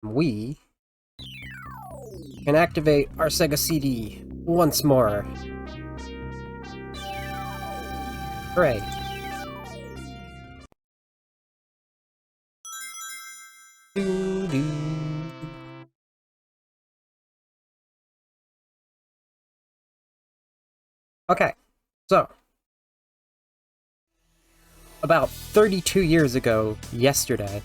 we can activate our Sega CD once more. Hooray. Doo-doo. Okay, so about 32 years ago, yesterday.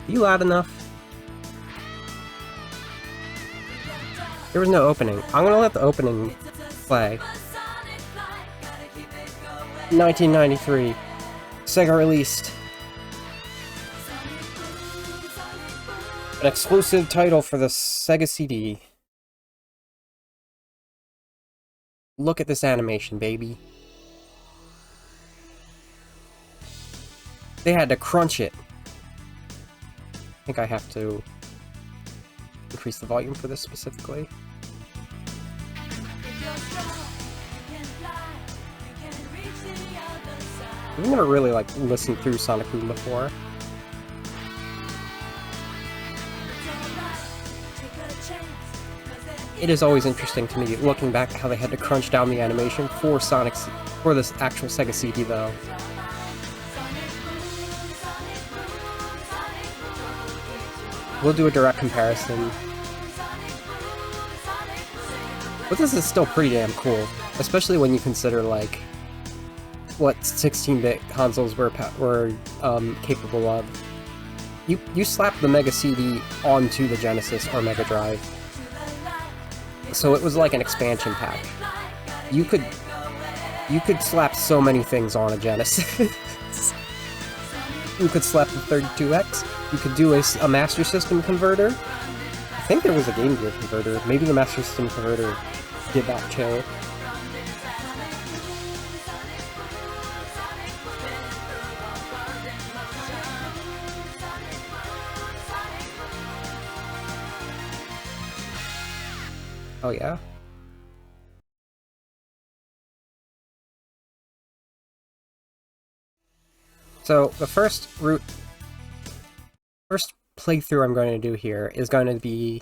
Are you loud enough? There was no opening. I'm gonna let the opening play. 1993. Sega released an exclusive title for the Sega CD. Look at this animation, baby. They had to crunch it. I think I have to increase the volume for this specifically. I've never really, like, listened through Sonic Boom before. It is always interesting to me, looking back at how they had to crunch down the animation for for this actual Sega CD, though. We'll do a direct comparison. But this is still pretty damn cool, especially when you consider, like, what 16-bit consoles were capable of. You slap the Mega CD onto the Genesis or Mega Drive, so it was like an expansion pack. You could slap so many things on a Genesis. You could slap the 32X. You could do a Master System converter. I think there was a Game Gear converter. Maybe the Master System converter did that too. Oh yeah? So, the first playthrough I'm going to do here is going to be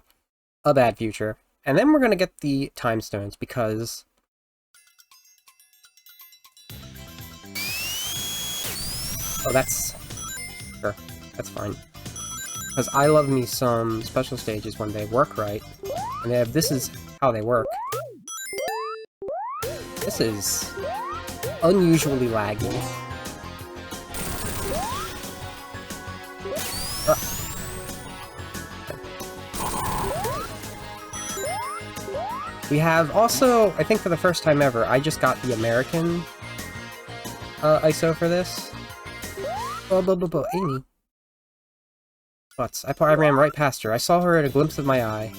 A Bad Future. And then we're going to get the Time Stones, because... Oh, that's... Sure, that's fine. Because I love me some special stages when they work right. And they have, this is how they work. This is unusually laggy. We have also, I think for the first time ever, I just got the American ISO for this. Oh, Amy. But I ran right past her. I saw her in a glimpse of my eye.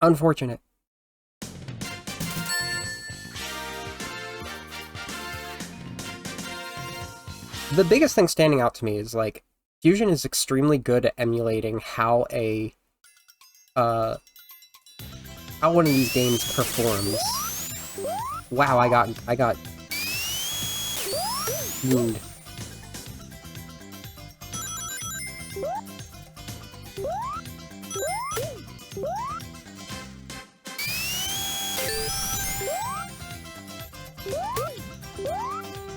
Unfortunate. The biggest thing standing out to me is, like, Fusion is extremely good at emulating how how one of these games performs. Wow, I got wound.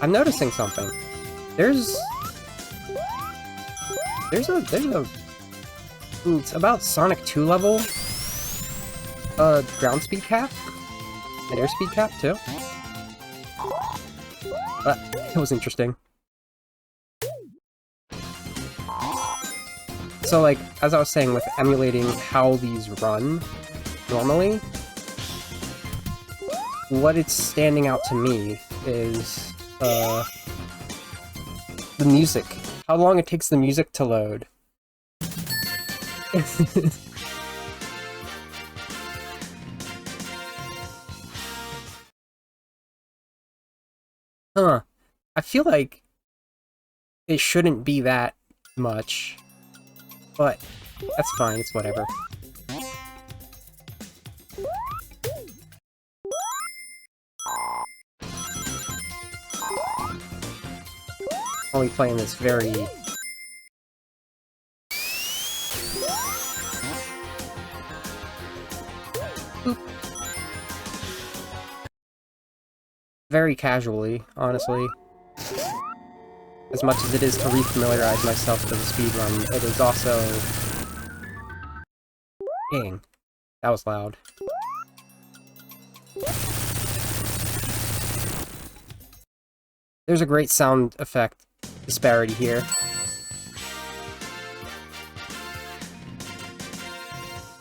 I'm noticing something. There's a it's about Sonic 2 level ground speed cap and airspeed cap too. That was interesting. So, like, as I was saying, with emulating how these run normally, what it's standing out to me is the music. How long it takes the music to load. Huh. I feel like it shouldn't be that much, but that's fine, it's whatever. Only playing this very... Boop. Very casually, honestly. As much as it is to refamiliarize myself to the speedrun, it is also... Dang. That was loud. There's a great sound effect disparity here.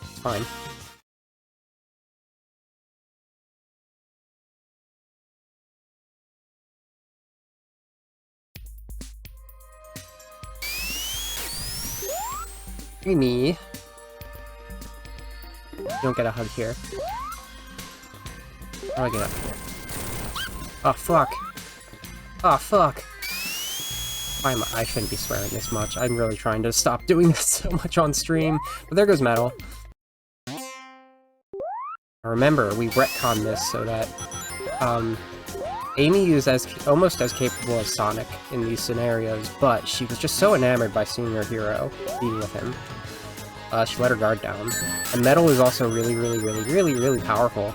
It's fine. Hey, me. You don't get a hug here. How do I get up here? Oh, fuck. Oh, fuck. I shouldn't be swearing this much. I'm really trying to stop doing this so much on stream. But there goes Metal. Remember, we retconned this so that, Amy is almost as capable as Sonic in these scenarios, but she was just so enamored by seeing her hero being with him. She let her guard down. And Metal is also really, really, really, really, really powerful.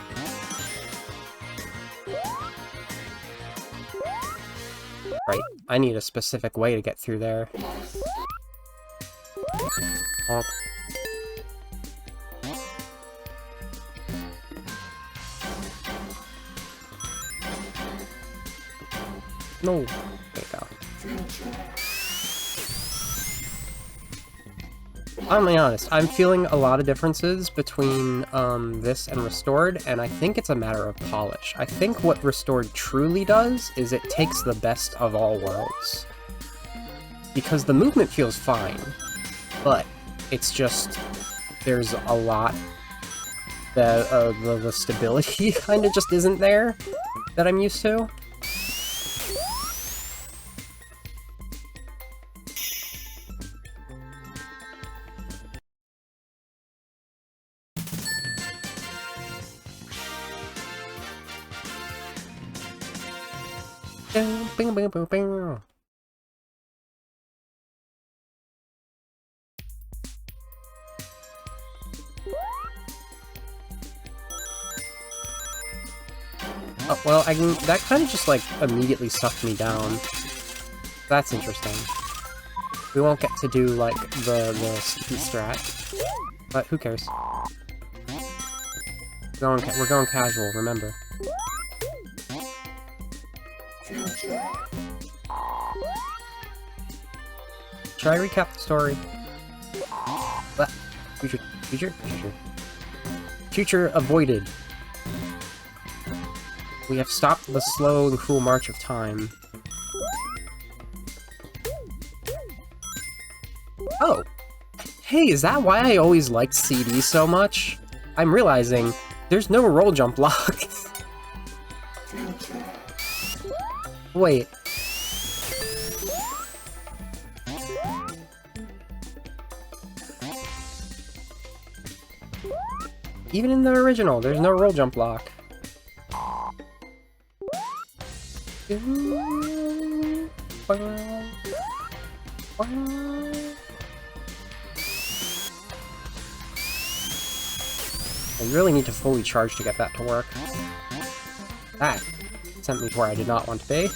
Right, I need a specific way to get through there. Honk. No. There you go. I'll be honest, I'm feeling a lot of differences between this and Restored, and I think it's a matter of polish. I think what Restored truly does is it takes the best of all worlds. Because the movement feels fine, but it's just, there's a lot, the stability kind of just isn't there that I'm used to. Bing, bing, bing, bing. Oh, well, that kind of just, like, immediately sucked me down. That's interesting. We won't get to do, like, the sneaky strat. But who cares? We're going casual, remember. Should I recap the story? What? Future avoided. We have stopped the slow and cruel march of time. Oh! Hey, is that why I always liked seedy so much? I'm realizing there's no roll jump lock. Wait. Even in the original, there's no roll jump lock. I really need to fully charge to get that to work. That sent me to where I did not want to be.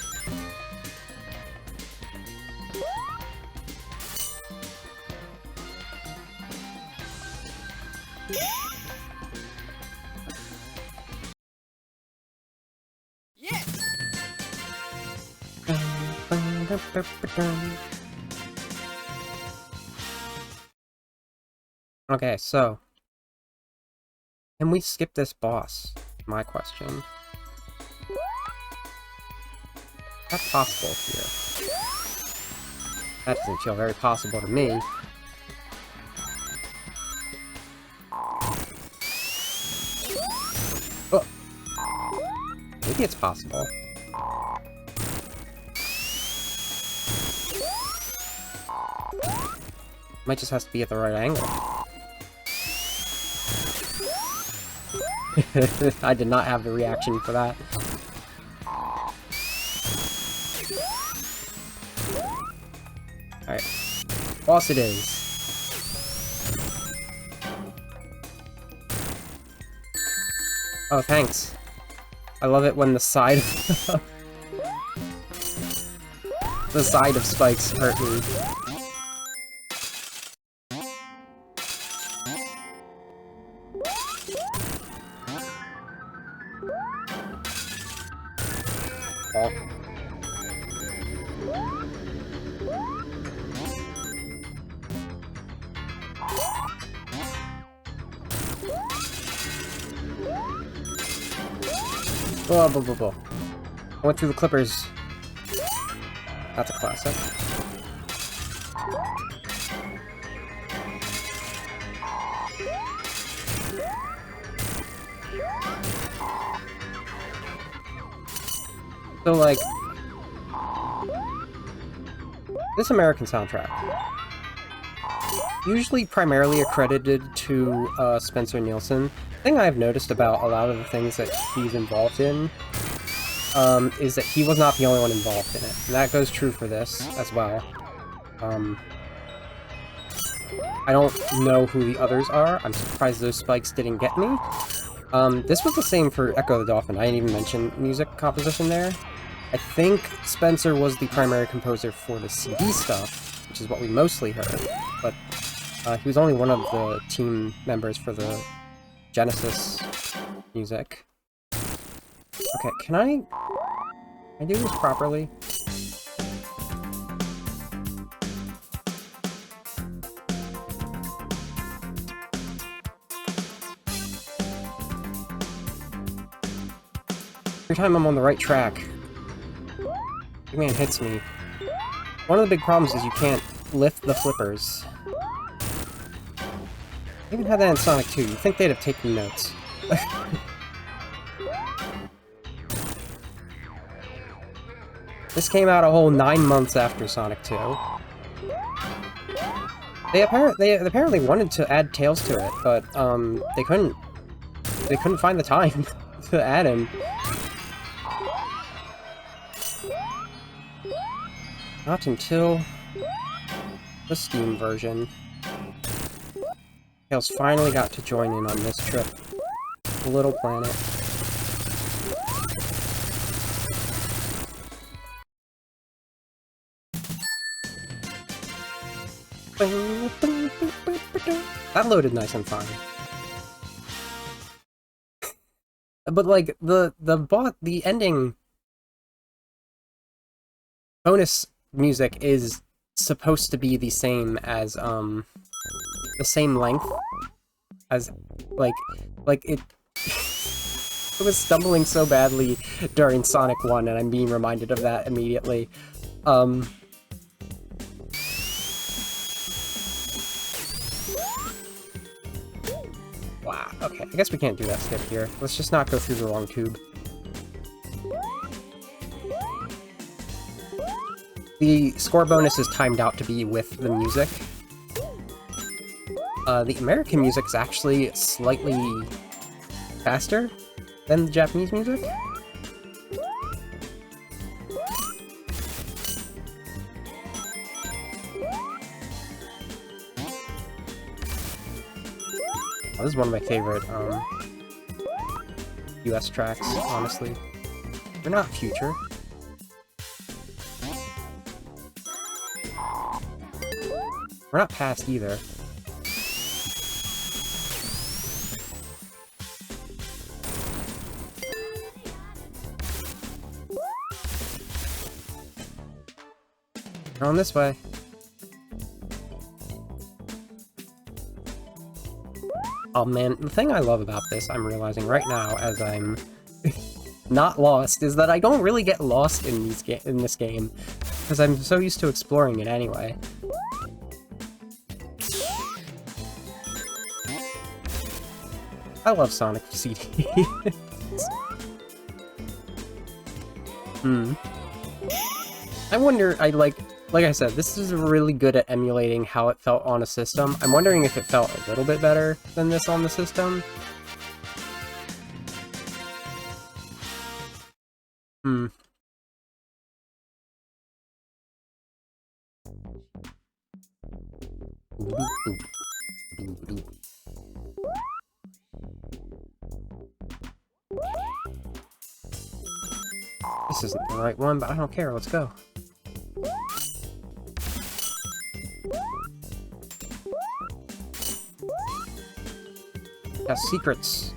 Okay, so... can we skip this boss? My question. That's possible here. That doesn't feel very possible to me. Oh! Maybe it's possible. Might just has to be at the right angle. I did not have the reaction for that. Alright. Boss it is. Oh, thanks. I love it when the side of the side of spikes hurt me. Oh. Blah, blah, blah, blah. I went through the clippers. That's a classic. So, like, this American soundtrack, usually primarily accredited to Spencer Nielsen. The thing I've noticed about a lot of the things that he's involved in is that he was not the only one involved in it. And that goes true for this as well. I don't know who the others are. I'm surprised those spikes didn't get me. This was the same for Echo the Dolphin. I didn't even mention music composition there. I think Spencer was the primary composer for the CD stuff, which is what we mostly heard, but he was only one of the team members for the Genesis music. Okay, can I do this properly? Every time I'm on the right track, Big Man hits me. One of the big problems is you can't lift the flippers. They even had that in Sonic 2. You'd think they'd have taken notes. This came out a whole 9 months after Sonic 2. They apparently wanted to add Tails to it, but they couldn't find the time to add him. Not until the Steam version. Tails finally got to join in on this trip. The Little Planet. That loaded nice and fine. But like the ending bonus music is supposed to be the same as the same length as like it it was stumbling so badly during Sonic 1 and I'm being reminded of that immediately. Wow, okay, I guess we can't do that skip here. Let's just not go through the wrong tube. The score bonus is timed out to be with the music. The American music is actually slightly faster than the Japanese music. Oh, this is one of my favorite US tracks, honestly. They're not future. We're not past either. We're on this way. Oh man, the thing I love about this, I'm realizing right now as I'm not lost, is that I don't really get lost in this game, because I'm so used to exploring it anyway. I love Sonic CD. I wonder, like I said, this is really good at emulating how it felt on a system. I'm wondering if it felt a little bit better than this on the system. This isn't the right one, but I don't care. Let's go. Got secrets.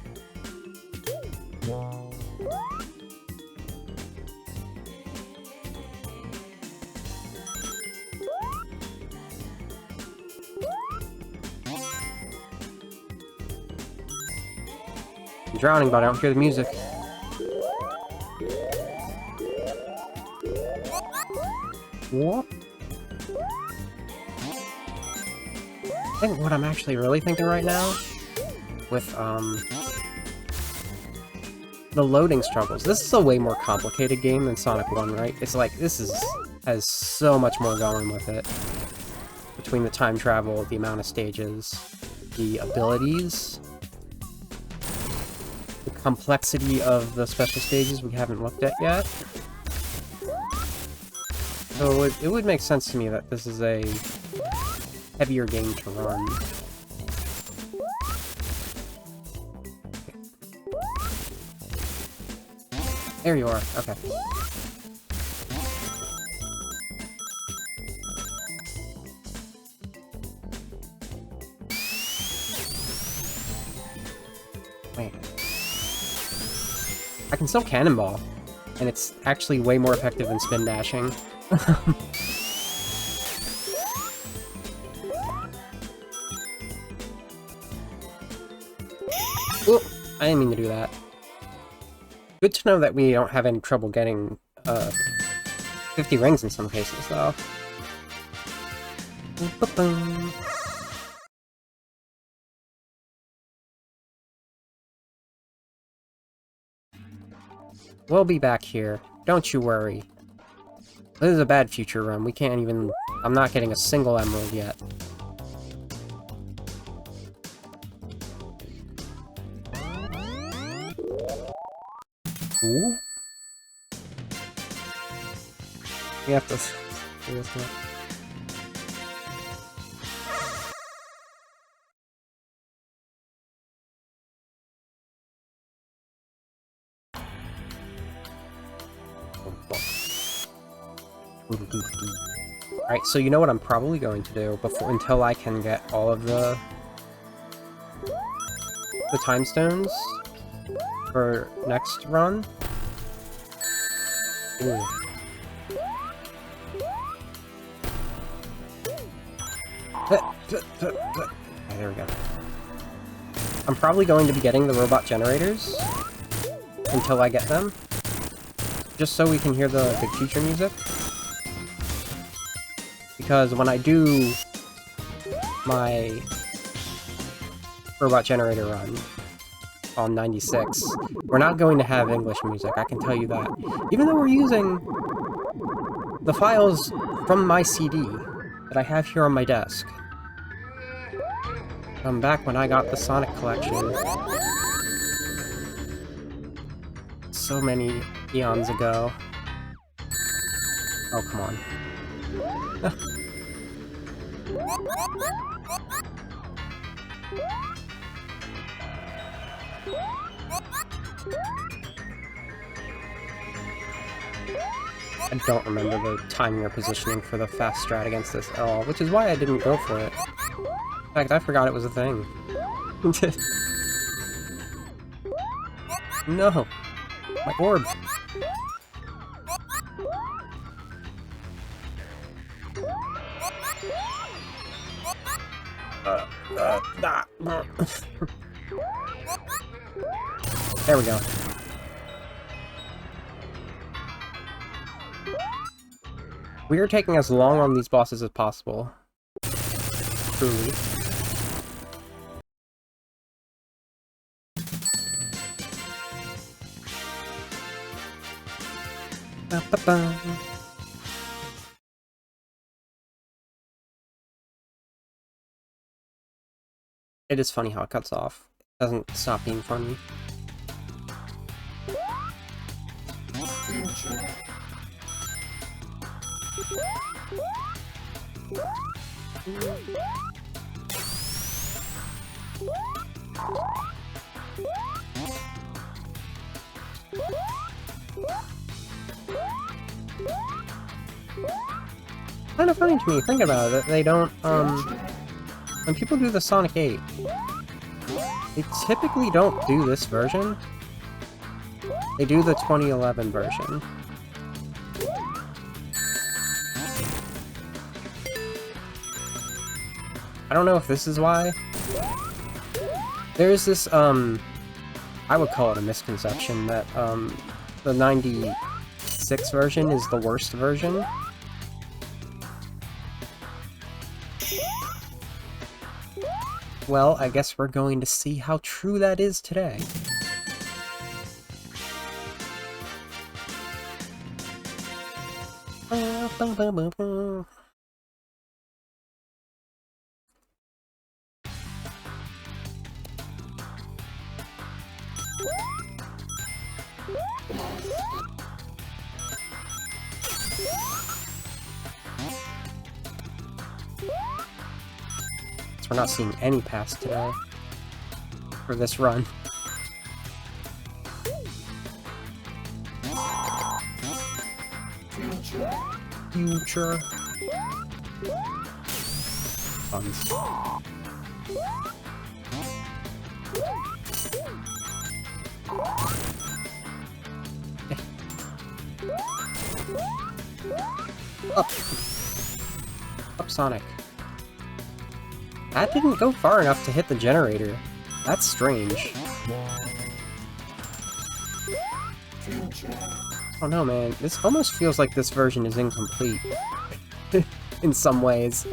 I'm drowning, but I don't hear the music. What? I think what I'm actually really thinking right now, with, the loading struggles. This is a way more complicated game than Sonic 1, right? It's like, has so much more going with it. Between the time travel, the amount of stages, the abilities, the complexity of the special stages we haven't looked at yet. So it would make sense to me that this is a heavier game to run. There you are, okay. Wait. I can still cannonball, and it's actually way more effective than spin dashing. Oop, I didn't mean to do that. Good to know that we don't have any trouble getting 50 rings in some cases, though. We'll be back here. Don't you worry. This is a bad future run. We can't even... I'm not getting a single emerald yet. Ooh. We have to do this one. Alright, so you know what I'm probably going to do until I can get all of the time stones for next run. Ooh. There we go. I'm probably going to be getting the robot generators until I get them, just so we can hear the big feature music. Because when I do my robot generator run on 96, we're not going to have English music, I can tell you that. Even though we're using the files from my CD that I have here on my desk. Back when I got the Sonic collection. So many eons ago. Oh, come on. I don't remember the timing or positioning for the fast strat against this at all, which is why I didn't go for it. In fact, I forgot it was a thing. No! My orb! There we go. We are taking as long on these bosses as possible. Truly. Ba-ba-ba. It is funny how it cuts off. It doesn't stop being funny. Kind of funny to me, think about it, they don't, when people do the Sonic 8, they typically don't do this version. They do the 2011 version. I don't know if this is why. There's this, I would call it a misconception that, the 96 version is the worst version. Well, I guess we're going to see how true that is today. We're not seeing any pass today for this run. Future. Puns. Up. Up, Sonic. That didn't go far enough to hit the generator. That's strange. Oh no, man. This almost feels like this version is incomplete. In some ways.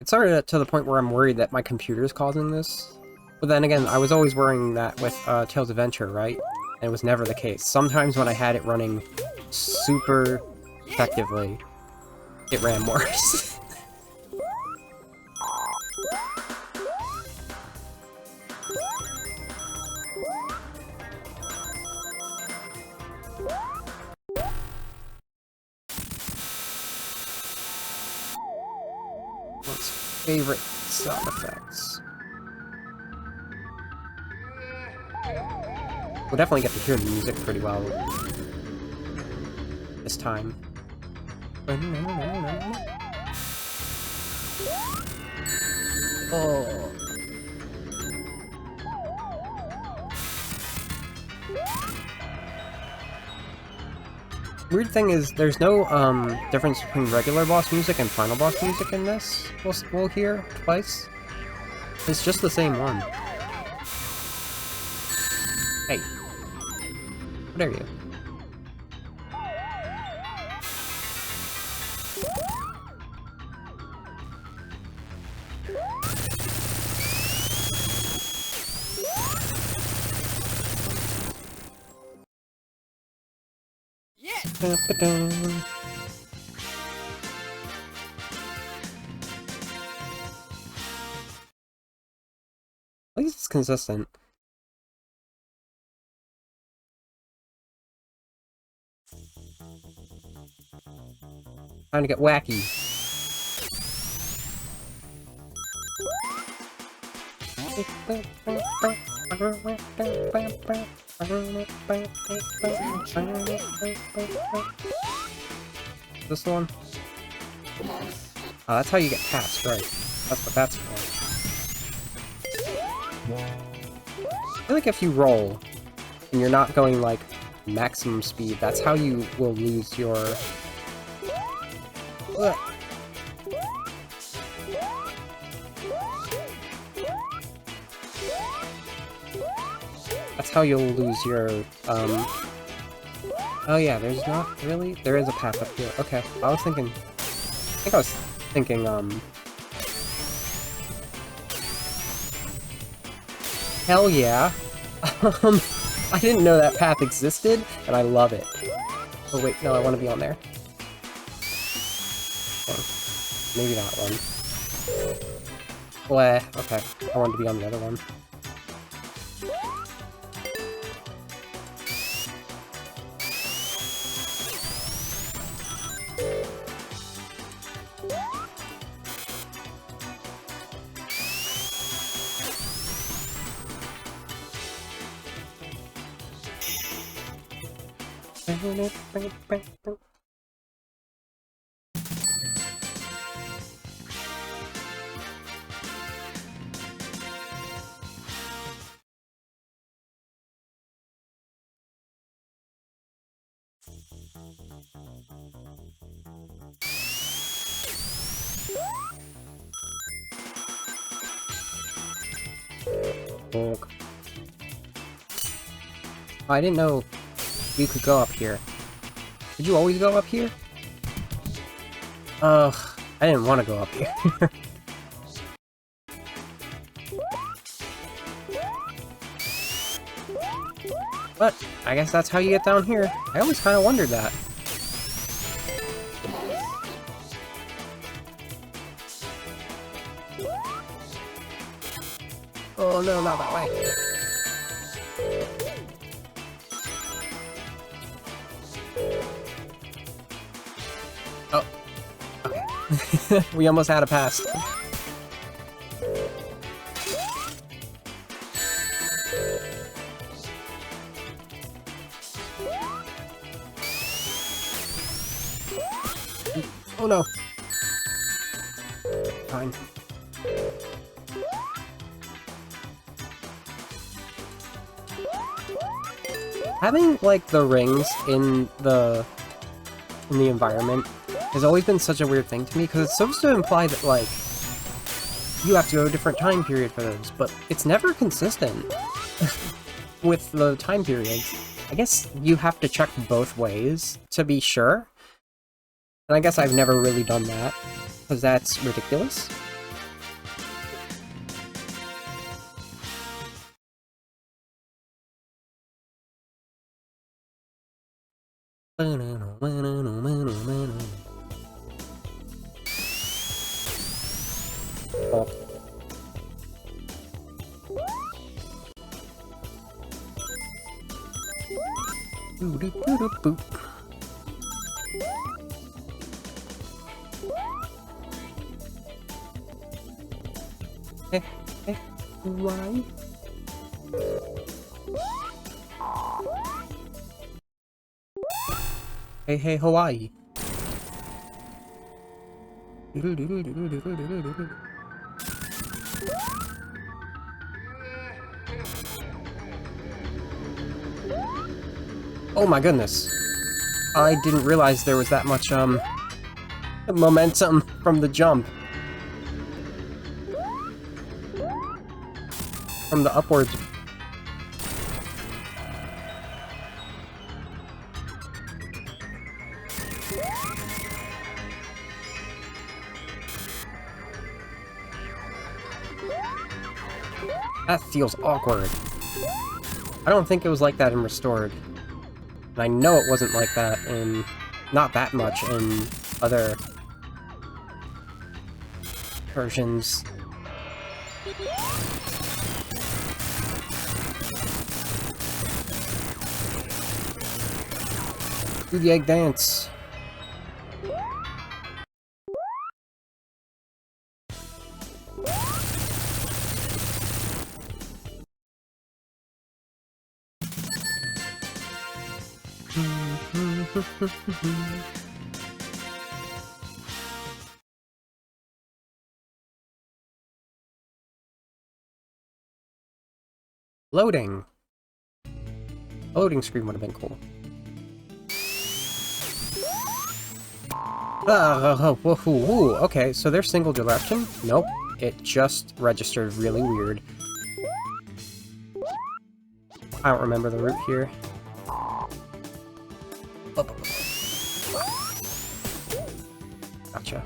It's already to the point where I'm worried that my computer's causing this. But then again, I was always worrying that with Tales of Venture, right? And it was never the case. Sometimes when I had it running super effectively, it ran worse. Favorite sound effects. We'll definitely get to hear the music pretty well this time. Oh. Weird thing is, there's no difference between regular boss music and final boss music in this. We'll hear twice. It's just the same one. Hey. What are you? At least it's consistent. Time to get wacky. This one? Oh, that's how you get past, right? That's what that's for. I feel like if you roll, and you're not going, like, maximum speed, that's how you will lose your... That's how you'll lose your, Oh yeah, there's not really... There is a path up here. Okay, I think I was thinking, Hell yeah. I didn't know that path existed, and I love it. Oh wait, no, I want to be on there. Oh, maybe that one. Bleh, okay. I wanted to be on the other one. I didn't know you could go up here. Did you always go up here? Ugh, I didn't want to go up here. But, I guess that's how you get down here. I always kind of wondered that. Oh no, not that way. Oh. Okay. We almost had a pass. Oh no. Fine. Having, like, the rings in the environment has always been such a weird thing to me, because it's supposed to imply that, like, you have to go a different time period for those, but it's never consistent with the time periods. I guess you have to check both ways to be sure, and I guess I've never really done that, because that's ridiculous. Oh. Boop. Why? Hey, Hawaii. Oh my goodness. I didn't realize there was that much, momentum from the jump. From the upwards. That feels awkward. I don't think it was like that in Restored. And I know it wasn't like that in... not that much in other... versions. Do the egg dance. Loading. A loading screen would have been cool. Okay, so they're single direction? Nope. It just registered really weird. I don't remember the route here. Gotcha.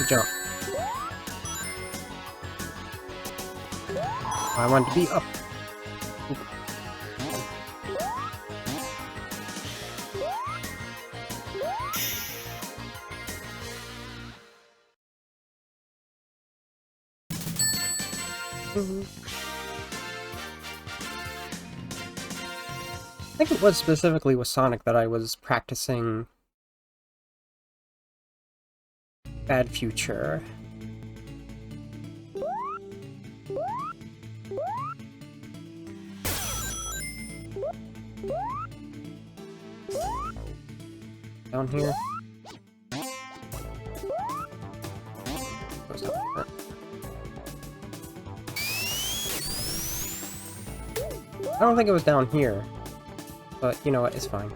jump. I want to be up. I think it was specifically with Sonic that I was practicing Bad Future. Down here. Goes down here. I don't think it was down here, but you know what, it's fine.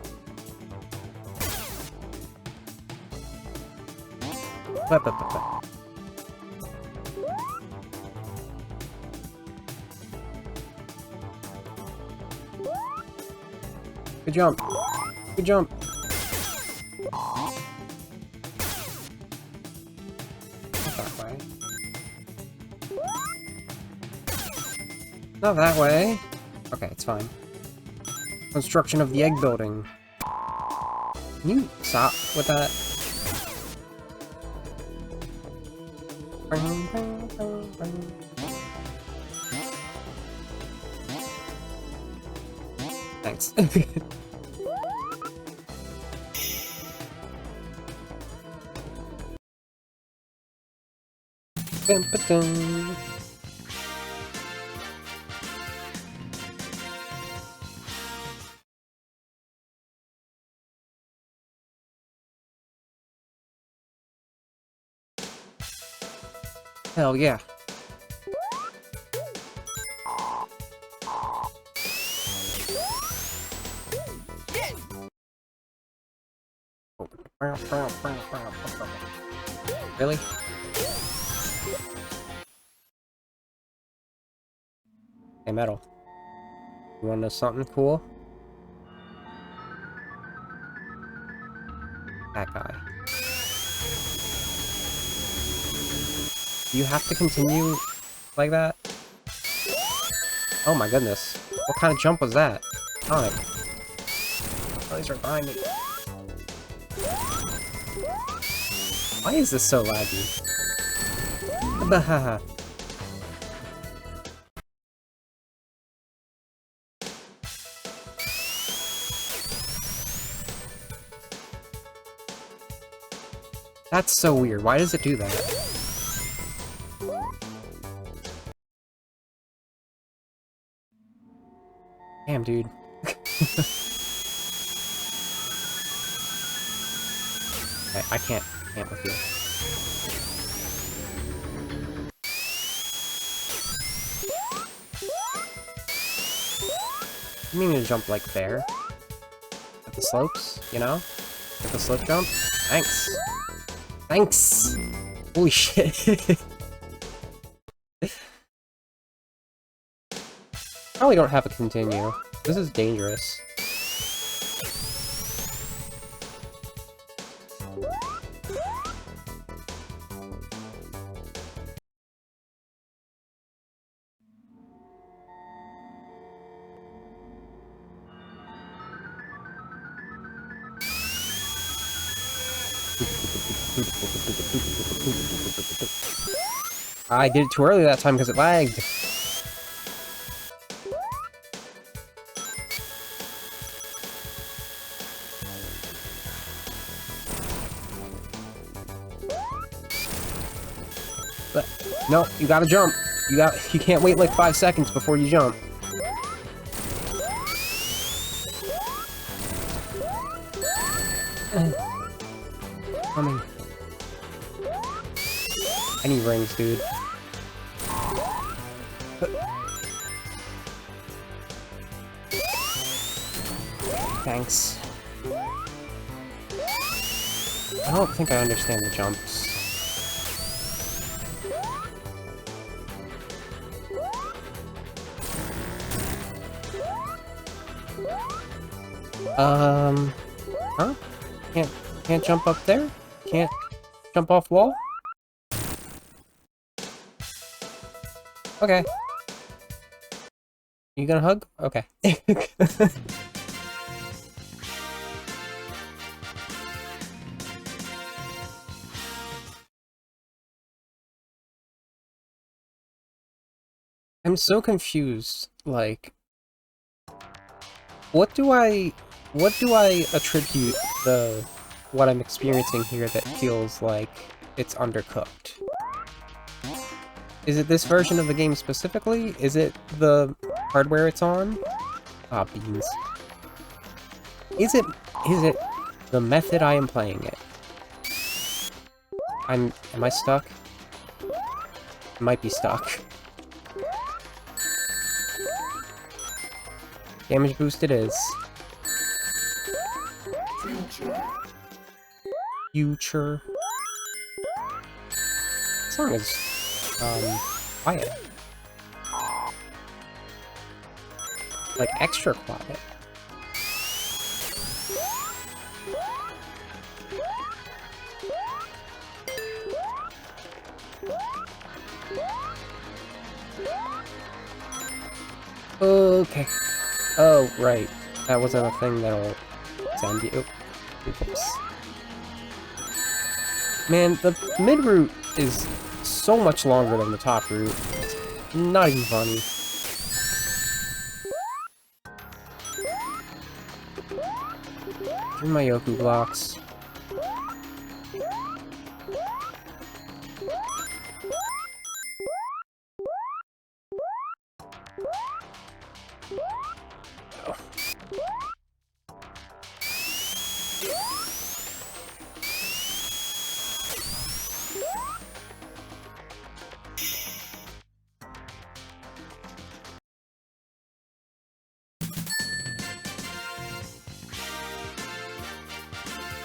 Good jump. Good jump. Not that way. Not that way. Okay, it's fine. Construction of the egg building. Can you stop with that? Thanks. Dun-ba-dun. Hell yeah. Really? Hey, Metal. You wanna know something cool? That guy. Do you have to continue like that? Oh my goodness. What kind of jump was that? Sonic. Oh, these are behind me. Why is this so laggy? Bahaha. That's so weird. Why does it do that? Damn, dude. I can't with you. You mean to jump like there? At the slopes, you know? Get the slope jump? Thanks. Thanks! Holy shit. Probably don't have a continue. This is dangerous. I did it too early that time because it lagged. But no, you gotta jump. You can't wait like 5 seconds before you jump. Coming. I need rings, dude. Thanks. I don't think I understand the jumps. Huh? Can't jump up there? Can't jump off wall? Okay. You gonna hug? Okay. I'm so confused. Like, what do I attribute what I'm experiencing here that feels like it's undercooked? Is it this version of the game specifically? Is it the hardware it's on? Ah, beans. Is it the method I am playing it? Am I stuck? I might be stuck. Damage boost it is. Future. This song is, quiet. Like, extra quiet. Okay. Oh, right. That wasn't a thing that'll send you. Oops. Man, the mid route is so much longer than the top route. It's not even funny. Through my Yoku blocks.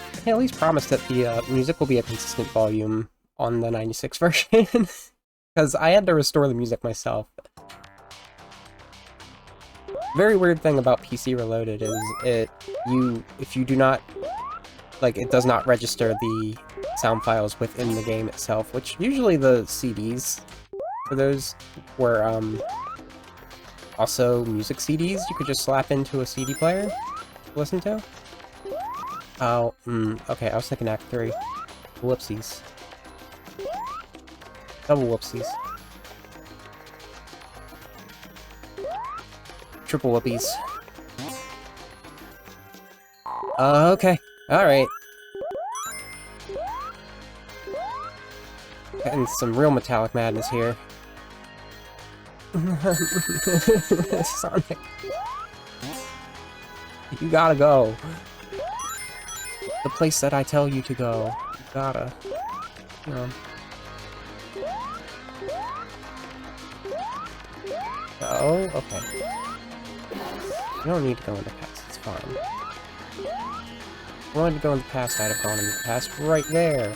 I can at least promise that the music will be a consistent volume on the 96 version, because I had to restore the music myself. Very weird thing about PC Reloaded is if you do not, like, it does not register the sound files within the game itself, which usually the CDs for those were also music CDs you could just slap into a CD player to listen to. Oh, okay, I was thinking Act 3. Whoopsies. Double whoopsies. Triple whoopies. Okay. Alright. Getting some real metallic madness here. Sonic. You gotta go. The place that I tell you to go. You gotta. Oh, okay. You don't need to go in the past, it's fine. If I wanted to go in the past, I'd have gone in the past right there.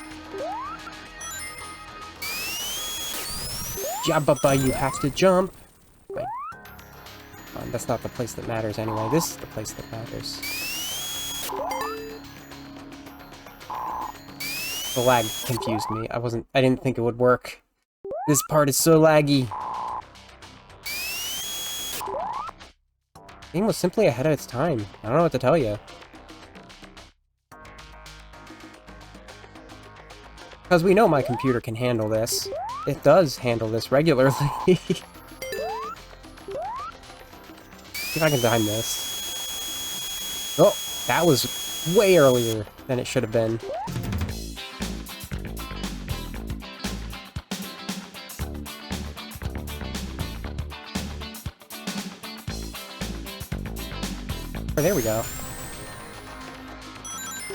Jabba, you have to jump! Wait. That's not the place that matters anyway, this is the place that matters. The lag confused me. I didn't think it would work. This part is so laggy. The game was simply ahead of its time. I don't know what to tell you. Because we know my computer can handle this. It does handle this regularly. See if I can time this. Oh, that was way earlier than it should have been. Oh, there we go.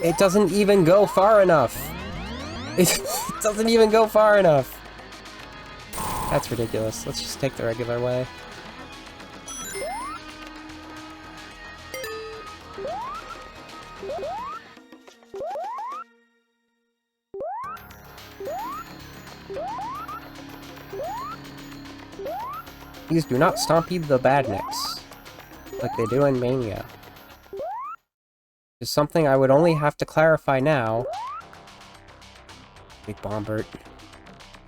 It doesn't even go far enough. It doesn't even go far enough. That's ridiculous. Let's just take the regular way. Please do not stompede the badniks, like they do in Mania. It's something I would only have to clarify now. Big Bombert.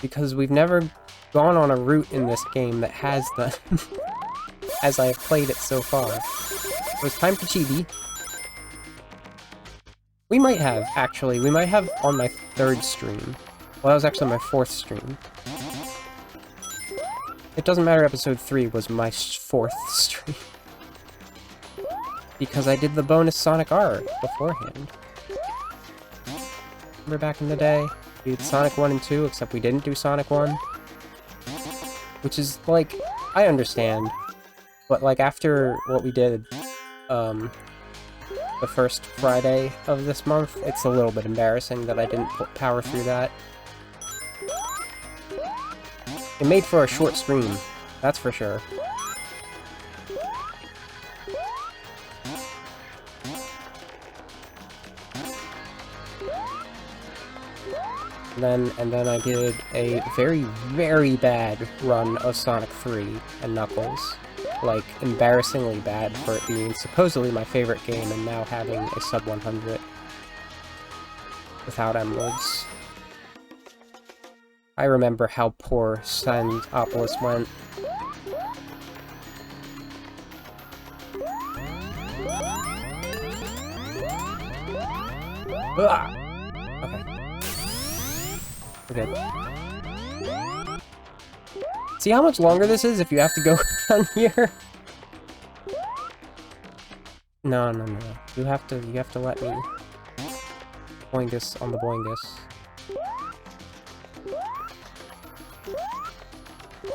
Because we've never gone on a route in this game that has them, as I've played it so far. So it's time for chibi. We might have, actually. We might have on my 3rd stream. Well, that was actually my 4th stream. It doesn't matter, episode 3 was my 4th stream. Because I did the bonus Sonic R beforehand. Remember back in the day? We did Sonic 1 and 2, except we didn't do Sonic 1. Which is, like, I understand. But, like, after what we did, the first Friday of this month, it's a little bit embarrassing that I didn't power through that. It made for a short stream, that's for sure. And then I did a very, very bad run of Sonic 3 and Knuckles. Like, embarrassingly bad for it being supposedly my favorite game and now having a sub 100 without emeralds. I remember how poor Sandopolis went. Ugh! Okay. We're good. See how much longer this is if you have to go down here? No. You have to let me boingus on the boingus.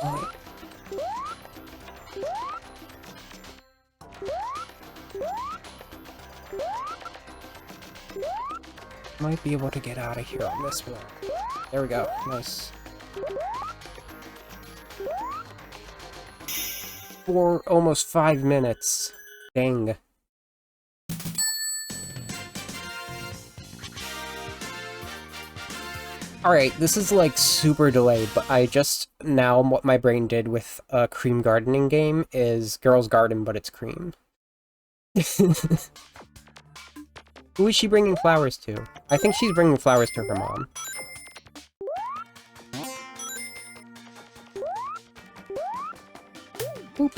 Oh. Might be able to get out of here on this one. There we go. Nice. For almost 5 minutes. Dang. Alright, this is like super delayed, but I just, now what my brain did with a cream gardening game is Girl's Garden, but it's cream. Who is she bringing flowers to? I think she's bringing flowers to her mom. Boop.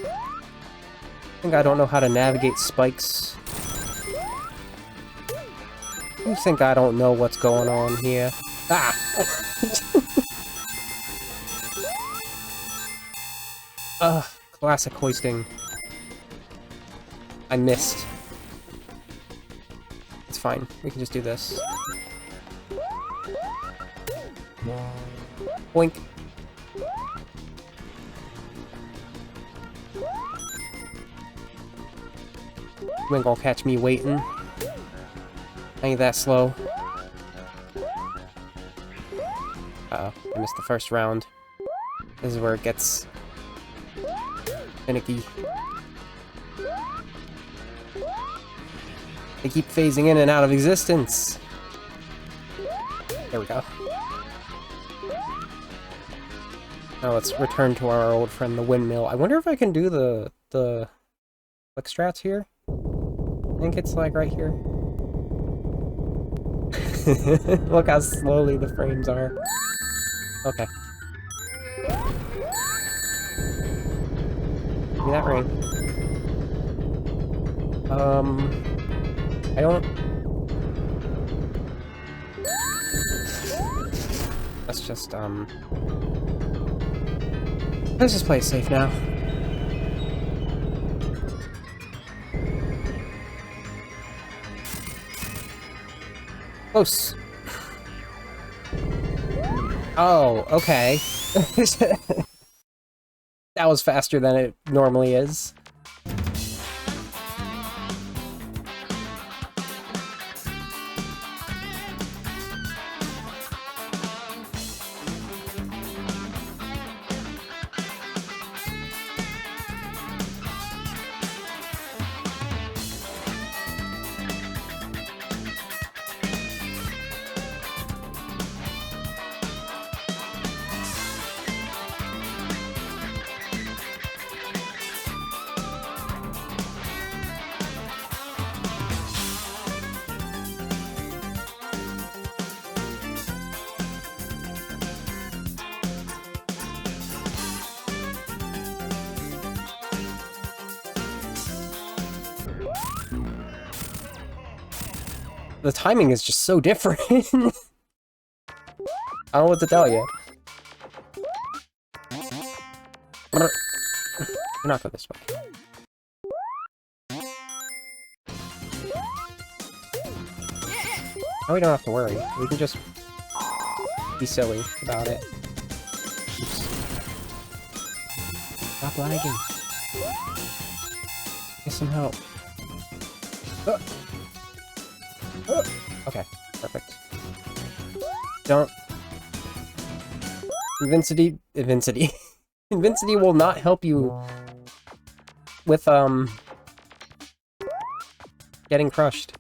I think I don't know how to navigate spikes. You think I don't know what's going on here? Ah! Ugh, classic hoisting. I missed. It's fine, we can just do this. Boink. You ain't gonna catch me waiting. I ain't that slow. Uh-oh, I missed the first round. This is where it gets finicky. They keep phasing in and out of existence. There we go. Now let's return to our old friend, the windmill. I wonder if I can do the click strats here? I think it's like right here. Look how slowly the frames are. Okay. Give me that ring. I don't... Let's just, let's just play it safe now. Close. Oh, okay. That was faster than it normally is. the timing is just so different. I don't know what to tell you. Do not go this way. Oh, we don't have to worry. We can just be silly about it. Oops. Stop lagging. Get some help. Okay, perfect. Don't... Invincity will not help you with, getting crushed.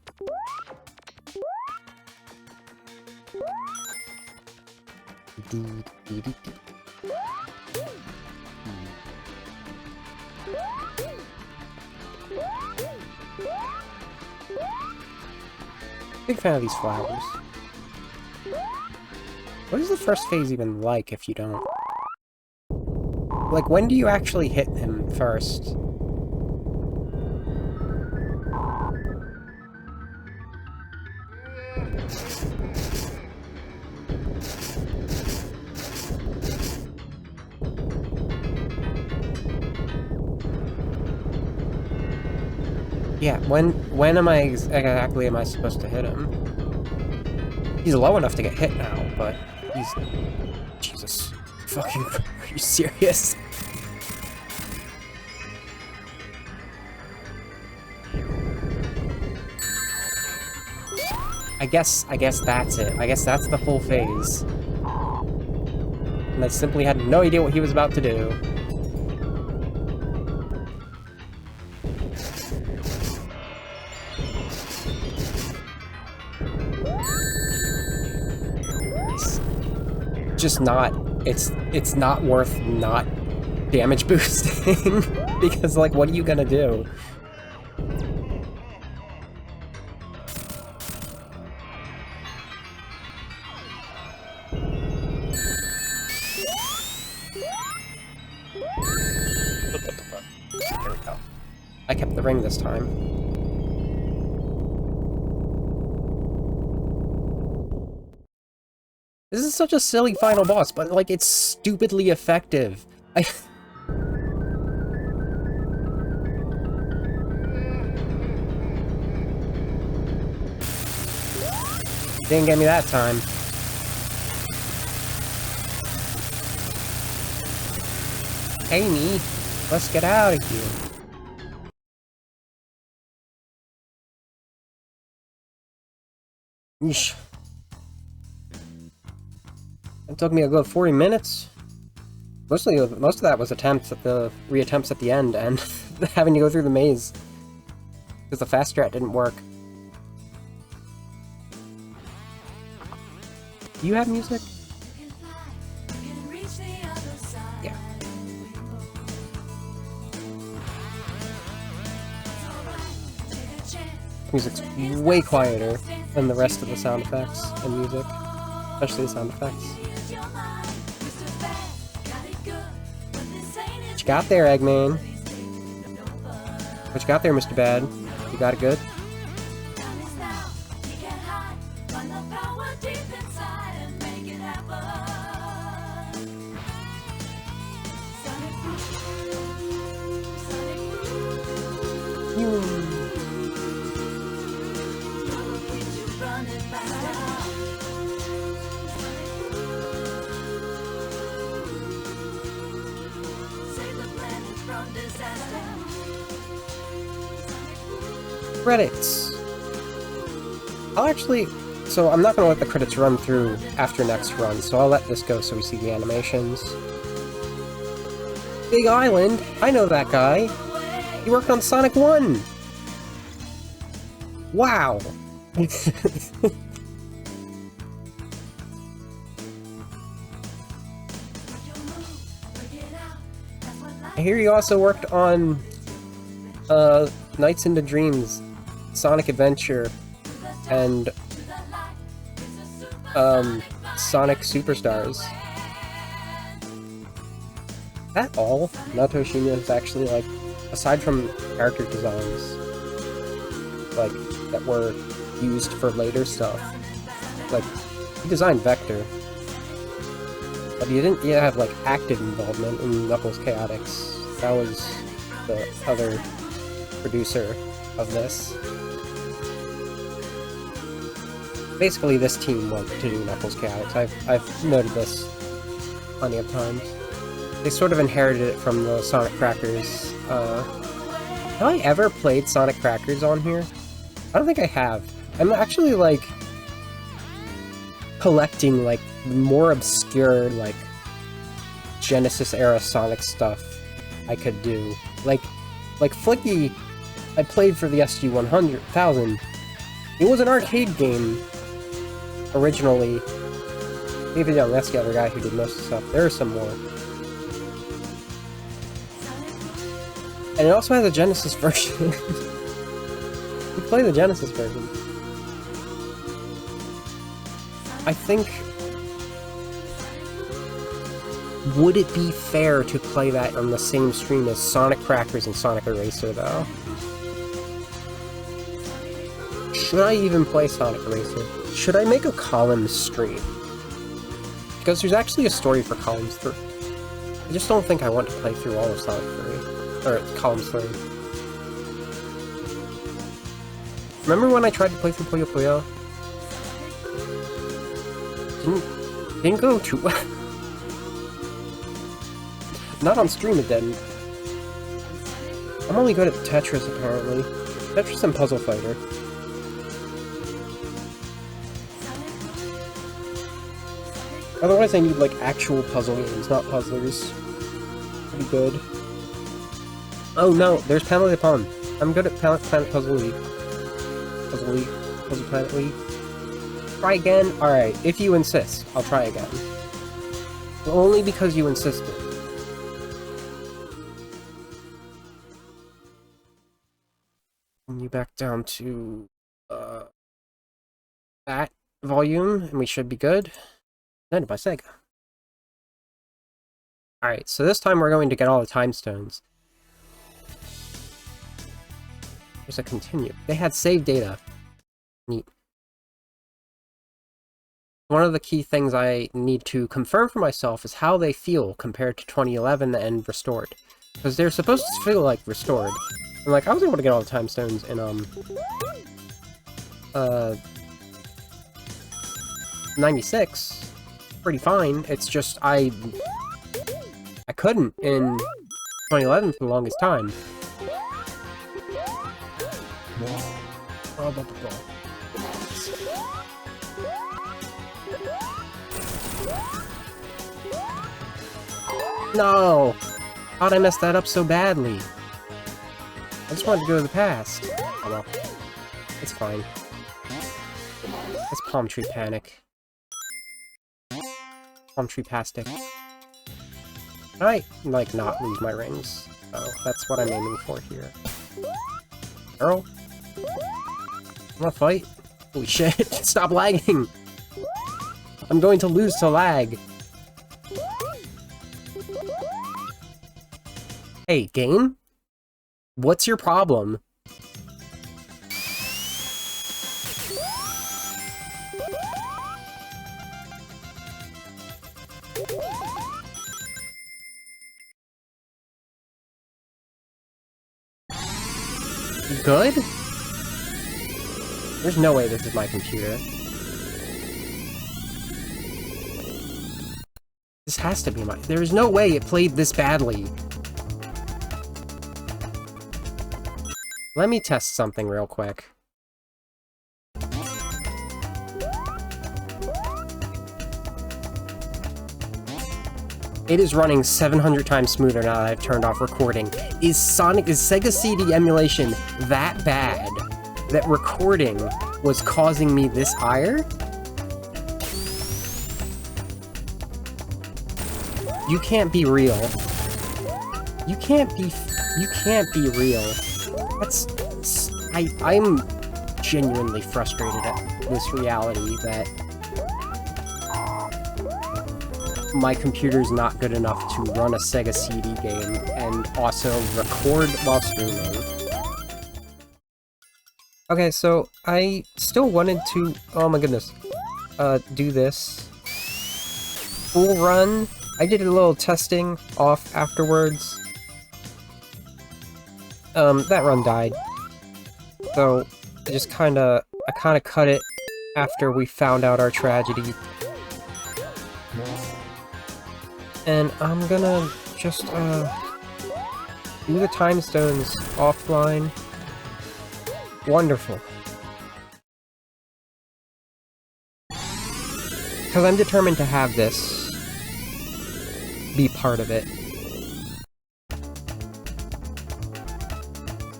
Big fan of these flowers. What is the first phase even like if you don't? Like, when do you actually hit him first? Yeah, when am I exactly am I supposed to hit him? He's low enough to get hit now, but he's... Jesus. Fucking... Are you serious? I guess that's it. I guess that's the full phase. And I simply had no idea what he was about to do. Just not, it's not worth not damage boosting because, like, what are you gonna do? There we go. I kept the ring this time. This is such a silly final boss, but, like, it's stupidly effective. Didn't get me that time. Hey, me. Let's get out of here. Yeesh. It took me a good 40 minutes. Most of that was re-attempts at the end and having to go through the maze. Because the fast strat didn't work. Do you have music? Yeah. Music's way quieter than the rest of the sound effects and music. Especially the sound effects. What you got there, Eggman? What you got there, Mr. Bad? You got it good? Credits! I'll actually... So I'm not gonna let the credits run through after next run, so I'll let this go so we see the animations. Big Island? I know that guy! He worked on Sonic 1! Wow! I hear you also worked on Nights into Dreams, Sonic Adventure, and Sonic Superstars. That all? Naoto Shinya is actually, like, aside from character designs, like, that were used for later stuff. Like, he designed Vector. But he didn't yet have, like, active involvement in Knuckles Chaotix. That was the other producer of this. Basically, this team wanted to do Knuckles Chaotix. I've noted this plenty of times. They sort of inherited it from the Sonic Crackers. Have I ever played Sonic Crackers on here? I don't think I have. I'm actually, like, collecting, like, more obscure, like, Genesis-era Sonic stuff I could do. Like Flicky, I played for the SG-1000. It was an arcade game, originally. David Young, that's the other guy who did most of the stuff. There are some more. And it also has a Genesis version. You play the Genesis version. I think... Would it be fair to play that on the same stream as Sonic Crackers and Sonic Eraser, though? Should I even play Sonic Eraser? Should I make a Columns stream? Because there's actually a story for Columns 3. I just don't think I want to play through all of Sonic 3. Or Columns 3. Remember when I tried to play through Puyo Puyo? Didn't go too well. Not on stream it didn't. I'm only good at Tetris, apparently. Tetris and Puzzle Fighter. Otherwise I need, like, actual puzzle games, not puzzlers. Pretty good. Oh no, there's Planet of the Pond. I'm good at Planet Puzzle League. Puzzle Planet League. Try again? Alright, if you insist, I'll try again. Only because you insisted. You back down to that volume, and we should be good. Presented by Sega. Alright, so this time we're going to get all the time stones. There's a continue. They had save data. Neat. One of the key things I need to confirm for myself is how they feel compared to 2011 and Restored. Because they're supposed to feel like Restored. And, like, I was able to get all the time stones in, 96. Pretty fine. It's just, I couldn't in 2011 for the longest time. No! How'd I mess that up so badly? I just wanted to go to the past. Oh well. It's fine. It's Palm Tree Panic. Palm Tree Pastic. Can I, like, not lose my rings? Oh, that's what I'm aiming for here. Earl? Wanna fight? Holy shit, stop lagging! I'm going to lose to lag! Hey, game? What's your problem? Good? There's no way this is my computer. This has to be my... There is no way it played this badly. Let me test something real quick. It is running 700 times smoother now that I've turned off recording. Is Sega CD emulation that bad that recording was causing me this ire? You can't be real. You can't be real. I'm genuinely frustrated at this reality that my computer's not good enough to run a Sega CD game and also record while streaming. Okay, so I still wanted to, oh my goodness, do this full run. I did a little testing off afterwards. That run died. So, I kinda cut it after we found out our tragedy. And I'm gonna just, do the time stones offline. Wonderful. Because I'm determined to have this be part of it.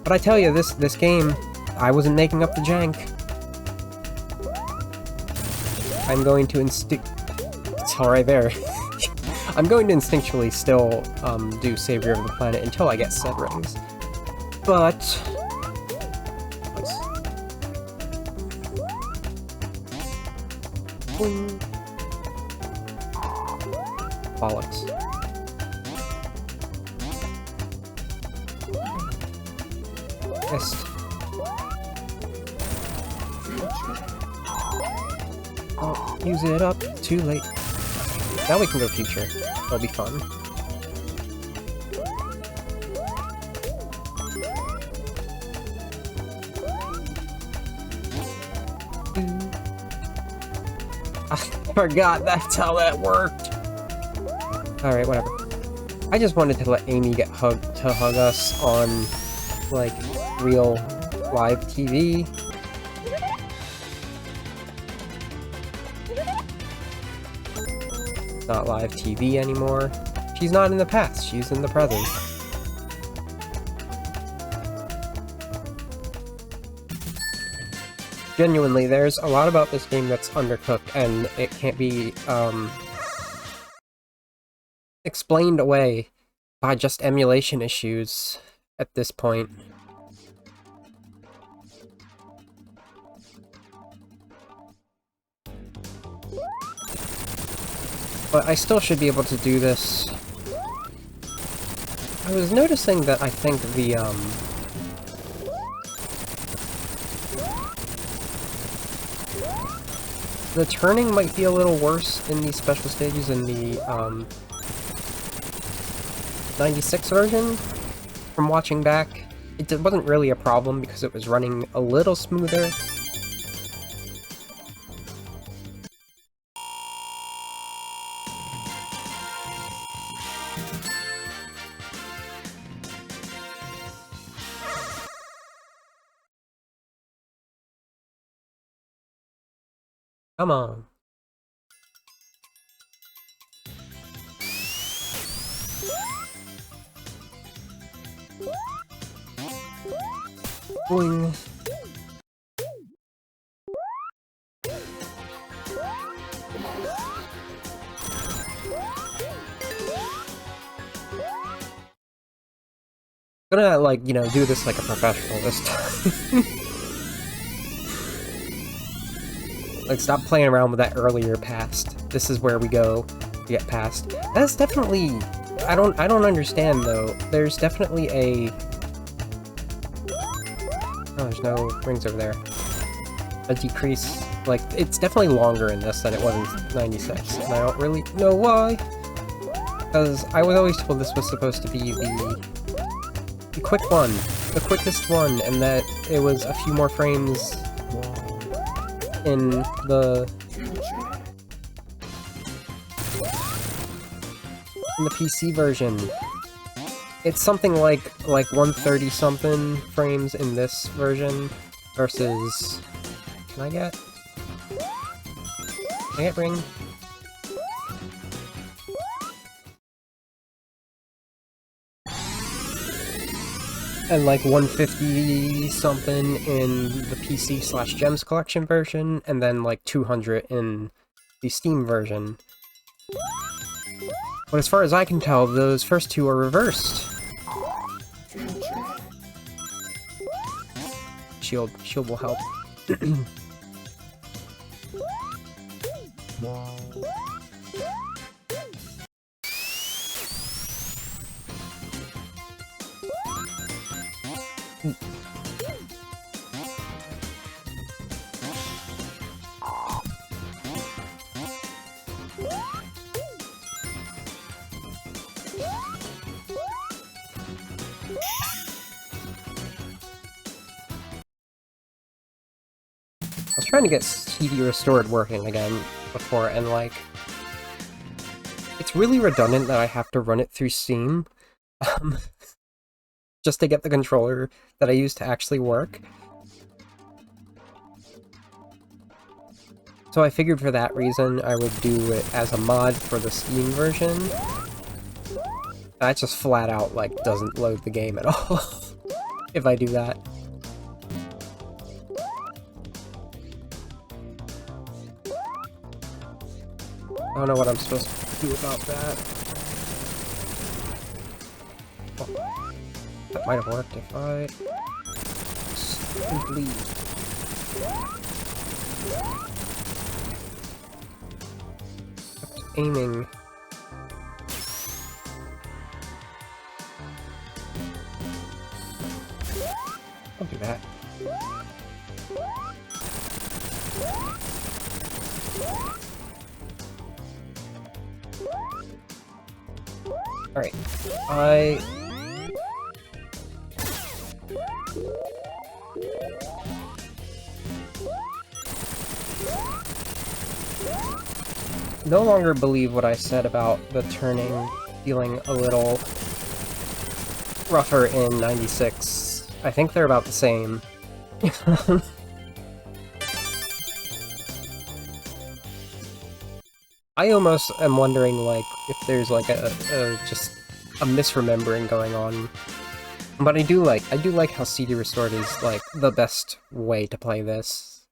But I tell you, this game, I wasn't making up the jank. I'm going to it's all right there. I'm going to instinctually still do Savior of the Planet until I get said rings. But bollocks. Missed. Oh, use it up. Too late. Now we can go future. That'll be fun. I forgot that's how that worked. Alright, whatever. I just wanted to let Amy get hug us on, like, real live TV. Not live TV anymore. She's not in the past, she's in the present. Genuinely, there's a lot about this game that's undercooked, and it can't be, explained away by just emulation issues at this point. But I still should be able to do this. I was noticing that I think the turning might be a little worse in these special stages in the, 96 version. From watching back, it wasn't really a problem because it was running a little smoother. Come on. Boing. I'm gonna, like, you know, do this like a professional this time. Like, stop playing around with that earlier past. This is where we go to get past. That's definitely... I don't understand, though. There's definitely a... Oh, there's no rings over there. A decrease... Like, it's definitely longer in this than it was in 96, and I don't really know why. Because I was always told this was supposed to be the quick one. The quickest one, and that it was a few more frames in the PC version. It's something like 130 something frames in this version versus... Can I get ring? And like 150 something in the PC/Gems collection version, and then like 200 in the Steam version. But as far as I can tell, those first two are reversed. Shield will help. trying to get seedy restored working again before, and like, it's really redundant that I have to run it through Steam, just to get the controller that I use to actually work. So I figured for that reason I would do it as a mod for the Steam version. That just flat out, like, doesn't load the game at all if I do that. I don't know what I'm supposed to do about that. Oh, that might have worked if I simply kept aiming. Don't do that. Alright, I... no longer believe what I said about the turning feeling a little rougher in 96. I think they're about the same. I almost am wondering, like, if there's, like, just a misremembering going on. But I do like how seedy restored is, like, the best way to play this.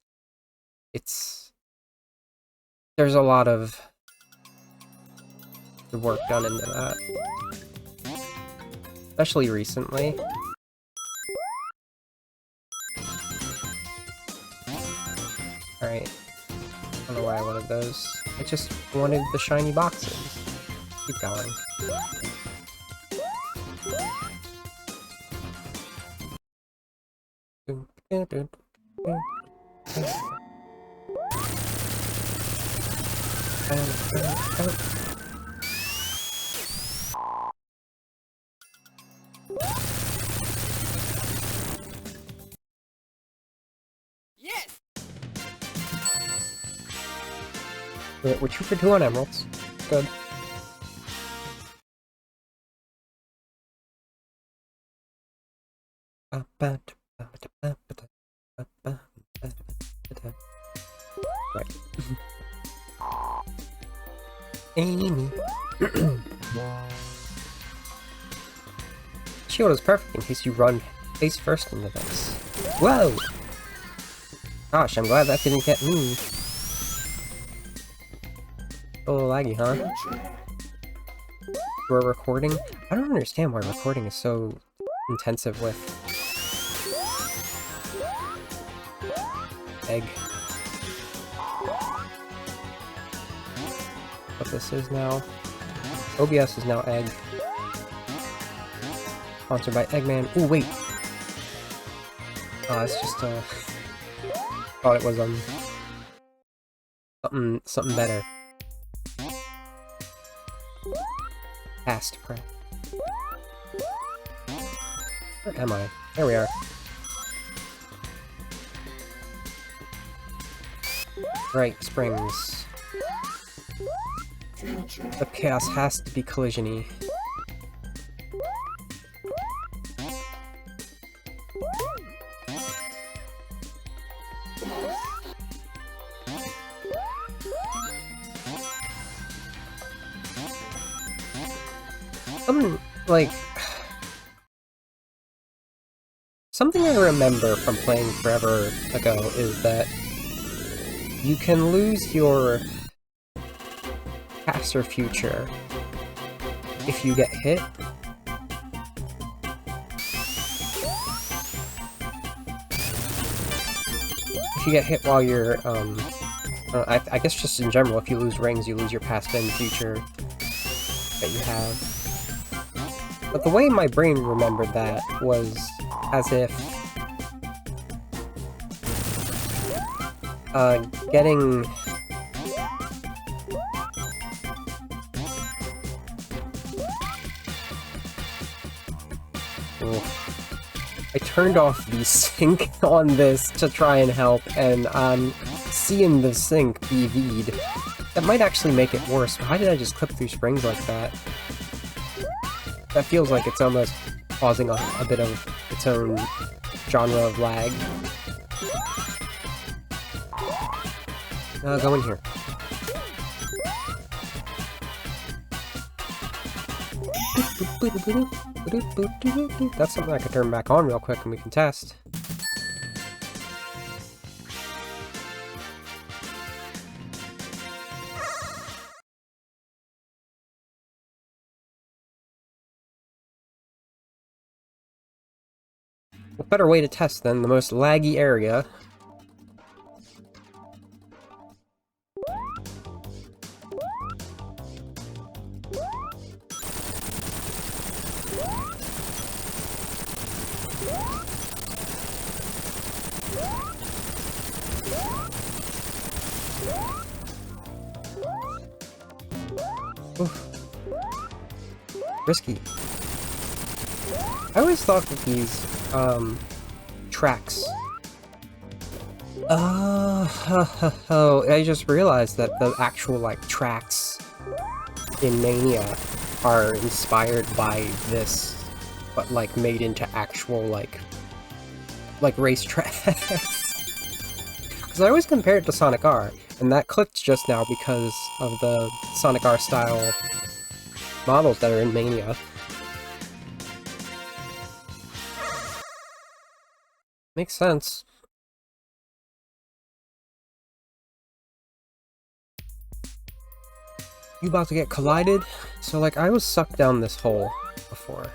There's a lot of work done into that. Especially recently. Alright. I don't know why I wanted those. I just wanted the shiny boxes. Keep going. Yes! We're 2 for 2 on emeralds. Good. Right. Amy. Shield is perfect in case you run face first into this. Whoa! Gosh, I'm glad that didn't get me. A little laggy, huh? We're recording? I don't understand why recording is so intensive with egg. What this is now. OBS is now egg. Sponsored by Eggman. Ooh, wait! It's just, thought it was, something better. Past prep. Where am I? There we are. Right, springs. The chaos has to be collision-y. Something I remember from playing forever ago is that you can lose your past or future if you get hit. If you get hit while you're, I guess just in general, if you lose rings, you lose your past and future that you have. But the way my brain remembered that was as if getting I turned off the sync on this to try and help, and I'm seeing the sync BV'd. That might actually make it worse. Why did I just clip through springs like that? That feels like it's almost causing a bit of its own genre of lag. Go in here. That's something I could turn back on real quick and we can test. What better way to test than the most laggy area? Oof. Risky. I always thought that these, tracks... Oh, I just realized that the actual, like, tracks in Mania are inspired by this, but, like, made into actual, like racetracks. Because I always compare it to Sonic R, and that clicked just now because of the Sonic R style models that are in Mania. Makes sense. You about to get collided? So, like, I was sucked down this hole before.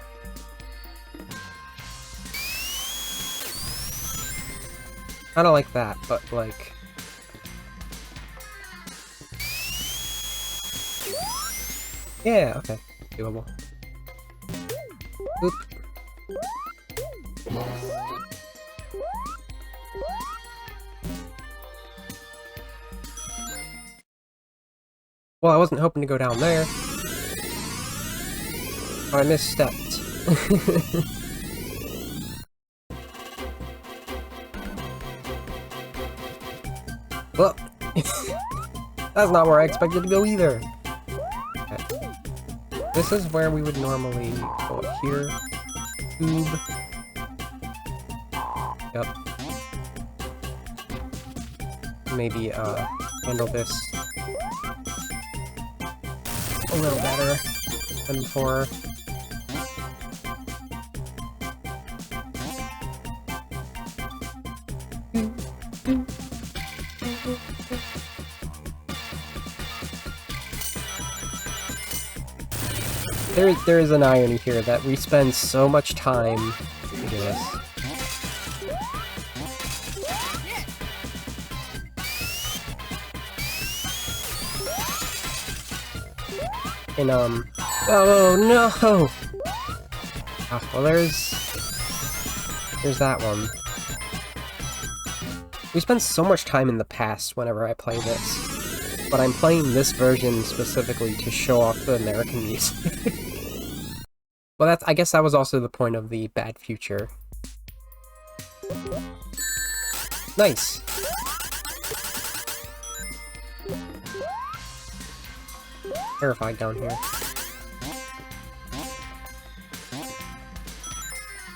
Kinda like that, but, like... Yeah, okay. Doable. Oop. Well, I wasn't hoping to go down there. Oh, I misstepped. Well, that's not where I expected to go either. Okay. This is where we would normally go up here. Tube. Yep. Maybe, handle this a little better than before. There is an irony here that we spend so much time to do this. And, oh no! Ah, well, there's that one. We spend so much time in the past whenever I play this, but I'm playing this version specifically to show off the American music. Well, I guess that was also the point of the bad future. Nice! Terrified down here.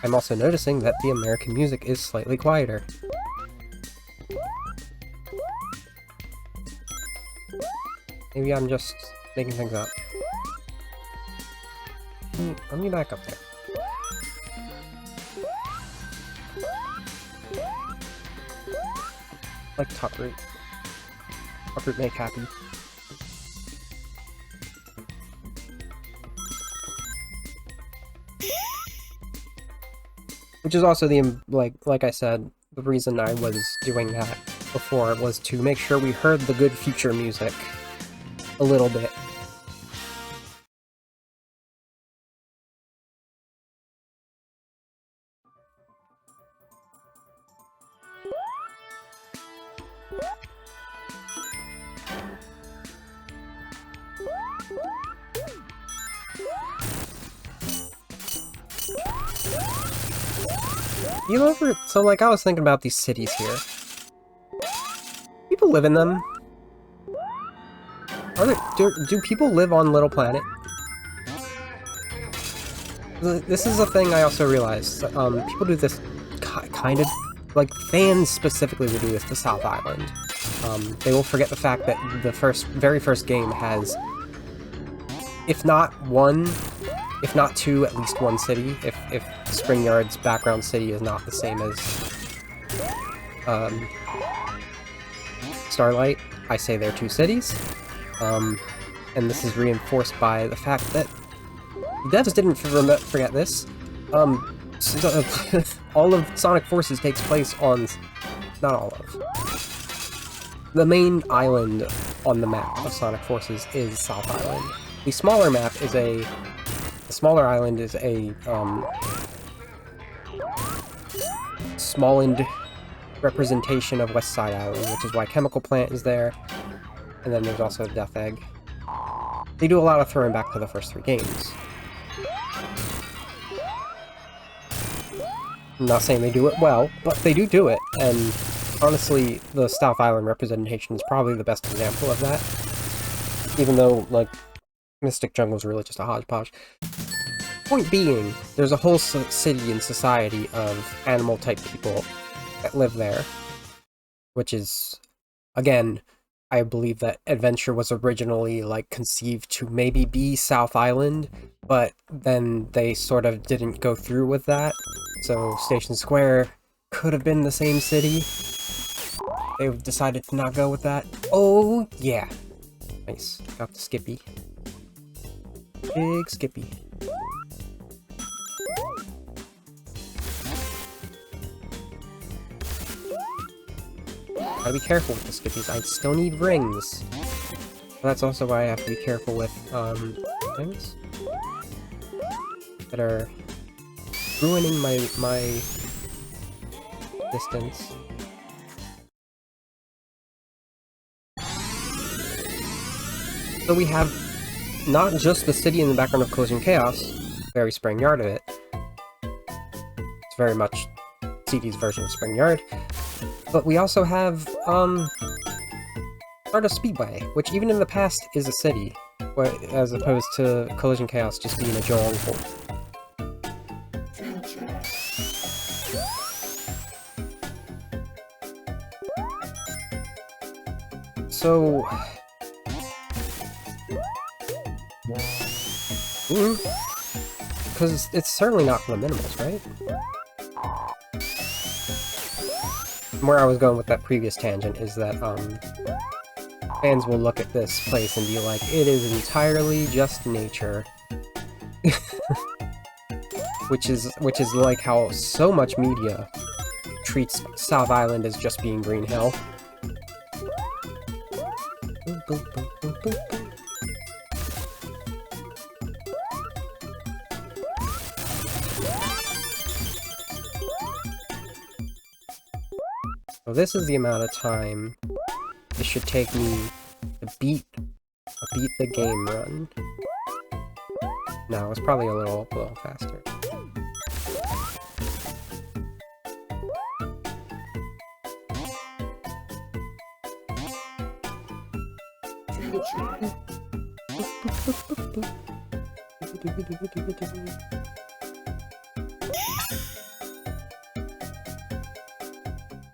I'm also noticing that the American music is slightly quieter. Maybe I'm just making things up. Let me back up there. Like Top Root. Top Root make happy. Which is also the, like I said, the reason I was doing that before was to make sure we heard the good future music a little bit. You ever... So, like, I was thinking about these cities here. People live in them. Do people live on Little Planet? This is a thing I also realized. People do this kind of... Like, fans specifically will do this to South Island. They will forget the fact that the very first game has, if not one, if not two, at least one city. If Spring Yard's background city is not the same as Starlight, I say they're two cities. And this is reinforced by the fact that devs didn't forget this. All of Sonic Forces takes place on... not all of. The main island on the map of Sonic Forces is South Island. The smaller map is a... The smaller island is a, smallened representation of West Side Island, which is why Chemical Plant is there. And then there's also Death Egg. They do a lot of throwing back to the first three games. I'm not saying they do it well, but they do it, and honestly, the South Island representation is probably the best example of that. Even though, like, Mystic Jungle is really just a hodgepodge. Point being, there's a whole city and society of animal-type people that live there, which is, again, I believe that Adventure was originally, like, conceived to maybe be South Island, but then they sort of didn't go through with that. So Station Square could have been the same city. They decided to not go with that. Oh, yeah. Nice. Got the Skippy. Big Skippy. Gotta be careful with the Skippies. I still need rings. But that's also why I have to be careful with, things that are ruining my distance. So we have not just the city in the background of Collision Chaos, very Spring Yard of it. It's very much CD's version of Spring Yard. But we also have, Stardust Speedway, which even in the past is a city, as opposed to Collision Chaos just being a jungle. So... Because it's certainly not for the minimals, right? Where I was going with that previous tangent is that, fans will look at this place and be like, it is entirely just nature. which is like how so much media treats South Island as just being Green Hill. So this is the amount of time it should take me to beat the game run. No, it's probably a little faster.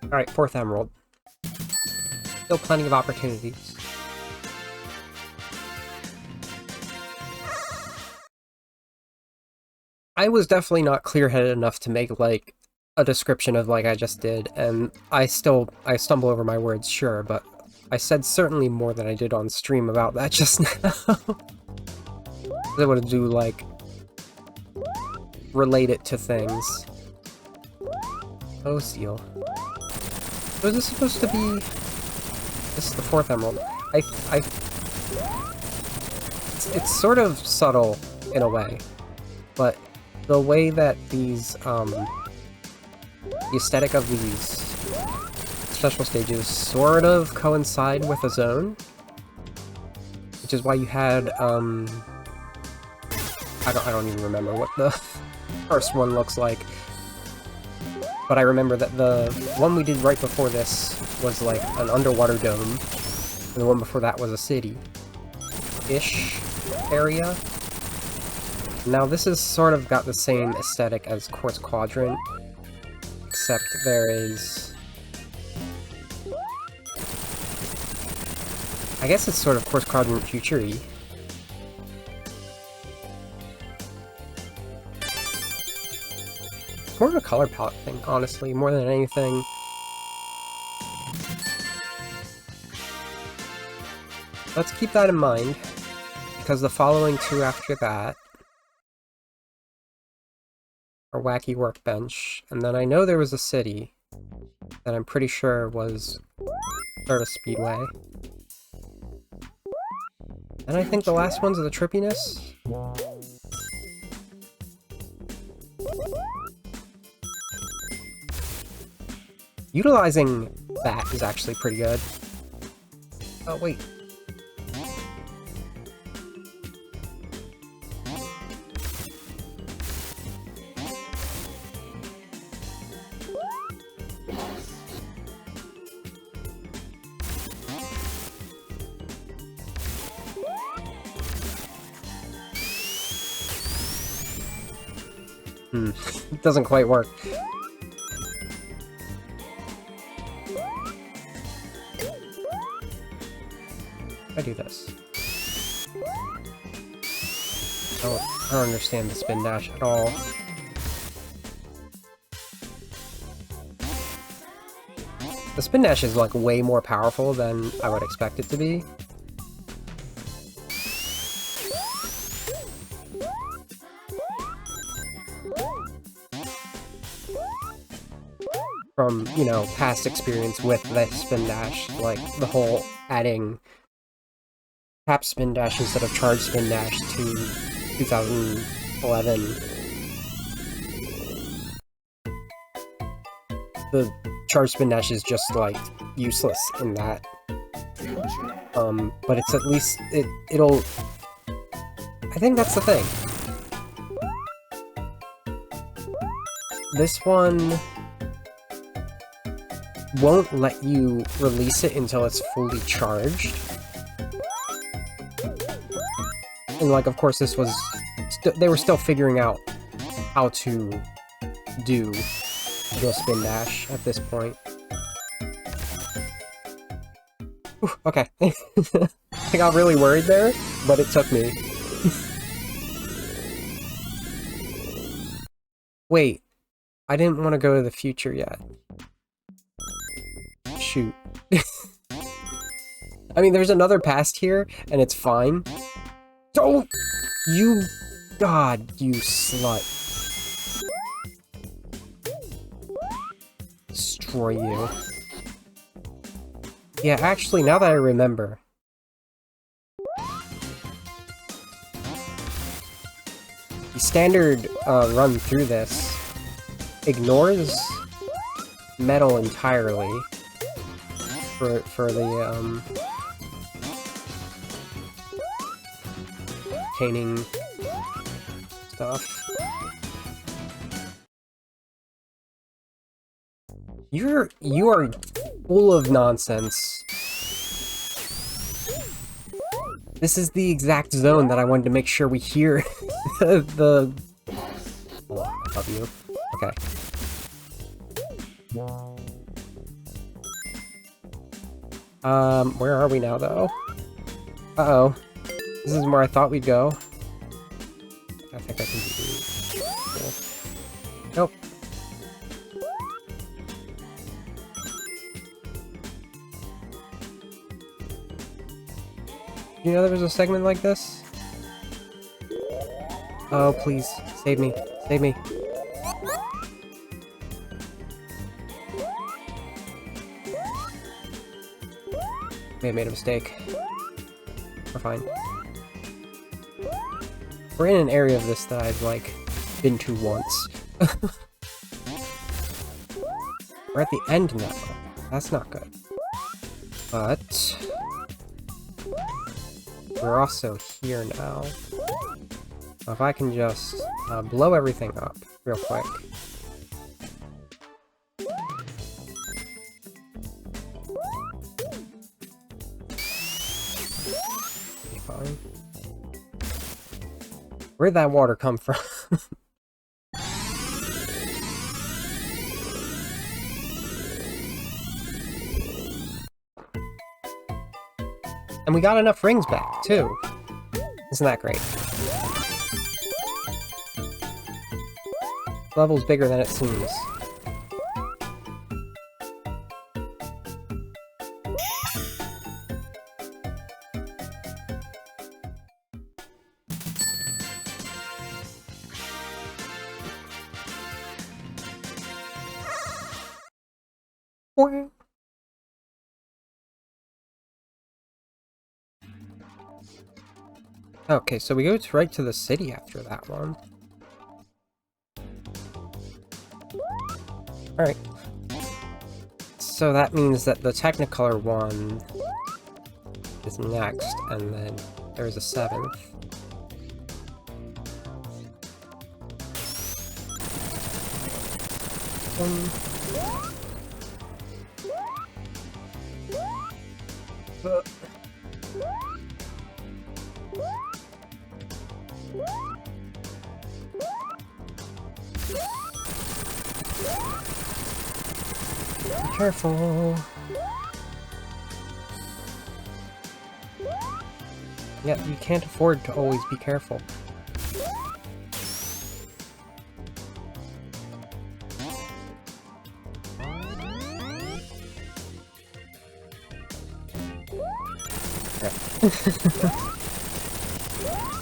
Alright, 4th Emerald. Still plenty of opportunities. I was definitely not clear-headed enough to make, like, a description of like I just did, and I stumble over my words, sure, but I said certainly more than I did on stream about that just now. I want to do, like, relate it to things. Oh, seal. So is this supposed to be... This is the 4th Emerald. It's sort of subtle, in a way, but the way that these, the aesthetic of these special stages sort of coincide with a zone, which is why you had, I don't even remember what the first one looks like. But I remember that the one we did right before this was like an underwater dome, and the one before that was a city-ish area. Now this has sort of got the same aesthetic as Quartz Quadrant, except there is... I guess it's sort of Quartz Quadrant future-y. It's more of a color palette thing, honestly, more than anything. Let's keep that in mind, because the following two after that are Wacky Workbench, and then I know there was a city that I'm pretty sure was Stardust Speedway. And I think the last one's the Trippiness. Utilizing that is actually pretty good. Oh, wait. It doesn't quite work. I do this. I don't understand the spin dash at all. The spin dash is like way more powerful than I would expect it to be. From, you know, past experience with the spin dash, like the whole adding tap spin dash instead of charge spin dash to 2011. The charge spin dash is just, like, useless in that. But it's at least, it'll... I think that's the thing. This one won't let you release it until it's fully charged. And, like, of course, this was... they were still figuring out how to do the spin dash at this point. Whew, okay. I got really worried there, but it took me. Wait. I didn't want to go to the future yet. Shoot. I mean, there's another past here, and it's fine. Don't! You... God, you slut. Destroy you. Yeah, actually, now that I remember... the standard run through this ignores metal entirely for the obtaining stuff. You are full of nonsense. This is the exact zone that I wanted to make sure we hear the... Oh, I love you. Okay. Where are we now, though? Uh-oh. This is where I thought we'd go. I think I can do... Nope. You know there was a segment like this? Oh, please. Save me. Save me. May have made a mistake. We're fine. We're in an area of this that I've, like, been to once. We're at the end now. That's not good. But... we're also here now. If I can just blow everything up real quick. Where'd that water come from? And we got enough rings back, too. Isn't that great? Level's bigger than it seems. Okay, so we go right to the city after that one. Alright. So that means that the Technicolor one is next, and then there's a 7th. Be careful. Yeah, you can't afford to always be careful.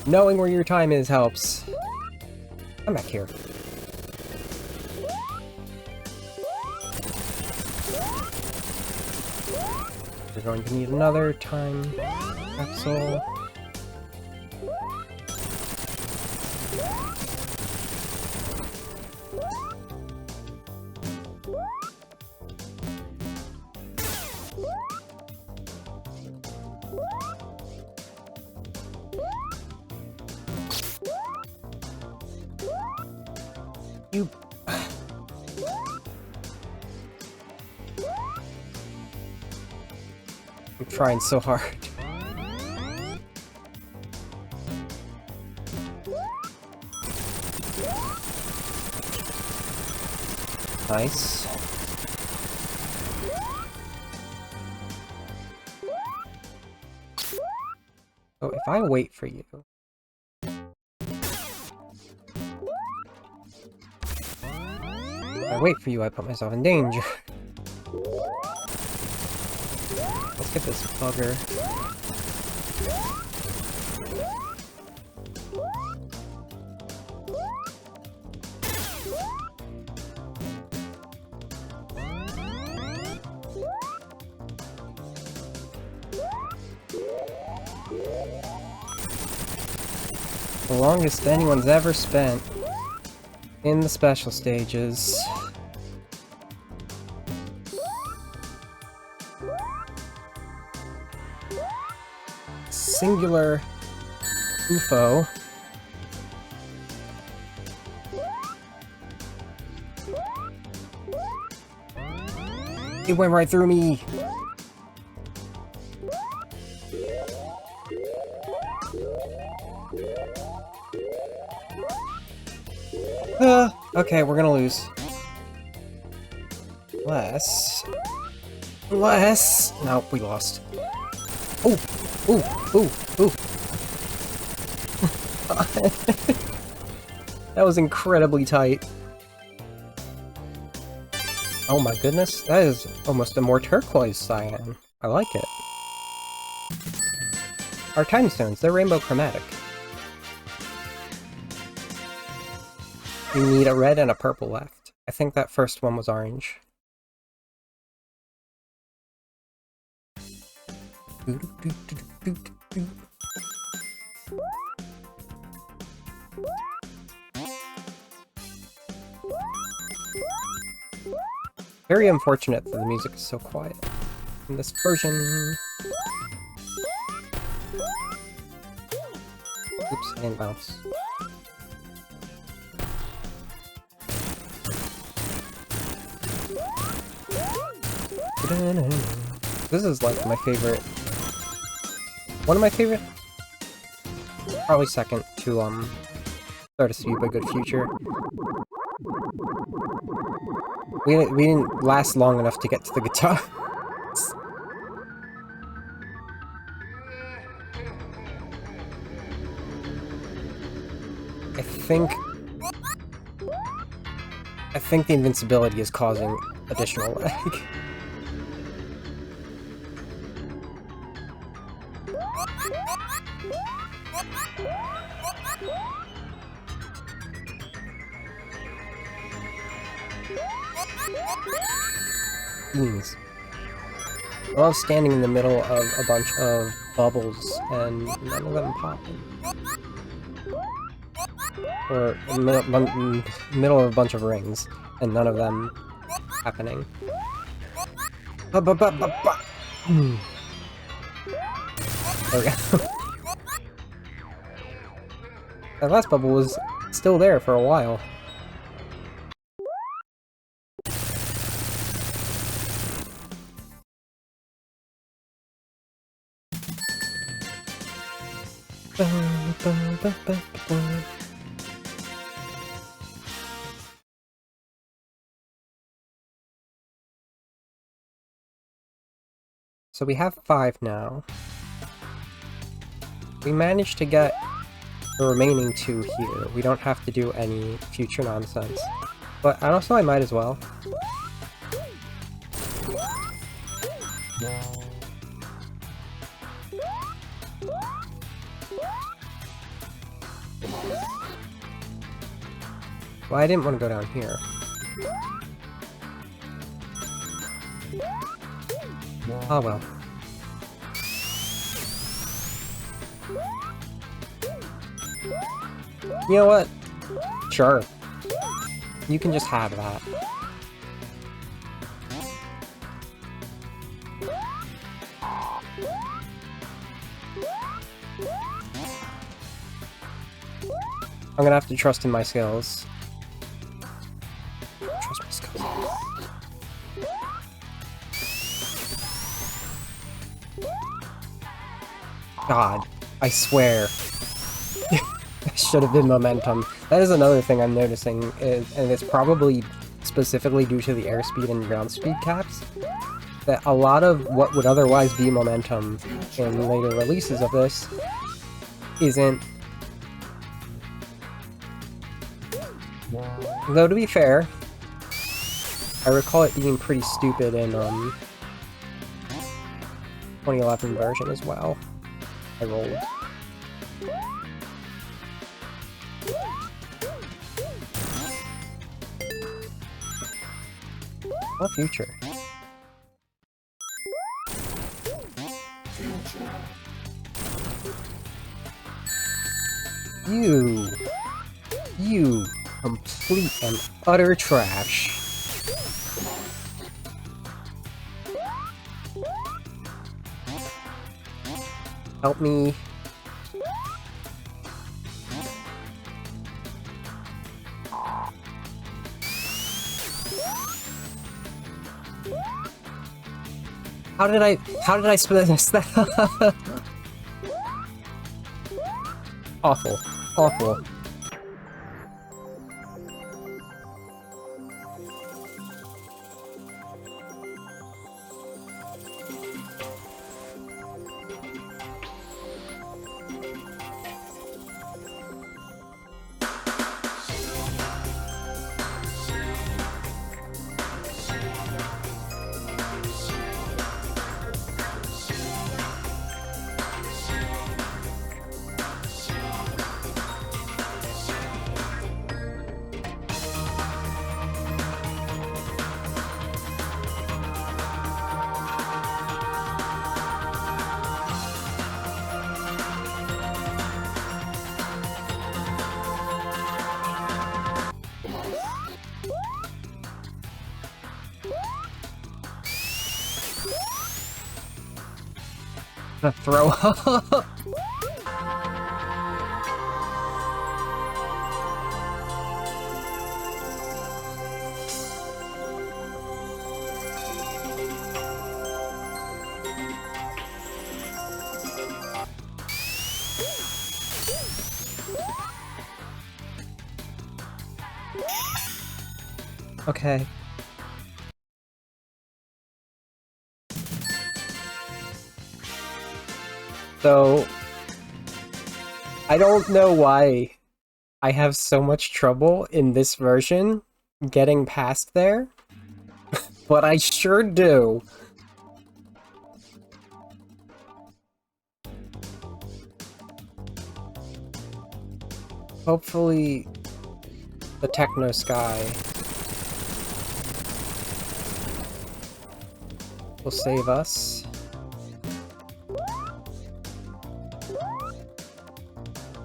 Knowing where your time is helps. Come back here. We're going to need another time capsule. You... I'm trying so hard. Nice. So if I wait for you... If I wait for you, I put myself in danger. Let's get this bugger. The longest anyone's ever spent in the special stages. Singular UFO. It went right through me. Okay, we're gonna lose. Unless... Nope, we lost. Ooh! Ooh! Ooh! Ooh! That was incredibly tight. Oh my goodness, that is almost a more turquoise cyan. I like it. Our time stones, they're rainbow chromatic. We need a red and a purple left. I think that first one was orange. Very unfortunate that the music is so quiet in this version. Oops, I didn't bounce. This is like my favorite. One of my favorite? Probably second to start to sweep a good future. We didn't last long enough to get to the guitar. I think the invincibility is causing additional lag. Beans. I love standing in the middle of a bunch of bubbles and none of them popping. Or in the middle of a bunch of rings and none of them happening. There we go. That last bubble was still there for a while. So we have 5 now. We managed to get the remaining 2 here. We don't have to do any future nonsense. But also I might as well. Well, I didn't want to go down here. Oh well. You know what? Sure. You can just have that. I'm gonna have to trust in my skills. Trust my skills. God, I swear. That should have been momentum. That is another thing I'm noticing, and it's probably specifically due to the airspeed and ground speed caps, that a lot of what would otherwise be momentum in later releases of this isn't. Though to be fair, I recall it being pretty stupid in 2011 version as well. I rolled. What future? You complete and utter trash. Help me. How did I split this? Awful. Awful. Gonna throw up. Okay. So, I don't know why I have so much trouble in this version getting past there, but I sure do. Hopefully, the Techno Sky will save us.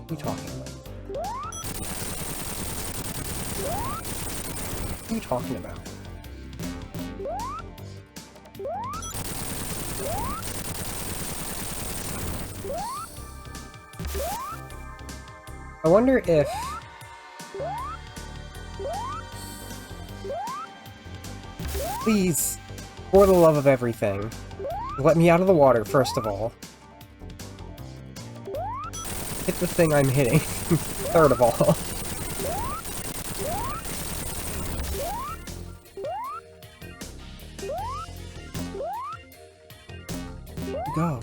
What are you talking about? What are you talking about? I wonder if... Please, for the love of everything, let me out of the water, first of all. Hit the thing I'm hitting, third of all. Go.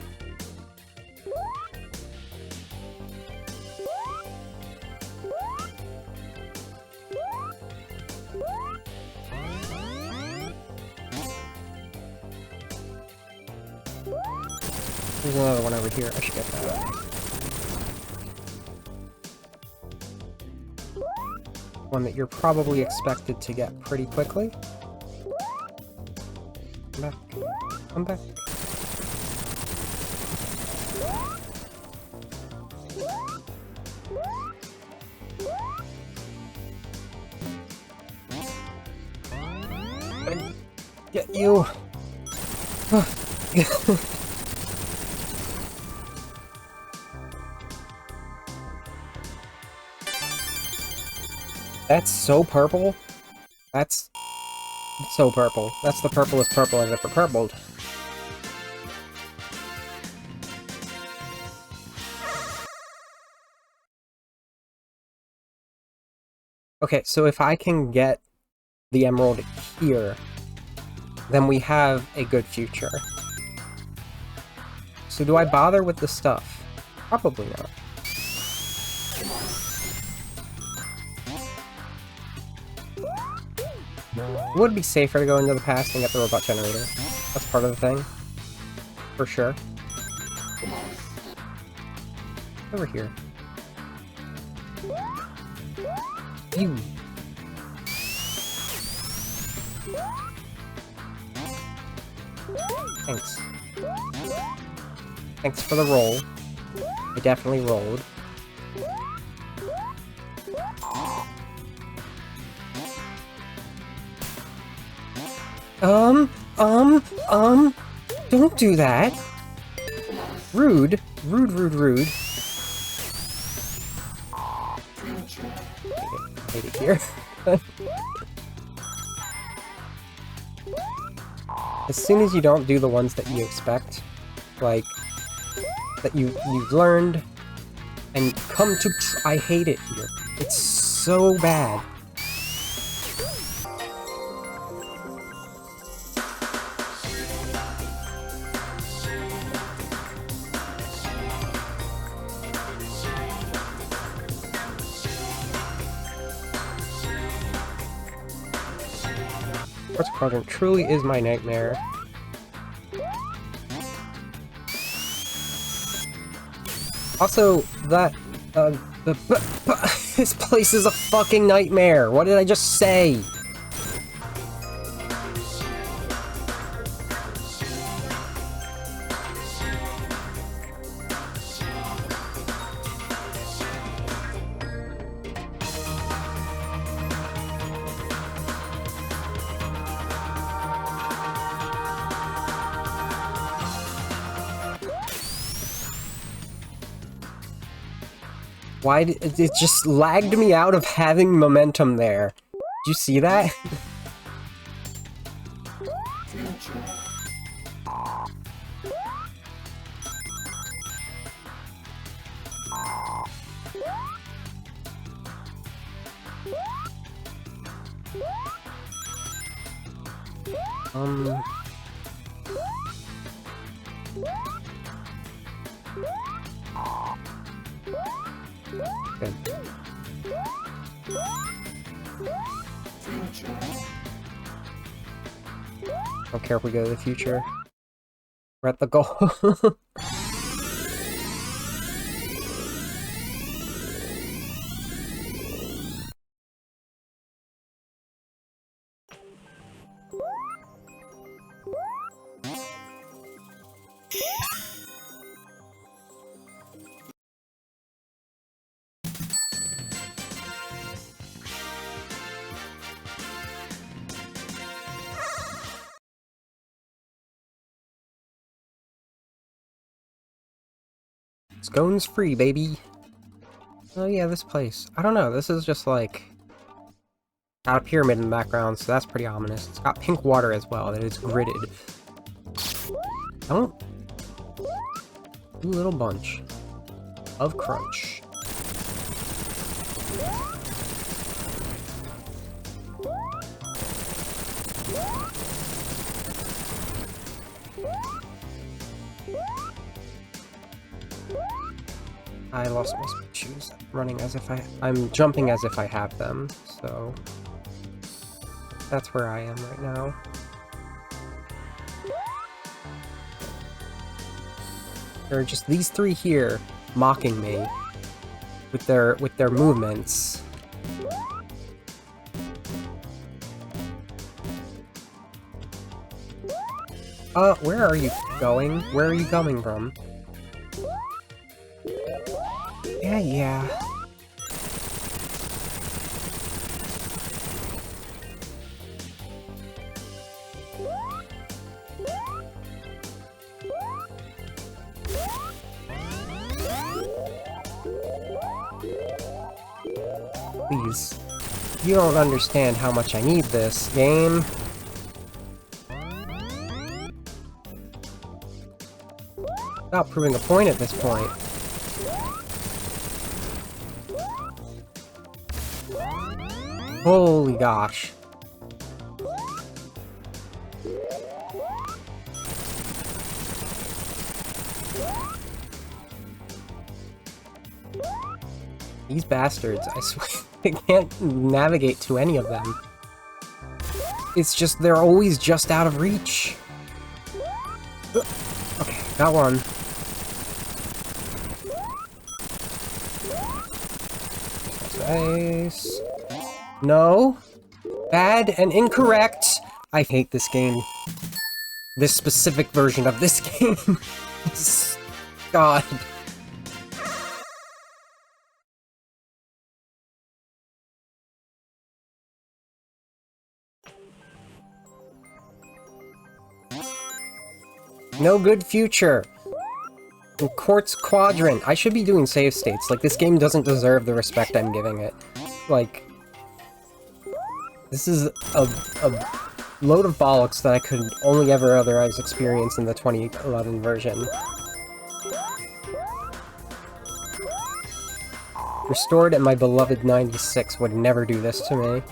There's another one over here. I should get that. One that you're probably expected to get pretty quickly. Come back. Come back. Get you! That's so purple. That's so purple. That's the purplest purple I've ever purpled. Okay, so if I can get the emerald here, then we have a good future. So do I bother with the stuff? Probably not. It would be safer to go into the past and get the robot generator. That's part of the thing. For sure. Over here. You. Thanks. Thanks for the roll. I definitely rolled. Don't do that! Rude. Rude, rude, rude. Made it here. As soon as you don't do the ones that you expect, like, that you've learned, and come to I hate it here. It's so bad. Quartz Quadrant truly is my nightmare. Also, that, this place is a fucking nightmare! What did I just say? Why did it just lagged me out of having momentum there? Did you see that? Um... Good. Don't care if we go to the future. We're at the goal. Scones free, baby! Oh yeah, this place. I don't know, this is just like... got a pyramid in the background, so that's pretty ominous. It's got pink water as well, that is gridded. Don't... do a little bunch of crunch. I lost my shoes. Running as if I'm jumping as if I have them, so... that's where I am right now. There are just these three here, mocking me with their movements. Where are you going? Where are you coming from? Yeah. Please. You don't understand how much I need this game. Stop proving a point at this point. Holy gosh. These bastards, I swear, I can't navigate to any of them. It's just, they're always just out of reach. Okay, got one. Nice. No. Bad and incorrect. I hate this game. This specific version of this game. God. No good future. In Quartz Quadrant. I should be doing save states. Like, this game doesn't deserve the respect I'm giving it. Like, this is a load of bollocks that I could only ever otherwise experience in the 2011 version. Restored and my beloved 96 would never do this to me.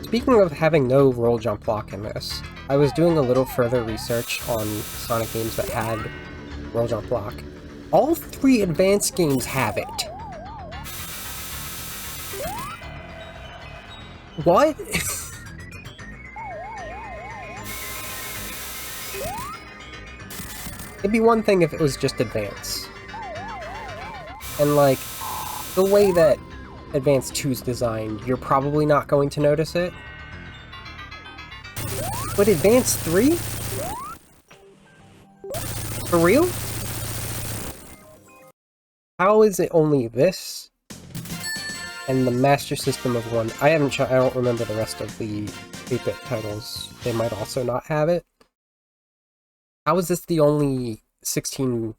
Speaking of having no roll jump block in this, I was doing a little further research on Sonic games that had roll jump block. All three advanced games have it. What? It'd be one thing if it was just advance. And like, the way that Advance 2's designed, you're probably not going to notice it. But Advance 3? For real? How is it only this? And the Master System of 1. I don't remember the rest of the 8-bit titles. They might also not have it. How is this the only 16...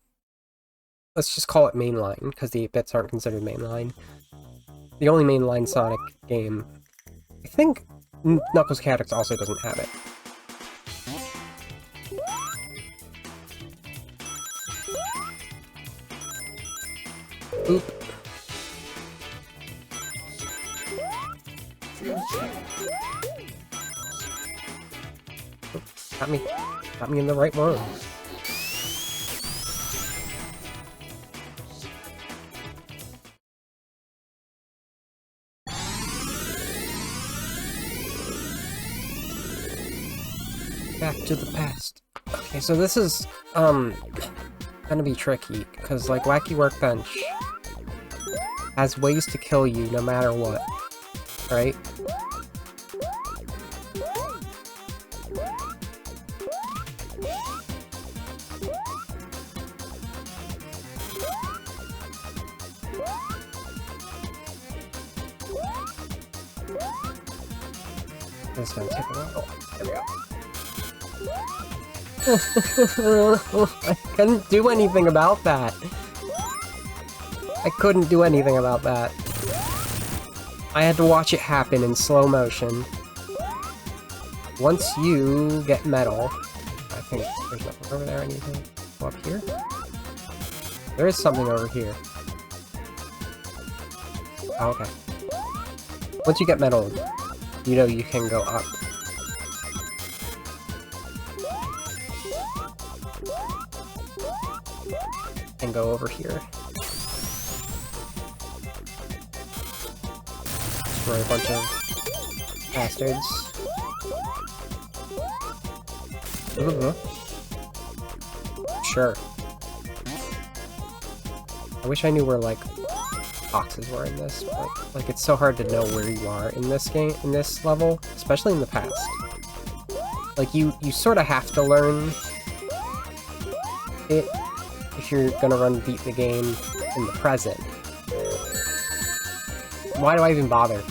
let's just call it mainline, because the 8-bits aren't considered mainline. The only mainline Sonic game. I think Knuckles Cadix also doesn't have it. Oop. Got me in the right one. Back to the past. Okay, so this is, gonna be tricky, because, like, Wacky Workbench has ways to kill you no matter what, right? This is gonna take a while. Oh, there we go. I couldn't do anything about that. I couldn't do anything about that. I had to watch it happen in slow motion. Once you get metal, I think there's nothing over there I need to go up here. There is something over here. Oh, okay. Once you get metal, you know you can go up. And go over here. Destroy a bunch of bastards. Sure. I wish I knew where, like, boxes were in this, but, like, it's so hard to know where you are in this game, in this level, especially in the past. Like, you sort of have to learn it if you're gonna beat the game in the present. Why do I even bother?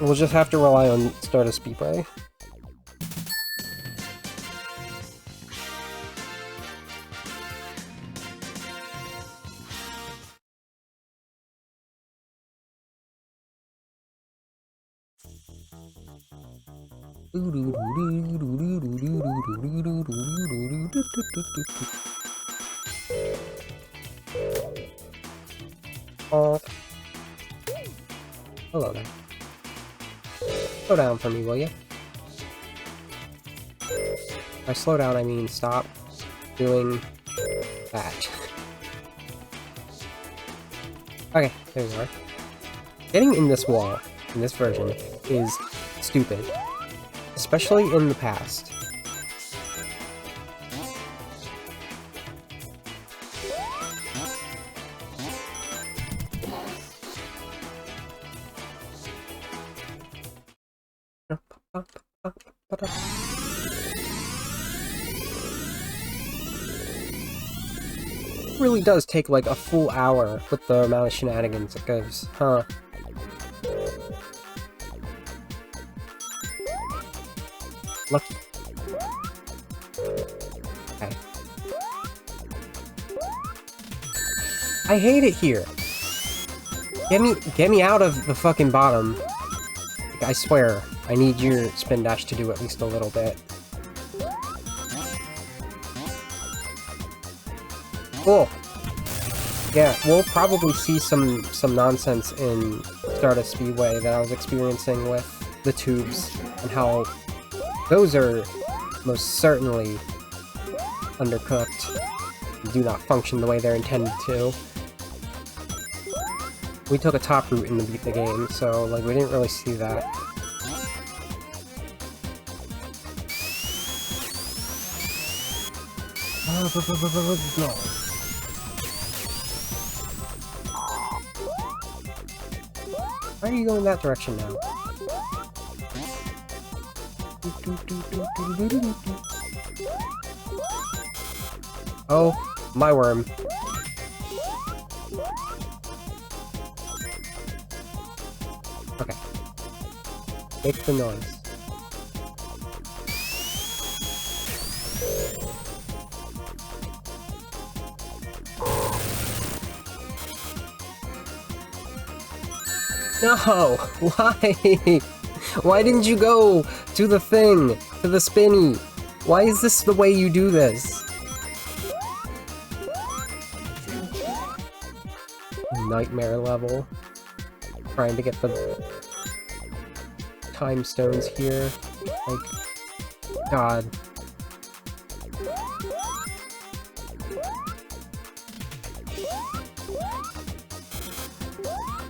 We'll just have to rely on Stardust Speedway. Hello there. Slow down for me, will you? By slow down, I mean stop doing that. Okay, there we are. Getting in this wall, in this version, is stupid. Especially in the past. It really does take like a full hour with the amount of shenanigans it goes, huh? Look. Okay. I hate it here. Get me out of the fucking bottom. Like, I swear, I need your spin dash to do at least a little bit. Cool. Yeah, we'll probably see some nonsense in Stardust Speedway that I was experiencing with the tubes and how those are most certainly undercooked and do not function the way they're intended to. We took a top route in the beat the game, so like we didn't really see that. No. Why are you going that direction now? Oh, my worm. Okay. Make the noise. No! Why? Why didn't you go to the thing? To the spinny? Why is this the way you do this? nightmare level. Trying to get the time stones here. Like, God.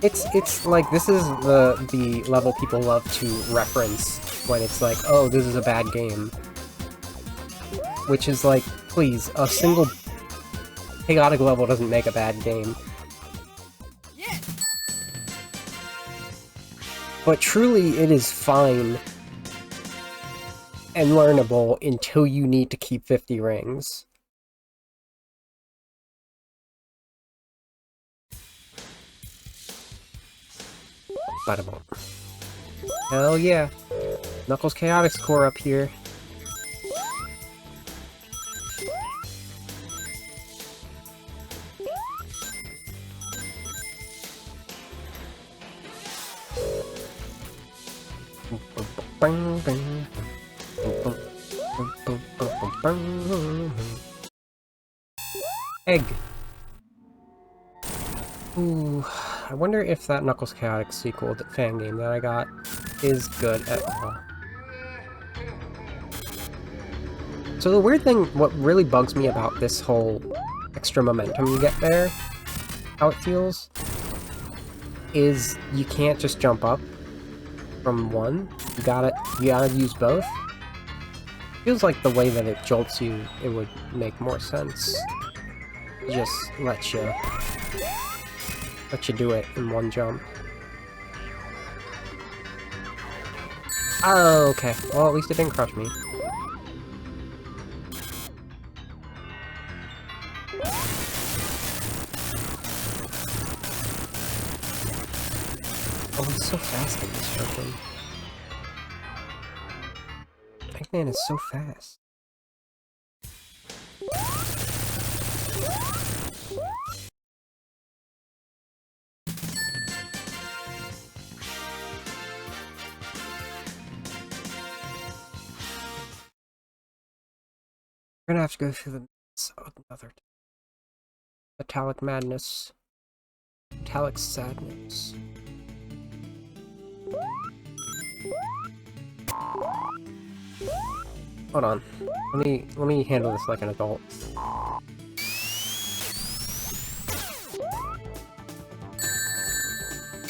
It's like, this is the level people love to reference when it's like, oh, this is a bad game. Which is like, please, a single chaotic level doesn't make a bad game. But truly, it is fine and learnable until you need to keep 50 rings. Bada-boom. Hell yeah. Knuckles Chaotic score up here. Egg. Ooh, I wonder if that Knuckles Chaotic sequel fan game that I got is good at all. So the weird thing, what really bugs me about this whole extra momentum you get there, how it feels, is you can't just jump up from one. You gotta use both. Feels like the way that it jolts you, it would make more sense. Just let you do it in one jump. Oh, okay. Well, at least it didn't crush me. Oh, he's so fast in this version. Eggman is so fast. We're gonna have to go through another metallic madness. Metallic sadness. Hold on. Let me handle this like an adult.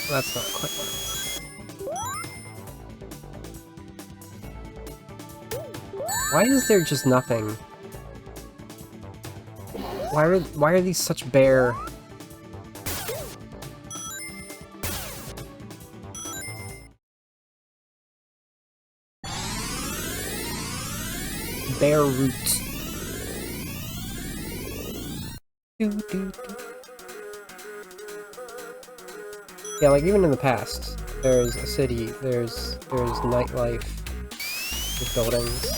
That's not quite right. Why is there just nothing? Why are these such bare? Bare roots. Yeah, like even in the past, there's a city, there's nightlife, there's buildings.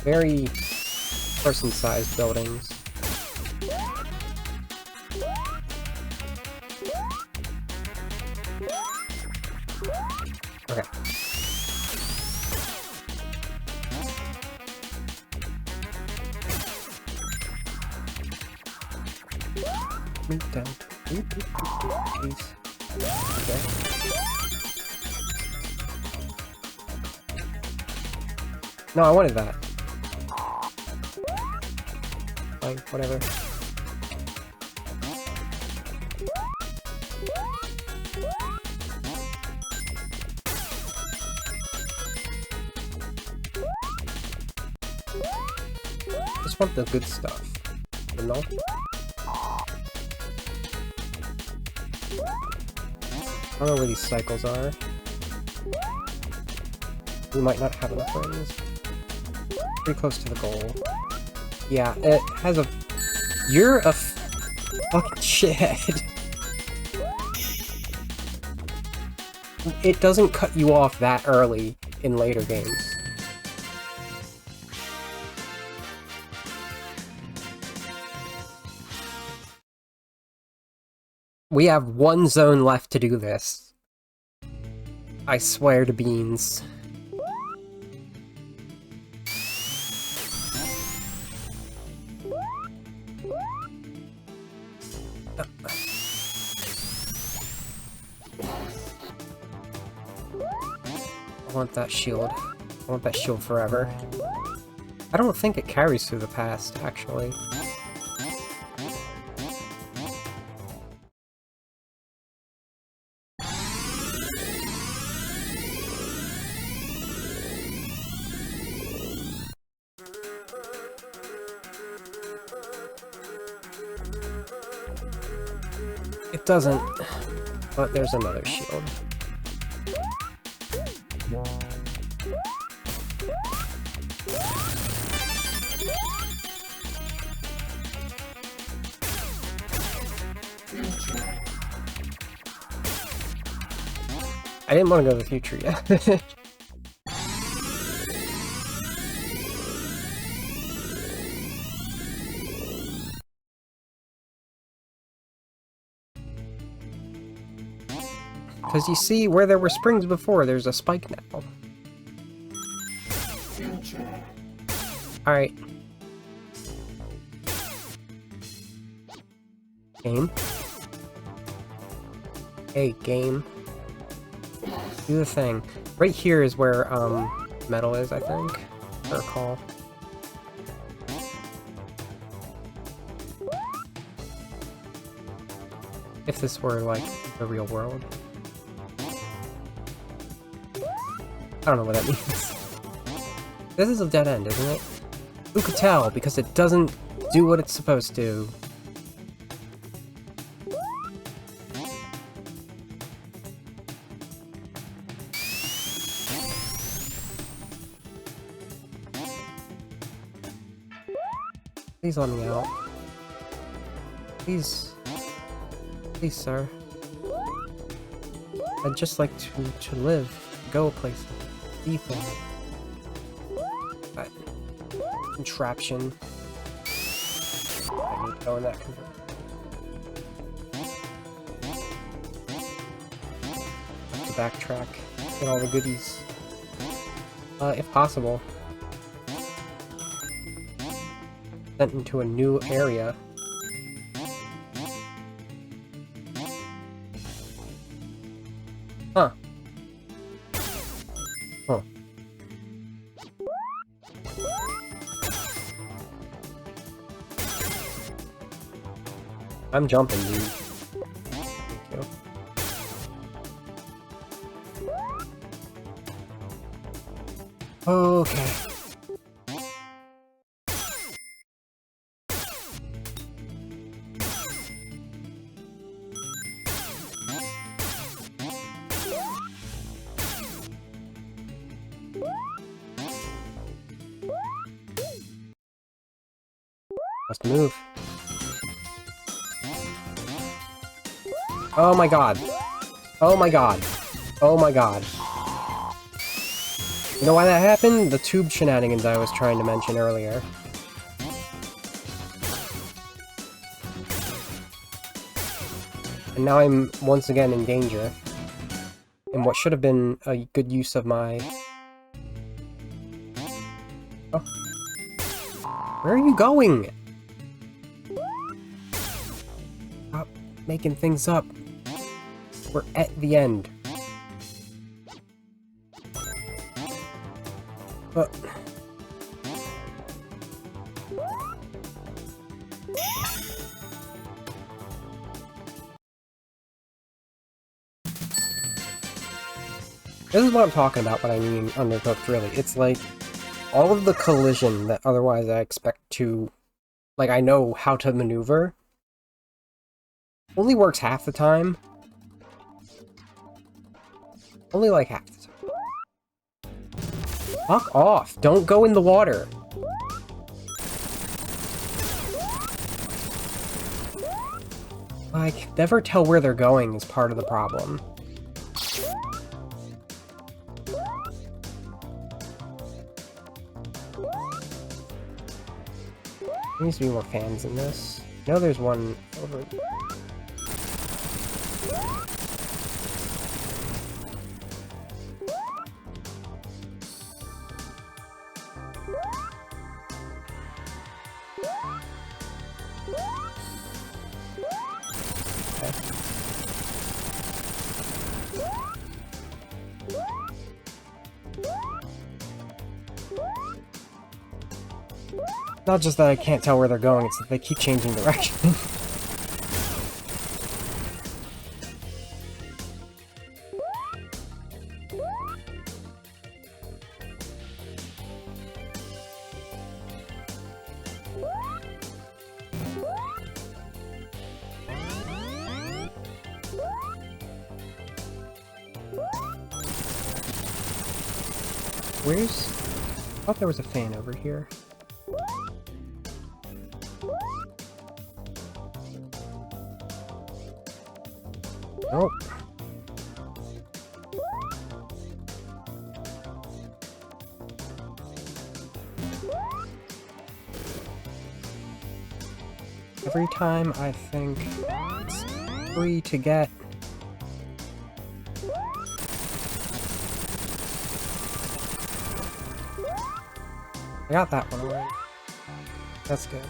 Very person-sized buildings. Okay. Move down. Please. Okay. No, I wanted that. Fine, whatever. Just want the good stuff, you know? I don't know where these cycles are. We might not have enough rings. Pretty close to the goal. Yeah, it has a... You're a fucking shithead. It doesn't cut you off that early in later games. We have one zone left to do this. I swear to beans. want that shield. I want that shield forever. I don't think it carries through the past, actually. It doesn't, but there's another shield. I didn't want to go to the future yet. Because you see, where there were springs before, there's a spike now. Alright. Game. Hey, game. Do the thing. Right here is where, metal is, I think. If I recall. If this were, like, the real world. I don't know what that means. This is a dead end, isn't it? Who could tell? Because it doesn't do what it's supposed to. Please let me out. Please. Please, sir. I'd just like to live. Go places. Be things. That contraption. I need to go in that converter. Have to backtrack. Get all the goodies. If possible. Sent into a new area. Huh. Huh. I'm jumping, dude. Thank you. Okay. Must move. Oh my god. Oh my god. Oh my god. You know why that happened? The tube shenanigans I was trying to mention earlier. And now I'm once again in danger. In what should have been a good use of my... Oh. Where are you going? Stop making things up. We're at the end. But... This is what I'm talking about when I mean undercooked, really. It's like, all of the collision that otherwise I expect to... Like, I know how to maneuver, only works half the time. Only like half the time. Fuck off! Don't go in the water! Like, never tell where they're going is part of the problem. There needs to be more fans in this. I know there's one over... Not just that I can't tell where they're going, it's that they keep changing direction. Where's... I thought there was a fan over here. Nope. Every time I think it's free to get... I got that one already. That's good.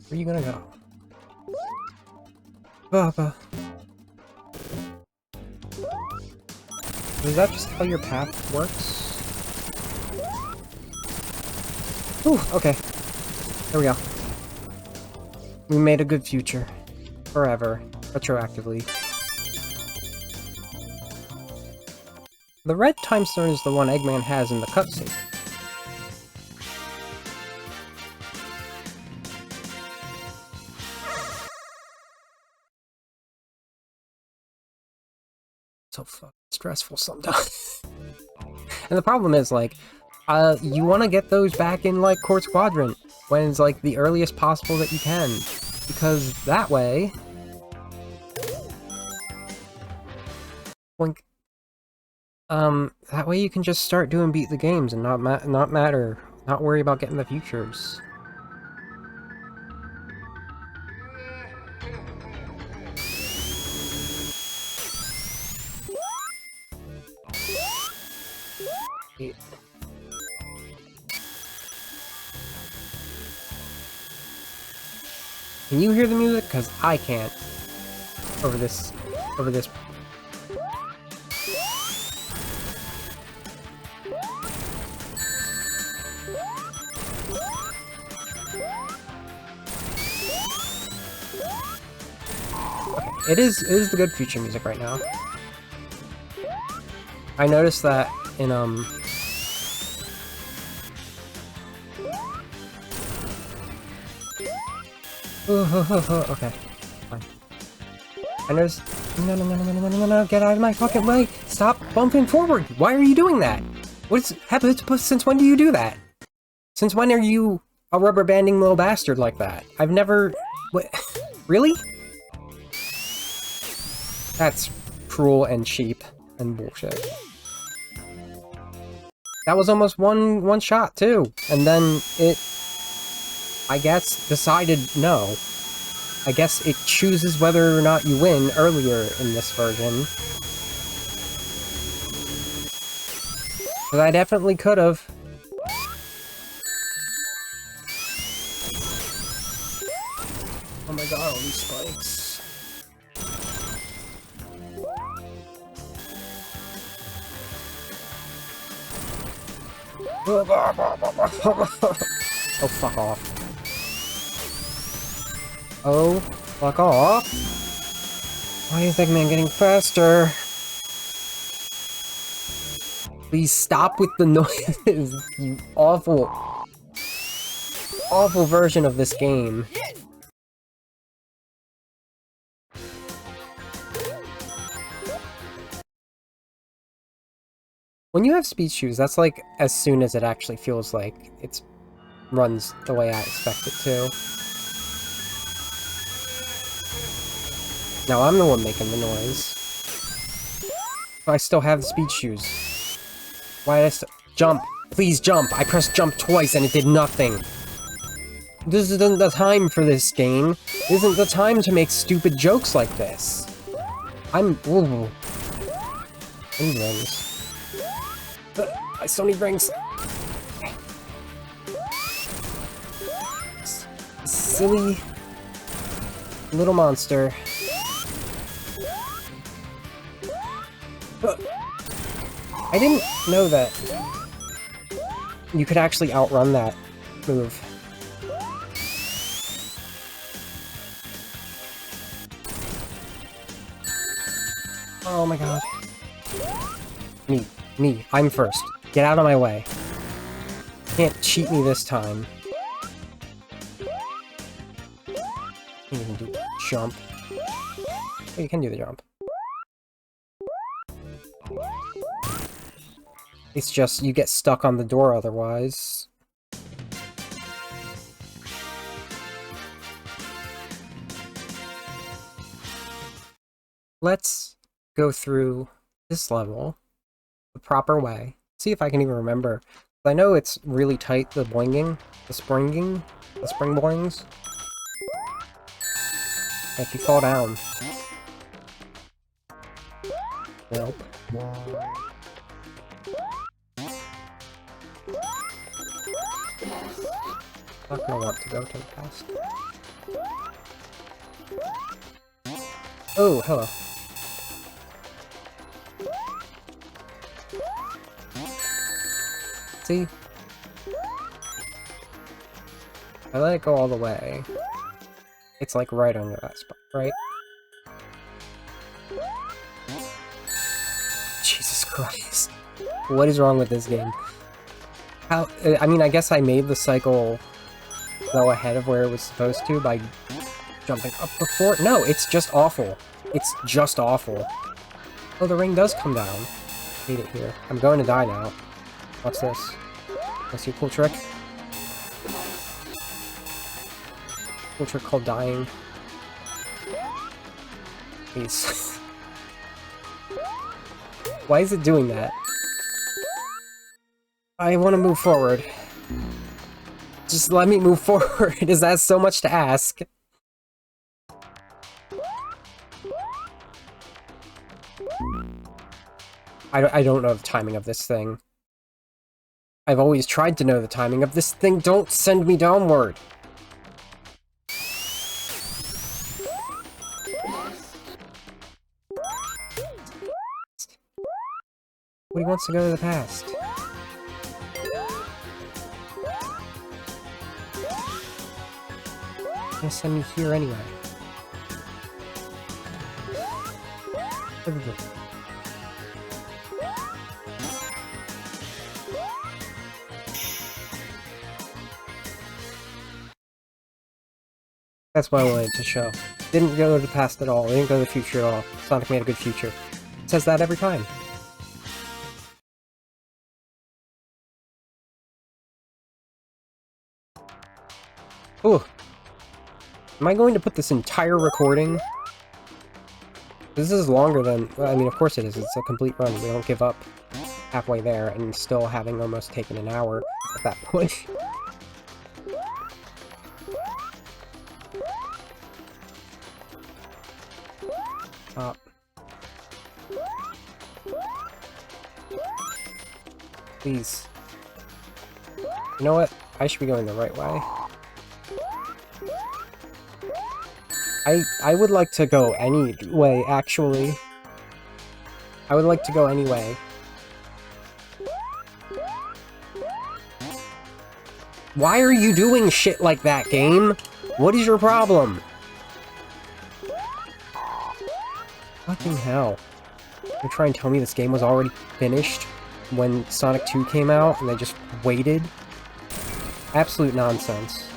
Where are you gonna go? Baba. Is that just how your path works? Ooh, okay. There we go. We made a good future. Forever. Retroactively. The red time stone is the one Eggman has in the cutscene. So fucking stressful sometimes. And the problem is, like, you want to get those back in, like, Quartz Quadrant when it's, like, the earliest possible that you can. Because that way... Blink. That way you can just start doing beat the games and not worry about getting the futures. Can you hear the music? Because I can't. Over this. It is the good future music right now. I noticed that in okay, fine. I noticed. No, get out of my fucking way! Stop bumping forward! Why are you doing that? What's happened? Since when do you do that? Since when are you a rubber banding little bastard like that? I've never. What? Really? That's cruel and cheap and bullshit. That was almost one shot too, and then it, I guess, decided no. I guess it chooses whether or not you win earlier in this version. But I definitely could have. Oh my god, all these spikes. Oh, fuck off. Oh, fuck off. Why is Eggman getting faster? Please stop with the noises, you awful version of this game. When you have speed shoes, that's like as soon as it actually feels like it runs the way I expect it to. Now I'm the one making the noise. But I still have the speed shoes. Why did I jump? Please jump! I pressed jump twice and it did nothing. This isn't the time for this game. This isn't the time to make stupid jokes like this. Ooh. Rings. I still need rings. Silly little monster. I didn't know that you could actually outrun that move. Oh my god. Me, I'm first. Get out of my way. Can't cheat me this time. Can't even do the jump. Oh, you can do the jump. It's just, you get stuck on the door otherwise. Let's go through this level the proper way. See if I can even remember. I know it's really tight, the boinging, the spring boings. If you fall down. Nope. Not gonna want to go too fast. Oh, hello. See? I let it go all the way. It's like right under that spot, right? Jesus Christ. What is wrong with this game? How? I mean, I guess I made the cycle go ahead of where it was supposed to by jumping up before. No, it's just awful. It's just awful. Oh, the ring does come down. Hate it here. I'm going to die now. What's this? Let's see a cool trick. Cool trick called dying. Please. Why is it doing that? I want to move forward. Just let me move forward. Is that so much to ask? I don't know the timing of this thing. I've always tried to know the timing of this thing. Don't send me downward. What, he wants to go to the past. He's gonna send me here anyway. That's what I wanted to show. Didn't go to the past at all. Didn't go to the future at all. Sonic made a good future. It says that every time. Ooh. Am I going to put this entire recording? This is longer than... Well, I mean, of course it is. It's a complete run. We don't give up halfway there, and still having almost taken an hour at that point. Up. Please. You know what? I should be going the right way. I would like to go any way, actually. I would like to go any way. Why are you doing shit like that, game? What is your problem? Fucking hell. You're trying to tell me this game was already finished when Sonic 2 came out and they just waited? Absolute nonsense.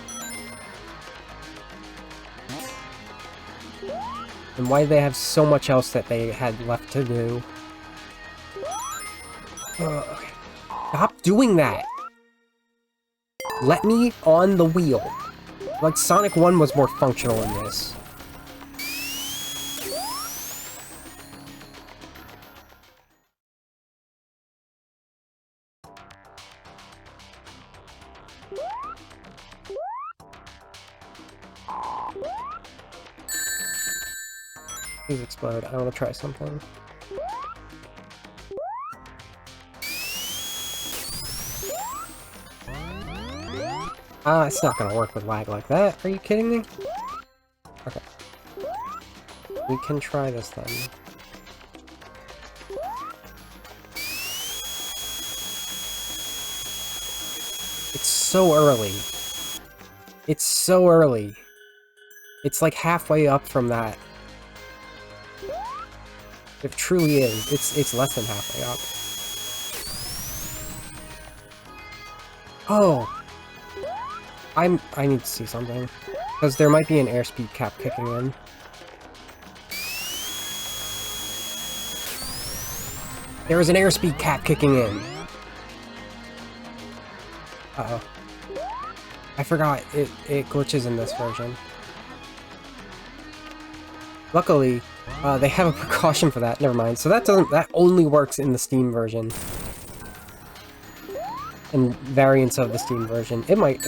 And why do they have so much else that they had left to do? Okay. Stop doing that! Let me on the wheel. Like, Sonic 1 was more functional in this. Please explode. I want to try something. Ah, it's not gonna work with lag like that. Are you kidding me? Okay. We can try this then. so early. It's so early. It's like halfway up from that. It truly is. It's less than halfway up. Oh! I need to see something. Because there might be an airspeed cap kicking in. There is an airspeed cap kicking in! Uh-oh. I forgot, it glitches in this version. Luckily, they have a precaution for that. Never mind. So that only works in the Steam version. And variants of the Steam version. It might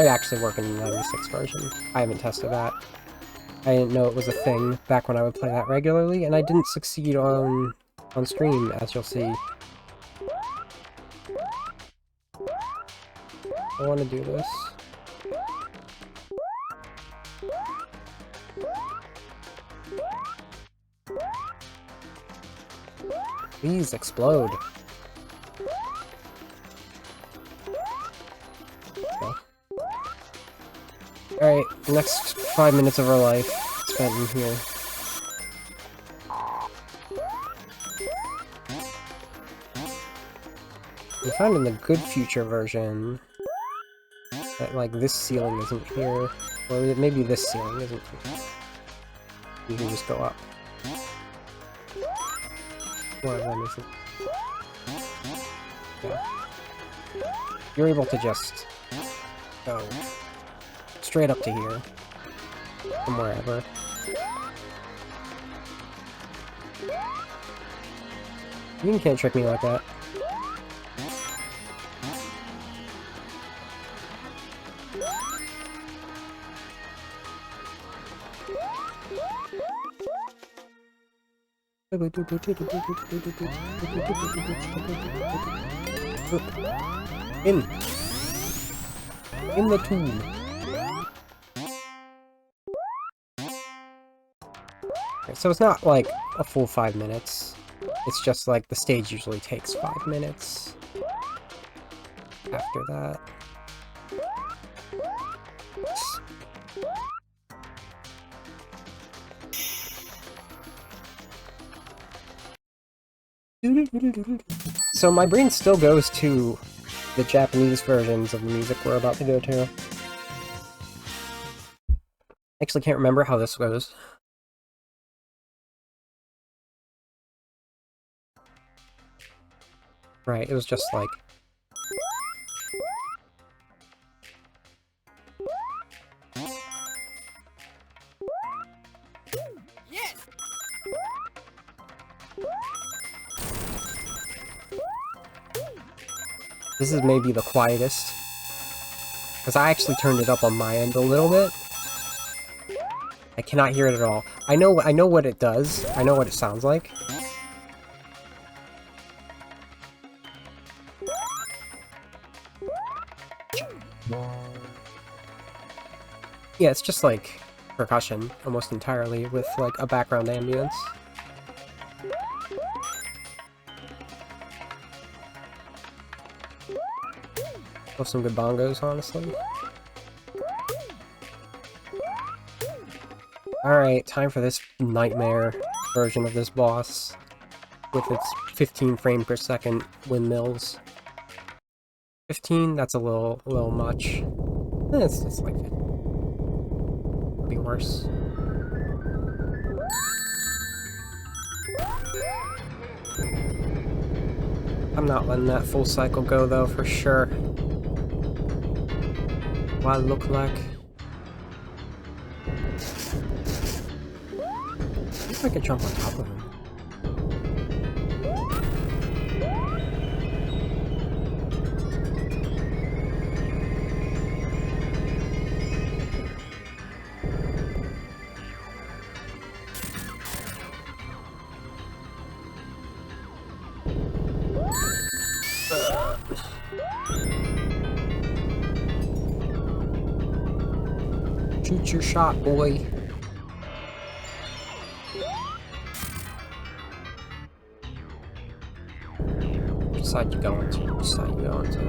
actually work in the 96 version. I haven't tested that. I didn't know it was a thing back when I would play that regularly, and I didn't succeed on stream, as you'll see. I want to do this. Please explode. Okay. Alright, next 5 minutes of our life spent in here. We found in the Good Future version that, like, this ceiling isn't here. Or maybe this ceiling isn't here. You can just go up. One of them isn't. Yeah. You're able to just go straight up to here. From wherever. You can't trick me like that. In the tomb. Okay, so it's not like a full 5 minutes. It's just like the stage usually takes 5 minutes. After that. So my brain still goes to the Japanese versions of the music we're about to go to. Actually can't remember how this goes. Right, it was just like... This is maybe the quietest. Because I actually turned it up on my end a little bit. I cannot hear it at all. I know what it does. I know what it sounds like. Yeah, it's just like percussion, almost entirely, with like a background ambience. Love some good bongos, honestly. Alright, time for this nightmare version of this boss. With its 15 frame per second windmills. 15? That's a little much. It's like... Could be worse. I'm not letting that full cycle go, though, for sure. What I look like. I think I can jump on top of him. Shoot your shot, boy. Which side you going to? Which side you going to?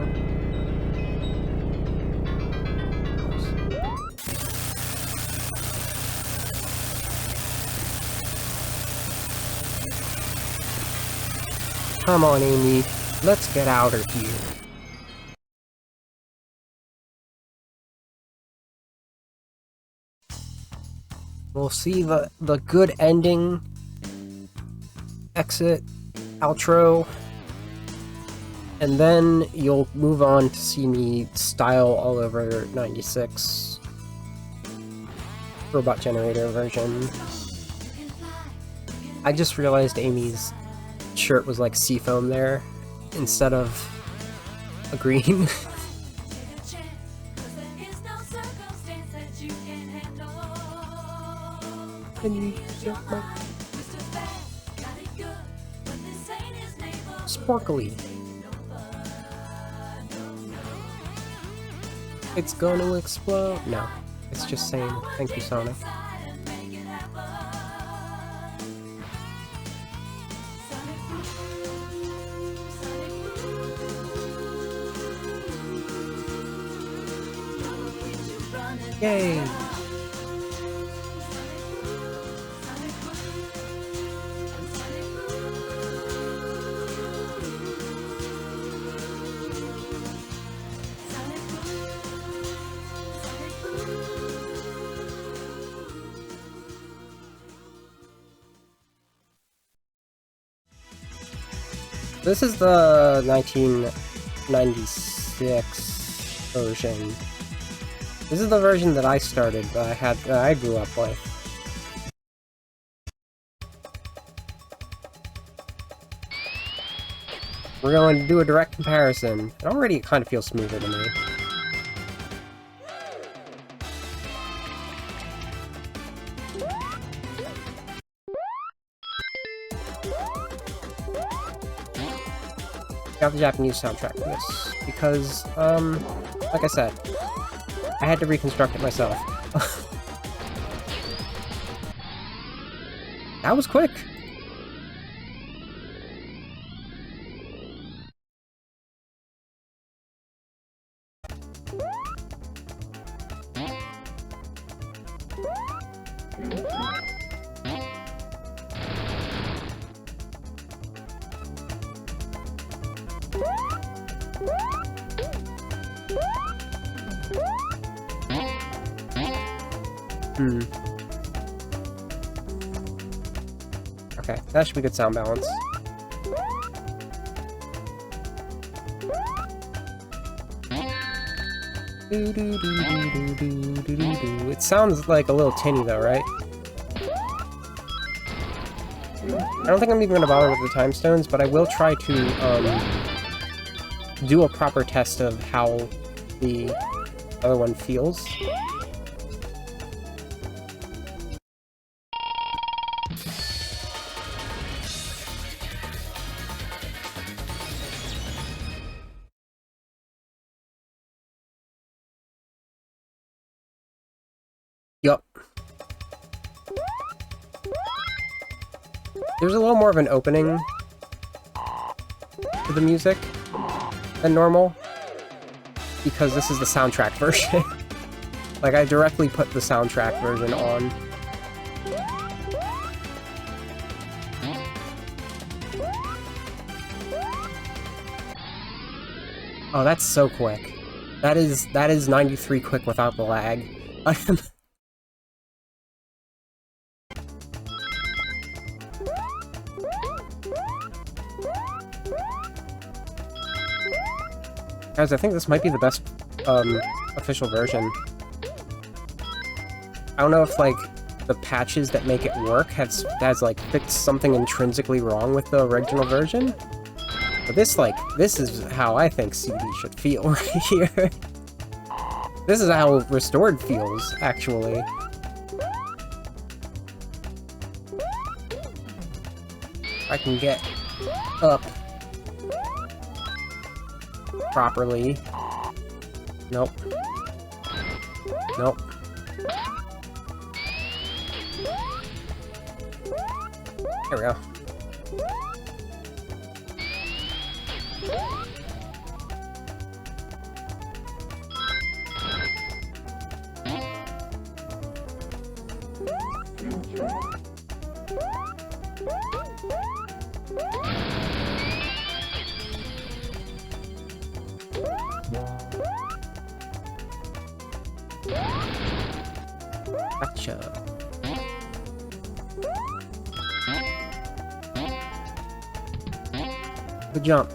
Come on, Amy. Let's get out of here. We'll see the good ending, exit, outro, and then you'll move on to see me style all over 96 robot generator version. I just realized Amy's shirt was like seafoam there instead of a green. Sparkly. It's gonna explode. No, it's just saying thank you, Sonic. Yay! This is the 1996 version. This is the version that I started, that I grew up with. We're going to do a direct comparison. It already kind of feels smoother to me. Got the Japanese soundtrack for this because, like I said, I had to reconstruct it myself. That was quick. Okay, that should be good sound balance. It sounds like a little tinny though, right? I don't think I'm even gonna bother with the time stones, but I will try to do a proper test of how the other one feels. Yup. There's a little more of an opening to the music than normal, because this is the soundtrack version. Like, I directly put the soundtrack version on. Oh, that's so quick. That is 93 quick without the lag. Guys, I think this might be the best, official version. I don't know if, like, the patches that make it work has like, fixed something intrinsically wrong with the original version. But this is how I think seedy should feel right here. This is how restored feels, actually. I can get up properly. Nope. Nope. There we go. Gotcha. Good jump.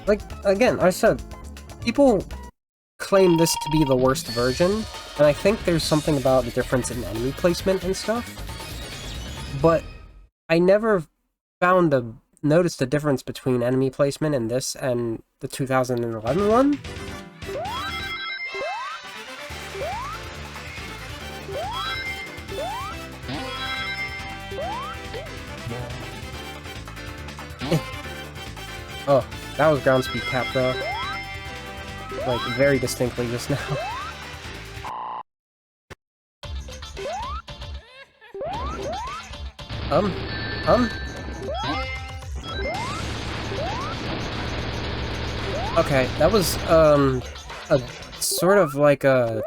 Like, again, I said, people claim this to be the worst version, and I think there's something about the difference in enemy placement and stuff, but I never noticed a difference between enemy placement in this and the 2011 one. Oh, that was ground speed cap though. Like, very distinctly just now. Okay, that was, a sort of like a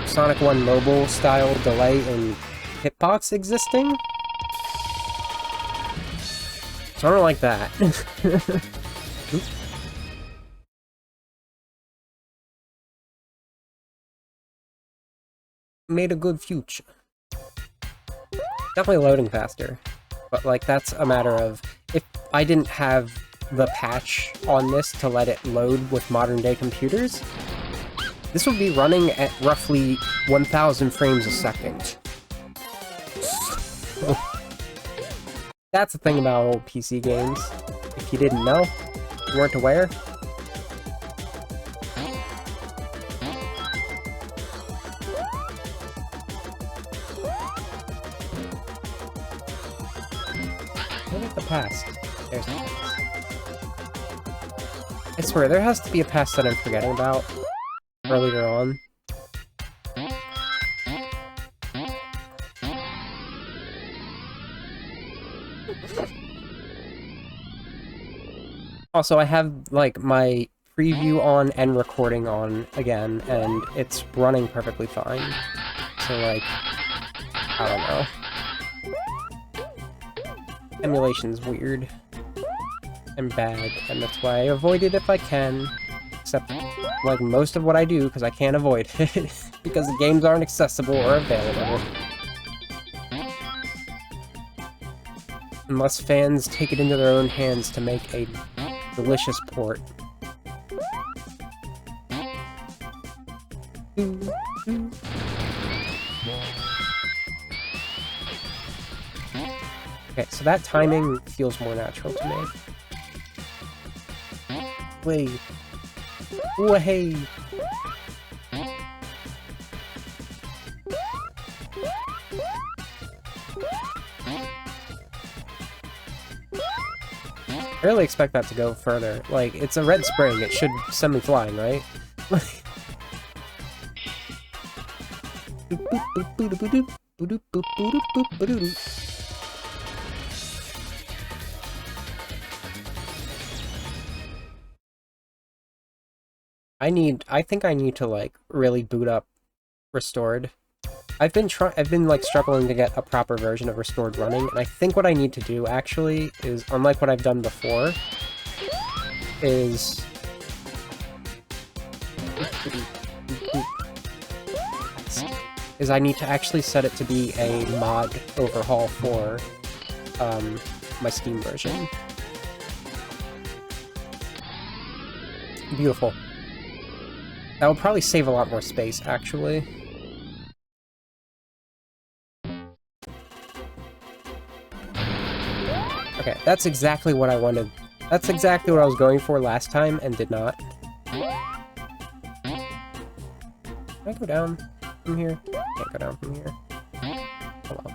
Sonic 1 mobile style delay in hitbox existing. Sort of like that. Made a good future. Definitely loading faster. But, like, that's a matter of... If I didn't have the patch on this to let it load with modern-day computers, this would be running at roughly 1,000 frames a second. That's the thing about old PC games. If you didn't know, you weren't aware. Look at the past. There's the past. I swear, there has to be a past that I'm forgetting about earlier on. Also, I have, like, my preview on and recording on again, and it's running perfectly fine. So, like, I don't know. Emulation's weird and bad, and that's why I avoid it if I can. Except, like, most of what I do, because I can't avoid it, because the games aren't accessible or available. Unless fans take it into their own hands to make a delicious port. Okay, so that timing feels more natural to me. Wait. Way. I really expect that to go further. Like, it's a red spring, it should send me flying, right? I think I need to, like, really boot up Restored. I've been like struggling to get a proper version of Restored running, and I think what I need to do actually is, unlike what I've done before, is I need to actually set it to be a mod overhaul for my Steam version. Beautiful. That would probably save a lot more space, actually. Okay, that's exactly what I wanted. That's exactly what I was going for last time and did not. Can I go down from here? Can't go down from here. Hold on.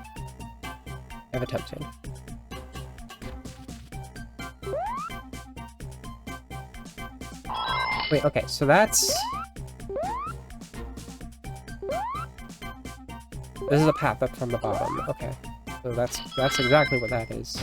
I've attempted. Wait, okay, so that's... This is a path up from the bottom, okay. So that's exactly what that is.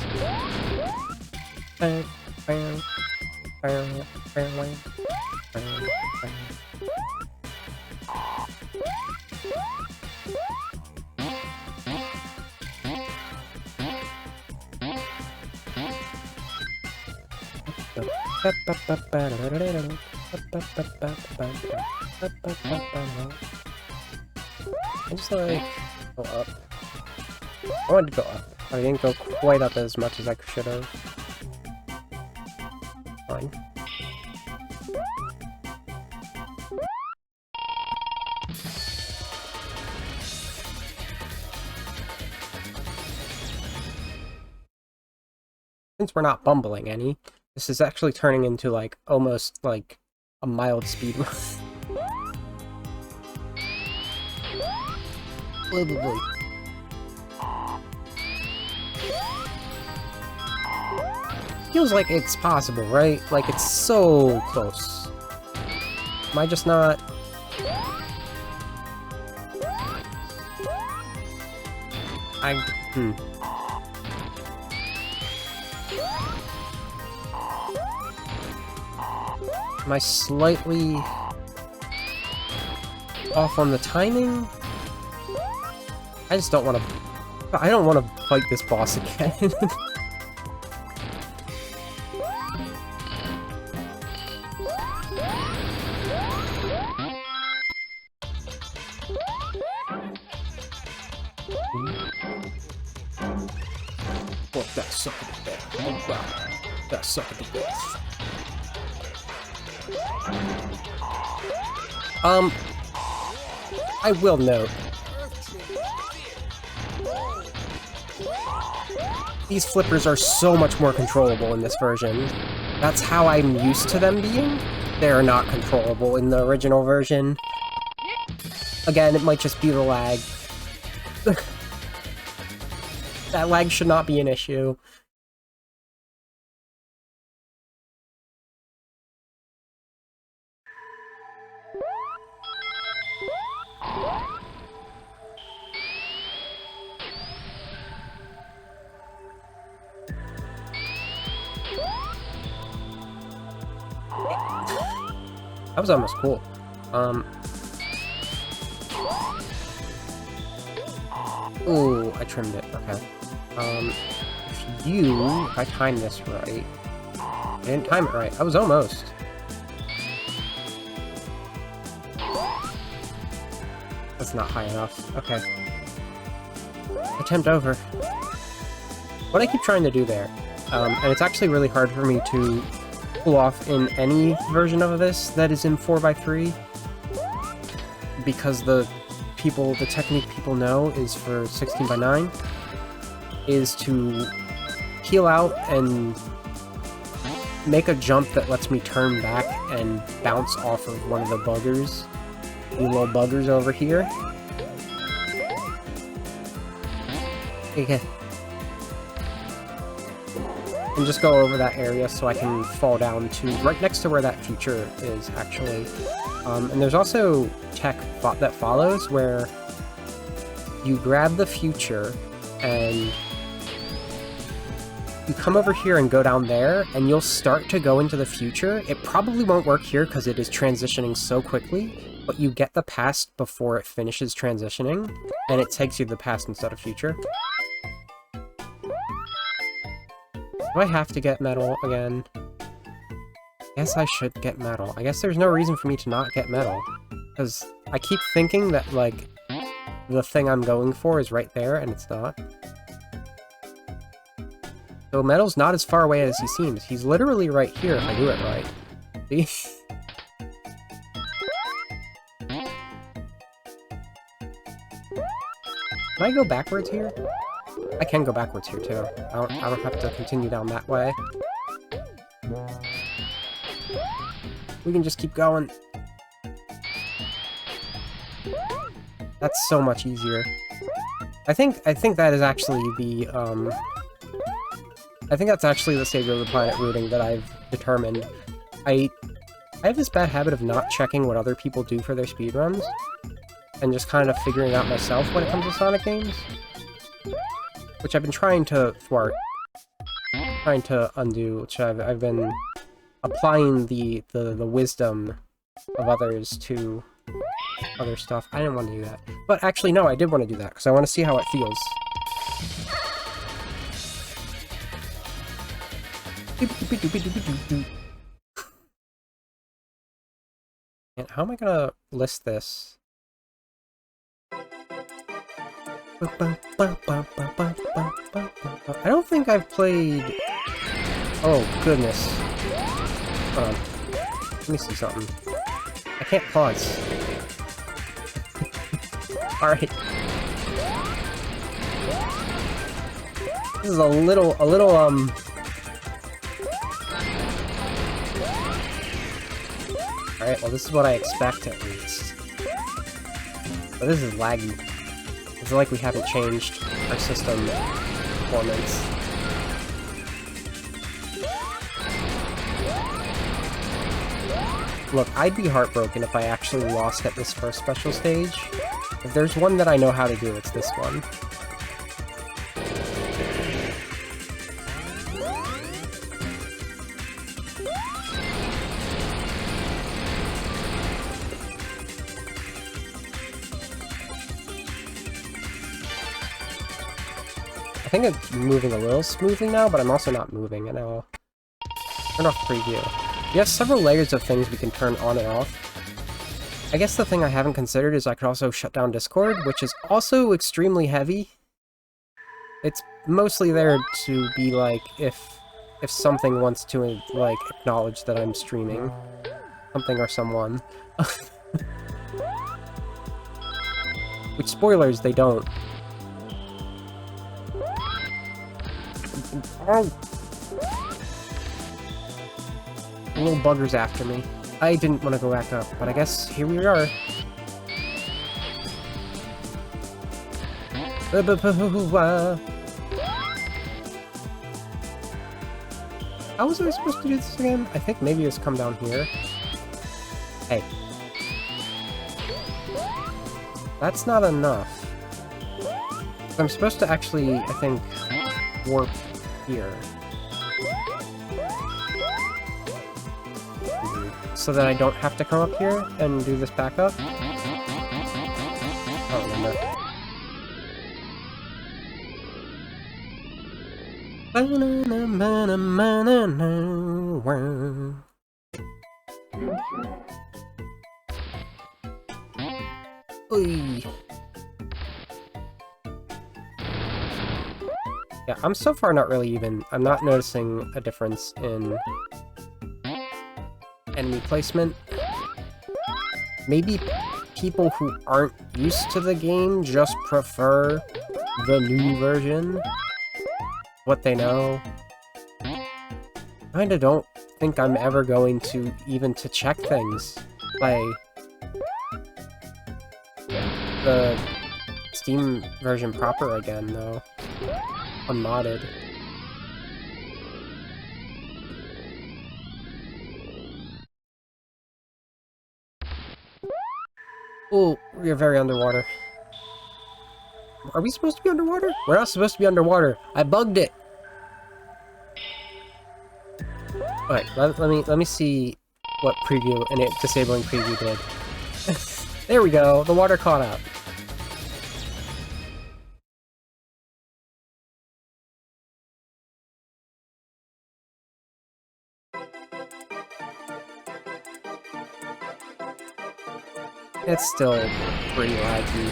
I just like go up. I wanted to go up. I didn't go quite up as much as I should have. Fine. Since we're not bumbling any, this is actually turning into like almost like a mild speed run. Feels like it's possible, right? Like it's so close. Am I just not? Am I slightly off on the timing? I just don't want to... I don't want to fight this boss again. Oh, that sucker to death. Oh, wow. That sucker to death. I will note, these flippers are so much more controllable in this version. That's how I'm used to them being. They're not controllable in the original version. Again, it might just be the lag. That lag should not be an issue. That was almost cool. Ooh, I trimmed it. Okay. If I timed this right... I didn't time it right. I was almost. That's not high enough. Okay. Attempt over. What I keep trying to do there, and it's actually really hard for me to pull off in any version of this that is in 4x3, because the technique people know is for 16x9, is to peel out and make a jump that lets me turn back and bounce off of one of the buggers. The little buggers over here. Okay. And just go over that area so I can fall down to right next to where that future is, actually. And there's also tech that follows where you grab the future and you come over here and go down there, and you'll start to go into the future. It probably won't work here because it is transitioning so quickly, but you get the past before it finishes transitioning, and it takes you to the past instead of future. Do I have to get metal again? Guess I should get metal. I guess there's no reason for me to not get metal, because I keep thinking that, like, the thing I'm going for is right there, and it's not. So metal's not as far away as he seems. He's literally right here if I do it right. See? Can I go backwards here? I can go backwards here too. I don't have to continue down that way. We can just keep going. That's so much easier. I think that is actually the I think that's actually the Savior of the Planet routing that I've determined. I have this bad habit of not checking what other people do for their speedruns, and just kind of figuring out myself when it comes to Sonic games. Which I've been trying to thwart. Trying to undo, which I've been applying the wisdom of others to other stuff. I didn't want to do that. But actually, no, I did want to do that, because I want to see how it feels. And how am I gonna list this? I don't think I've played... Oh, goodness. Hold on. Let me see something. I can't pause. Alright. This is a little, Alright, well this is what I expect at least. But this is laggy. It's like we haven't changed our system performance. Look, I'd be heartbroken if I actually lost at this first special stage. If there's one that I know how to do, it's this one. I think it's moving a little smoothly now, but I'm also not moving at all. Turn off preview. You have several layers of things we can turn on and off. I guess the thing I haven't considered is I could also shut down Discord, which is also extremely heavy. It's mostly there to be like, if something wants to, like, acknowledge that I'm streaming. Something or someone. Which, spoilers, they don't. Oh! The little bugger's after me. I didn't want to go back up, but I guess here we are. How was I supposed to do this again? I think maybe it's come down here. Hey. That's not enough. I'm supposed to actually, I think, warp here. So that I don't have to come up here and do this back up? I don't remember. Oy. Yeah, I'm so far not really even... I'm not noticing a difference in enemy placement. Maybe people who aren't used to the game just prefer the new version. What they know. Kinda don't think I'm ever going to even to check things by the Steam version proper again, though. Unmodded. Oh, we are very underwater. Are we supposed to be underwater? We're not supposed to be underwater. I bugged it. Alright, let me see what preview and disabling preview did. There we go. The water caught up. It's still pretty laggy.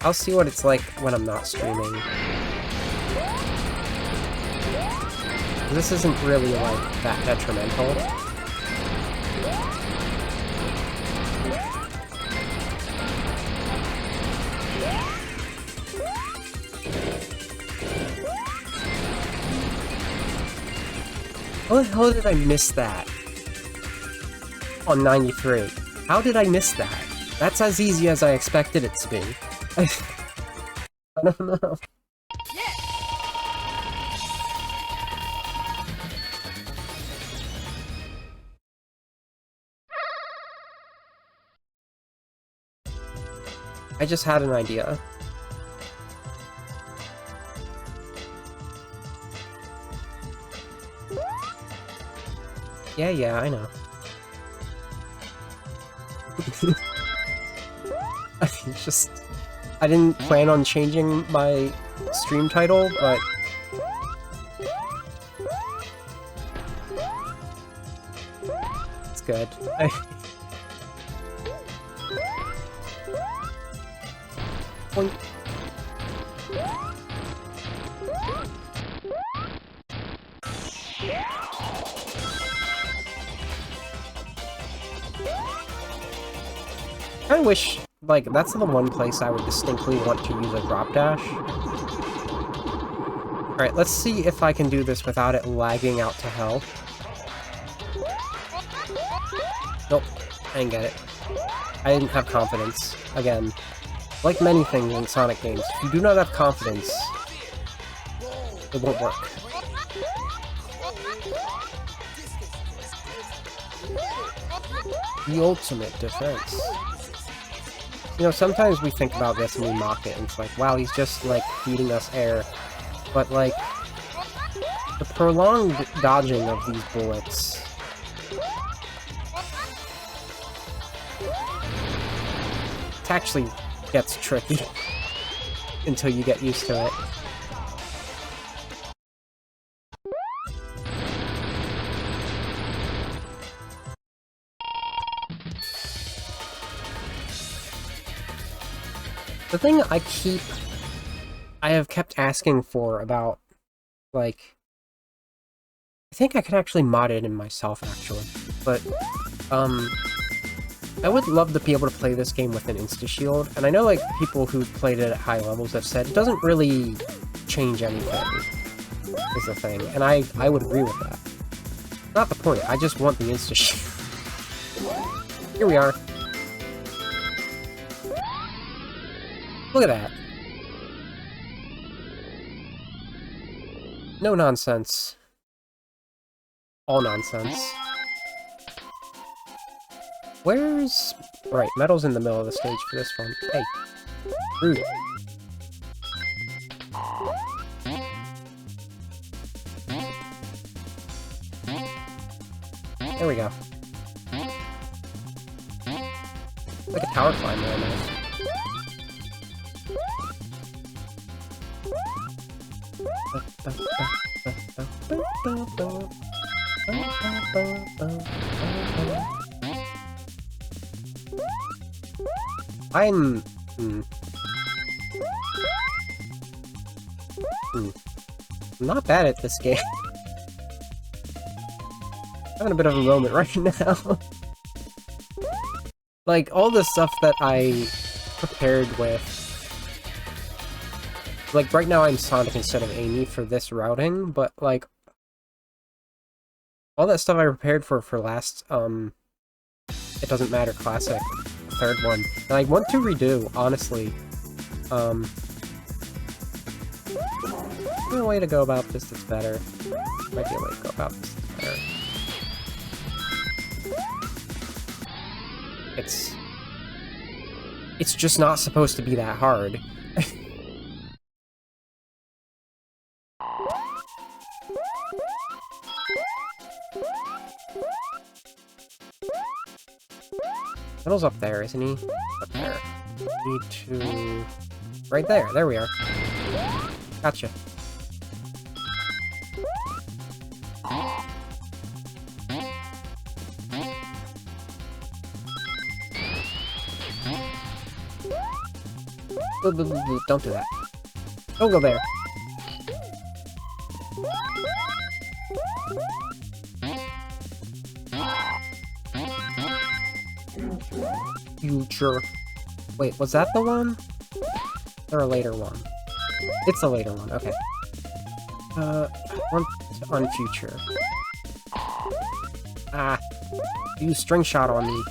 I'll see what it's like when I'm not streaming. This isn't really, like, that detrimental. How the hell did I miss that? On 93. How did I miss that? That's as easy as I expected it to be. I don't know. I just had an idea. Yeah, I know. I didn't plan on changing my stream title, but good. Boink. I wish, like, that's the one place I would distinctly want to use a drop dash. Alright, let's see if I can do this without it lagging out to hell. Nope, I didn't get it. I didn't have confidence. Again, like many things in Sonic games, if you do not have confidence, it won't work. The ultimate defense. You know, sometimes we think about this and we mock it, and it's like, wow, he's just, like, feeding us air. But, like, the prolonged dodging of these bullets... it actually gets tricky until you get used to it. The thing I have kept asking for about, like, I think I could actually mod it in myself, actually, but, I would love to be able to play this game with an insta-shield, and I know, like, people who played it at high levels have said it doesn't really change anything, is the thing, and I would agree with that. Not the point, I just want the insta-shield. Here we are. Look at that. No nonsense. All nonsense. Where's... Right, Metal's in the middle of the stage for this one. Hey. Rude. There we go. Like a tower climb almost. I'm not bad at this game. Having a bit of a moment right now. Like, all the stuff that I prepared with... Like, right now I'm Sonic instead of Amy for this routing, but, like... all that stuff I prepared for last, It Doesn't Matter Classic, the third one, that I want to redo, honestly. Is there a way to go about this that's better? Might be a way to go about this that's better. It's just not supposed to be that hard. Metal's up there, isn't he? Up there. Need to... right there, there we are. Gotcha. Don't do that. Don't go there. Future. Wait, was that the one? Or a later one? It's a later one, okay. On future. Ah. You string shot on me.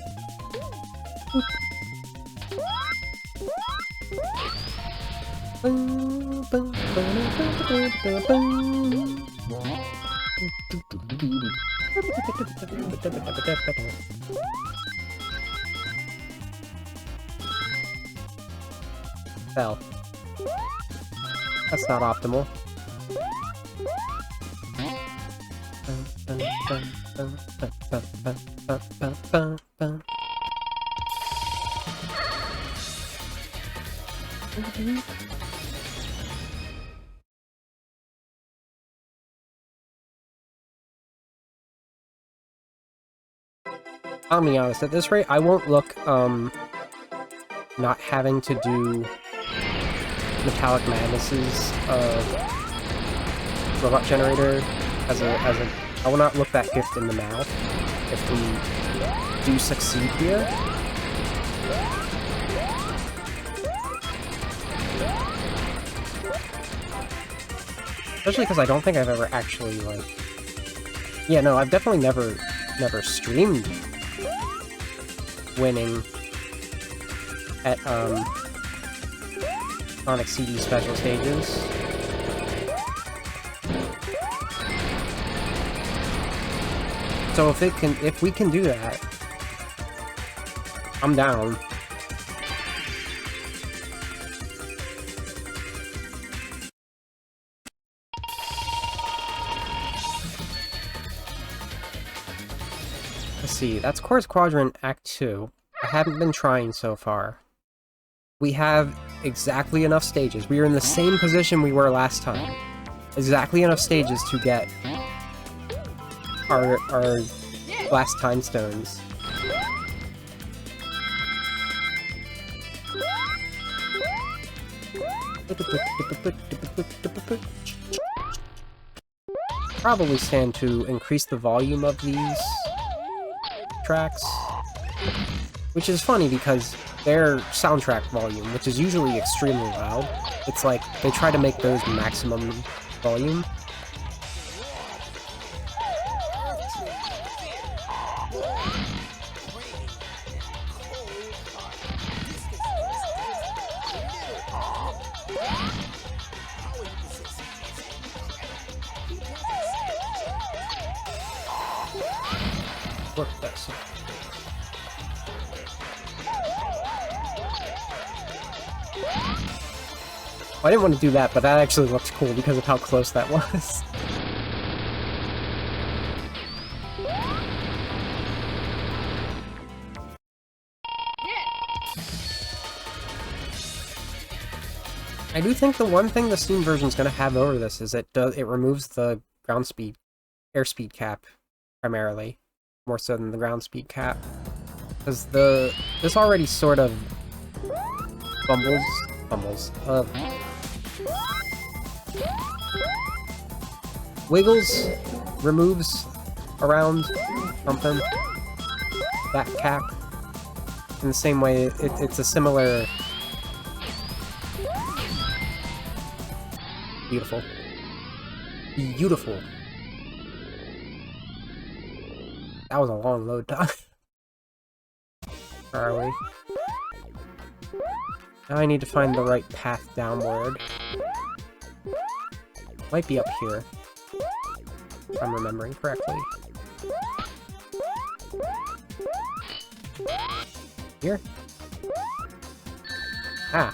Fell. That's not optimal. I'll be honest, at this rate, I won't look, not having to do Metallic Madness's, robot generator I will not look that gift in the mouth if we do succeed here. Especially because I don't think I've ever actually, like... Yeah, no, I've definitely never streamed winning at, Sonic CD special stages. So if we can do that, I'm down. Let's see, that's Chorus Quadrant Act 2. I haven't been trying so far. We have exactly enough stages. We are in the same position we were last time. Exactly enough stages to get our last time stones. Probably stand to increase the volume of these tracks, which is funny because their soundtrack volume, which is usually extremely loud, it's like they try to make those maximum volume. Work this. I didn't want to do that, but that actually looked cool because of how close that was. I do think the one thing the Steam version is going to have over this is it removes the airspeed cap primarily, more so than the ground speed cap, because this already sort of wiggles, removes around something that cap in the same way. It's a similar. Beautiful. Beautiful. That was a long load time. Where are we? Now I need to find the right path downward. Might be up here, if I'm remembering correctly. Here? Ah.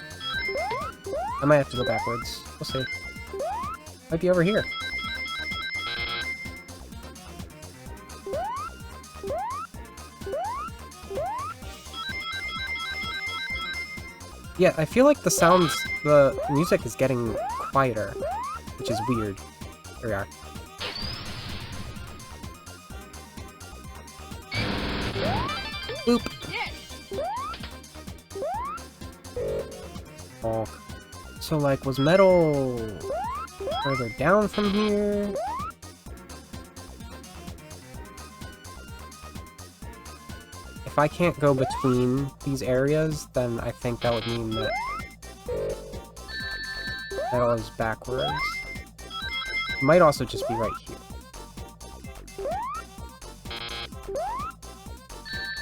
I might have to go backwards. We'll see. Might be over here. Yeah, I feel like the music is getting quieter, which is weird. Here we are. Boop! Oh. So, like, was metal further down from here? If I can't go between these areas, then I think that would mean that metal is backwards. It might also just be right here.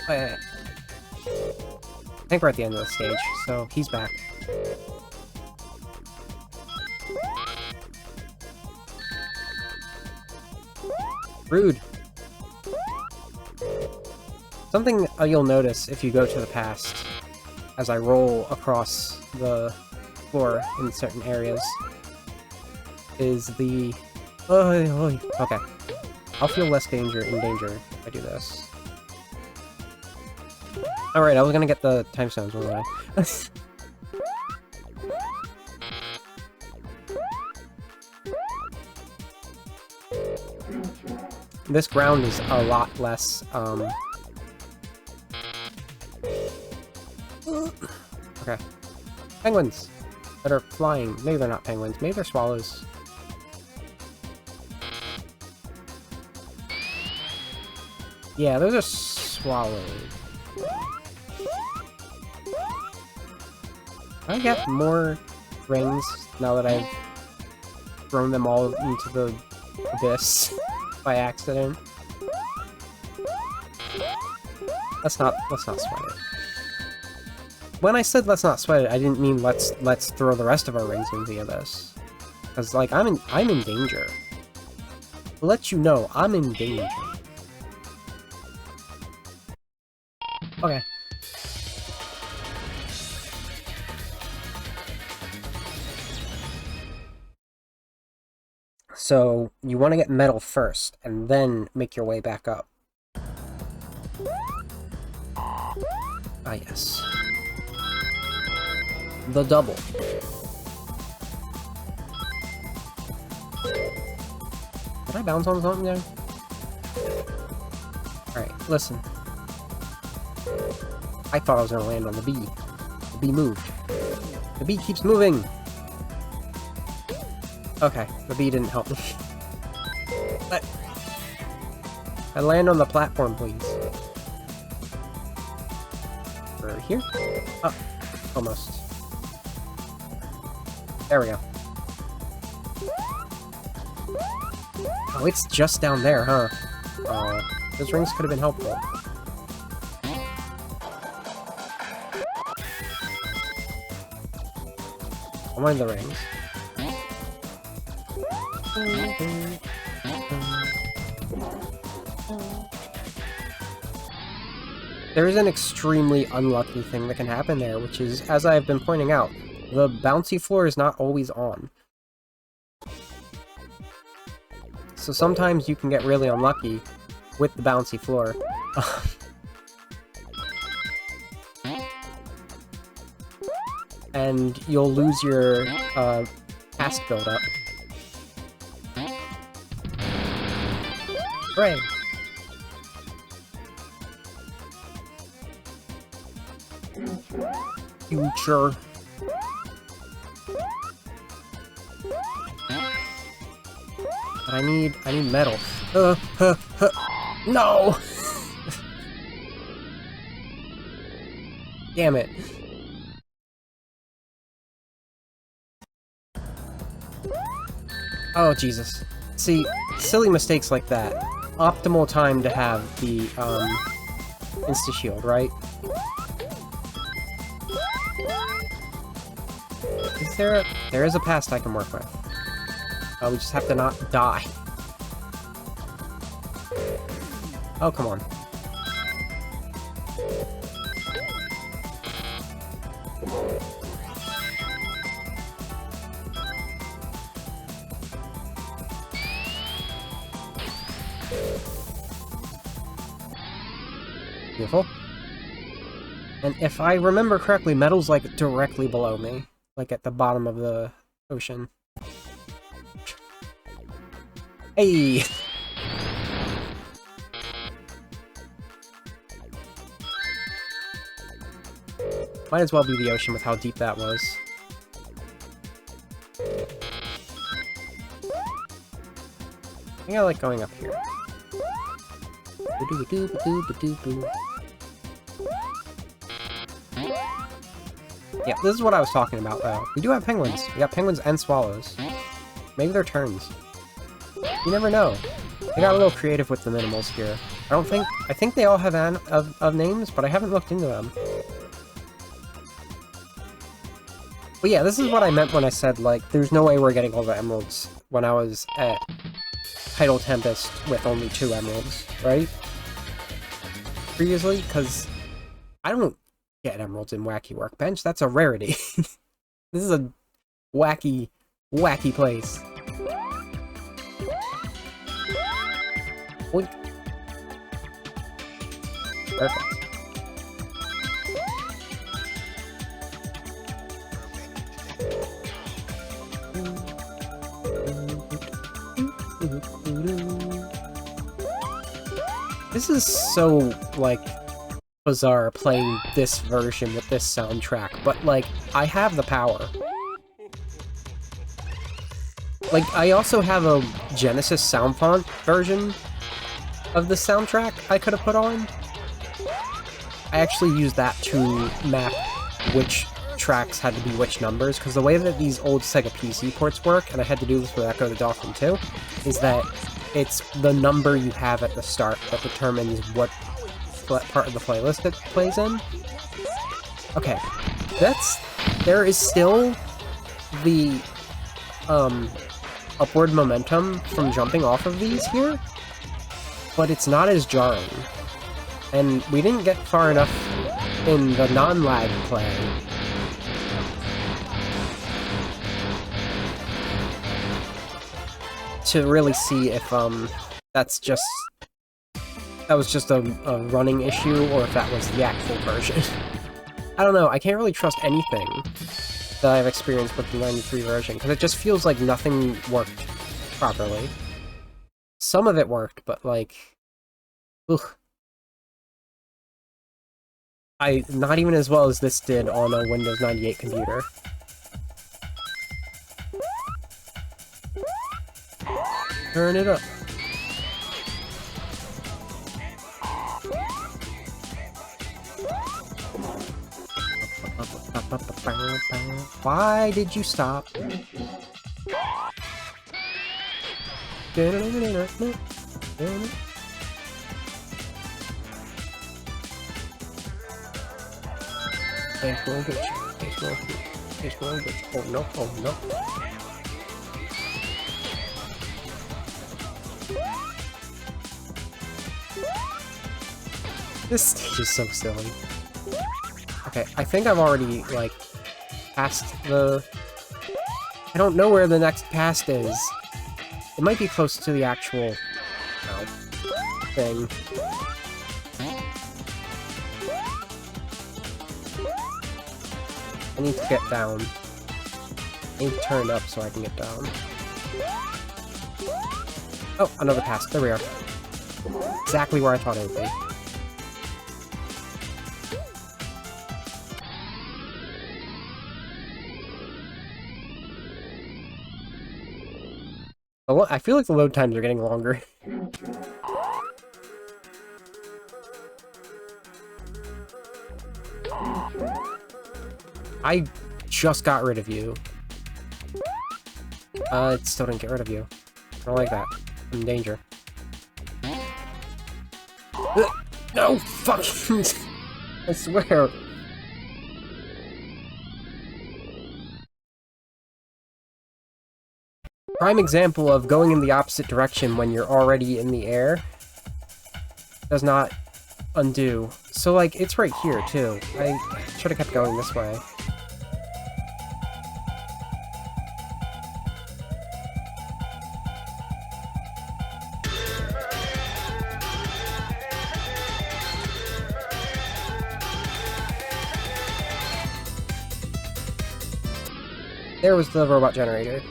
I think we're at the end of the stage, so he's back. Rude. Something you'll notice if you go to the past, as I roll across the floor in certain areas, is the... Okay. I'll feel less in danger if I do this. Alright, I was gonna get the time stones, wasn't I? This ground is a lot less, Penguins! That are flying. Maybe they're not penguins. Maybe they're swallows. Yeah, those are swallows. I get more rings now that I've thrown them all into the abyss by accident. Let's not sweat it. When I said let's not sweat it, I didn't mean let's throw the rest of our rings into the abyss. Cause like I'm in danger. I'll let you know I'm in danger. Okay. So, you want to get metal first, and then make your way back up. Ah, yes. The double. Did I bounce on something there? Alright, listen. I thought I was gonna land on the bee. The bee moved. The bee keeps moving! Okay, the bee didn't help me. I land on the platform, please. Over here? Oh, almost. There we go. Oh, it's just down there, huh? Oh, those rings could have been helpful. I wanted the rings. There is an extremely unlucky thing that can happen there, which is, as I have been pointing out, the bouncy floor is not always on. So sometimes you can get really unlucky with the bouncy floor. And you'll lose your task build-up. Hooray! Future. But I need metal. No! Damn it. Oh, Jesus. See, silly mistakes like that. Optimal time to have the, insta-shield, right? There is a past I can work with. We just have to not die. Oh, come on. Beautiful. And if I remember correctly, metal's like directly below me. Like at the bottom of the ocean. Hey! Might as well be the ocean with how deep that was. I think I like going up here. Yeah, this is what I was talking about, though. We do have penguins. We got penguins and swallows. Maybe they're terns. You never know. They got a little creative with the minimals here. I think they all have of names, but I haven't looked into them. But yeah, this is what I meant when I said, like, there's no way we're getting all the emeralds when I was at Tidal Tempest with only 2 emeralds, right? Previously, because I don't get emeralds in Wacky Workbench. That's a rarity. This is a wacky, wacky place. Oink. Perfect. This is so, like, bizarre playing this version with this soundtrack, but, like, I have the power. Like, I also have a Genesis sound font version of the soundtrack I could have put on. I actually used that to map which tracks had to be which numbers, because the way that these old Sega PC ports work, and I had to do this with Echo the Dolphin too, is that it's the number you have at the start that determines what part of the playlist it plays in. Okay, there is still the, upward momentum from jumping off of these here, but it's not as jarring. And we didn't get far enough in the non-lag play to really see if, that was just a running issue, or if that was the actual version. I don't know, I can't really trust anything that I've experienced with the 93 version, because it just feels like nothing worked properly. Some of it worked, but, like, ugh. Not even as well as this did on a Windows 98 computer. Turn it up. Why did you stop? Oh no, oh no. This stage is so silly. Okay, I think I've already, like, passed the... I don't know where the next past is. It might be close to the actual, thing. I need to get down. I need to turn up so I can get down. Oh, another pass. There we are. Exactly where I thought it would be. I feel like the load times are getting longer. I just got rid of you. It still didn't get rid of you. I don't like that. I'm in danger. No! Fucking... I swear. Prime example of going in the opposite direction when you're already in the air does not undo. So, like, it's right here, too. I should have kept going this way. There was the robot generator.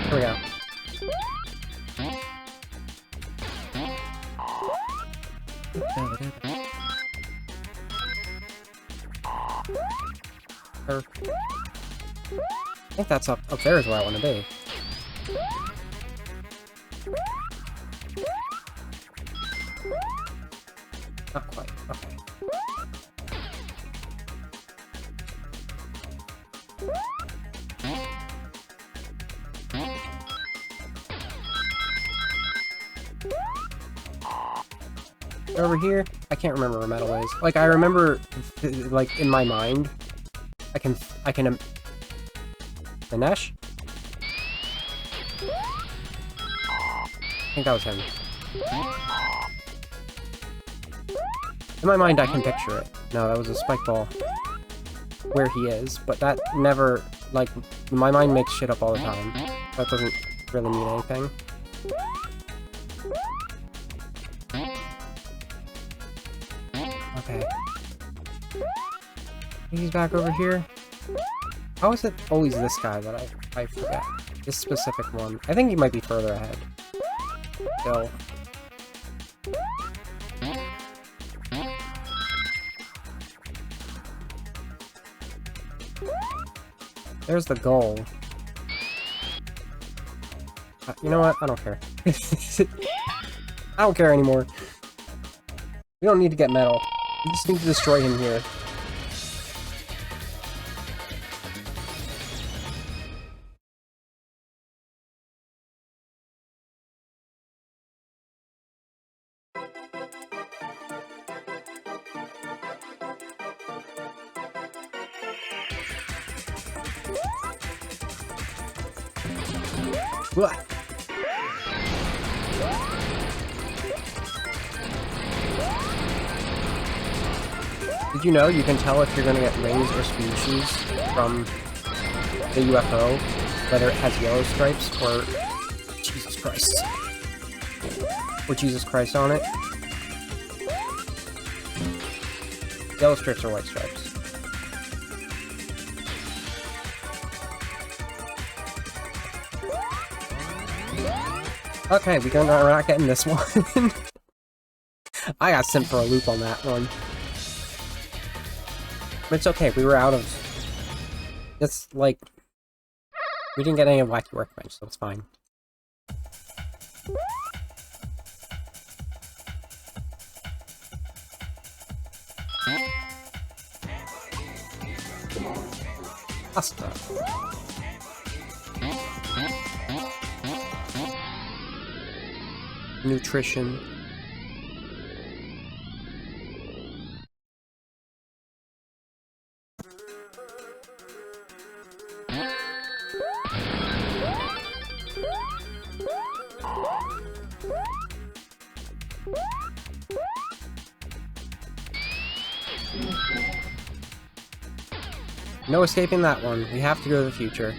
Here we go. I think that's up there is where I want to be. Not quite. Okay. Over here, I can't remember where metal is. Like, I remember, like, in my mind, I can, Dinesh? I think that was him. In my mind, I can picture it. No, that was a spike ball. Where he is, but that never, like, my mind makes shit up all the time. That doesn't really mean anything. Okay. He's back over here. How is it always this guy that I forget? This specific one. I think he might be further ahead. Still. There's the goal. You know what? I don't care. I don't care anymore. We don't need to get metal. We just need to destroy him here. What? Did you know you can tell if you're going to get rings or species from the UFO, whether it has yellow stripes or Jesus Christ. Or Jesus Christ on it? Yellow stripes or white stripes? Okay, we're not getting this one. I got sent for a loop on that one. But it's okay, we were out of... It's like... We didn't get any of Wacky Workbench, so it's fine. Pasta. Nutrition. No escaping that one. We have to go to the future.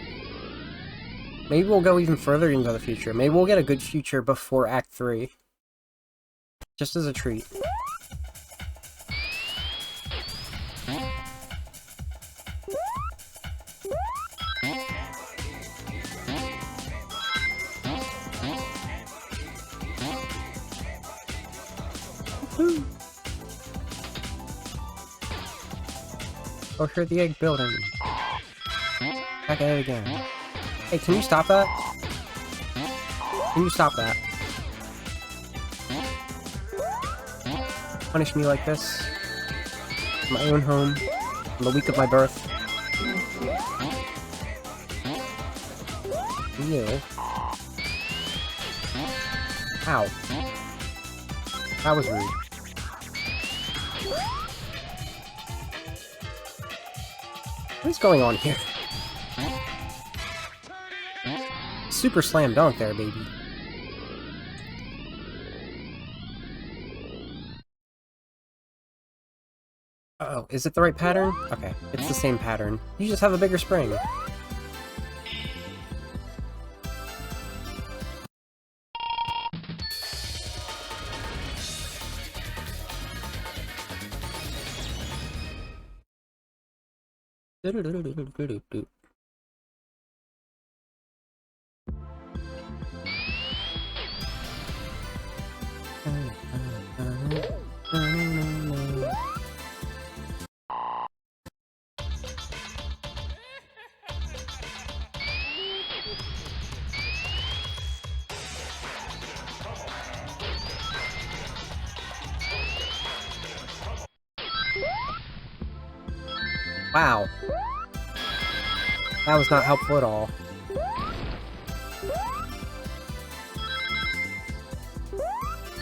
Maybe we'll go even further into the future. Maybe we'll get a good future before Act 3. Just as a treat. Woohoo! Oh, here at the egg building. Back at it again. Hey, can you stop that? Can you stop that? Punish me like this? In my own home? On the week of my birth? Ew. Ow. That was rude. What is going on here? Super slam dunk there, baby. Uh-oh, is it the right pattern? Okay, it's the same pattern. You just have a bigger spring. Wow. That was not helpful at all.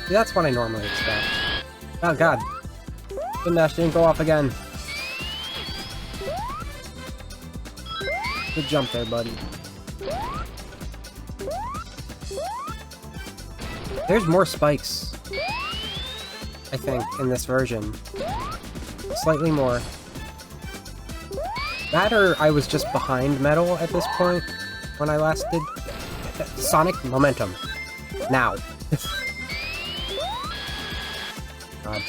See, that's what I normally expect. Oh god. Spin dash didn't go off again. Good jump there, buddy. There's more spikes, I think, in this version. Slightly more. That or I was just behind Metal at this point when I last did Sonic Momentum. Now. God.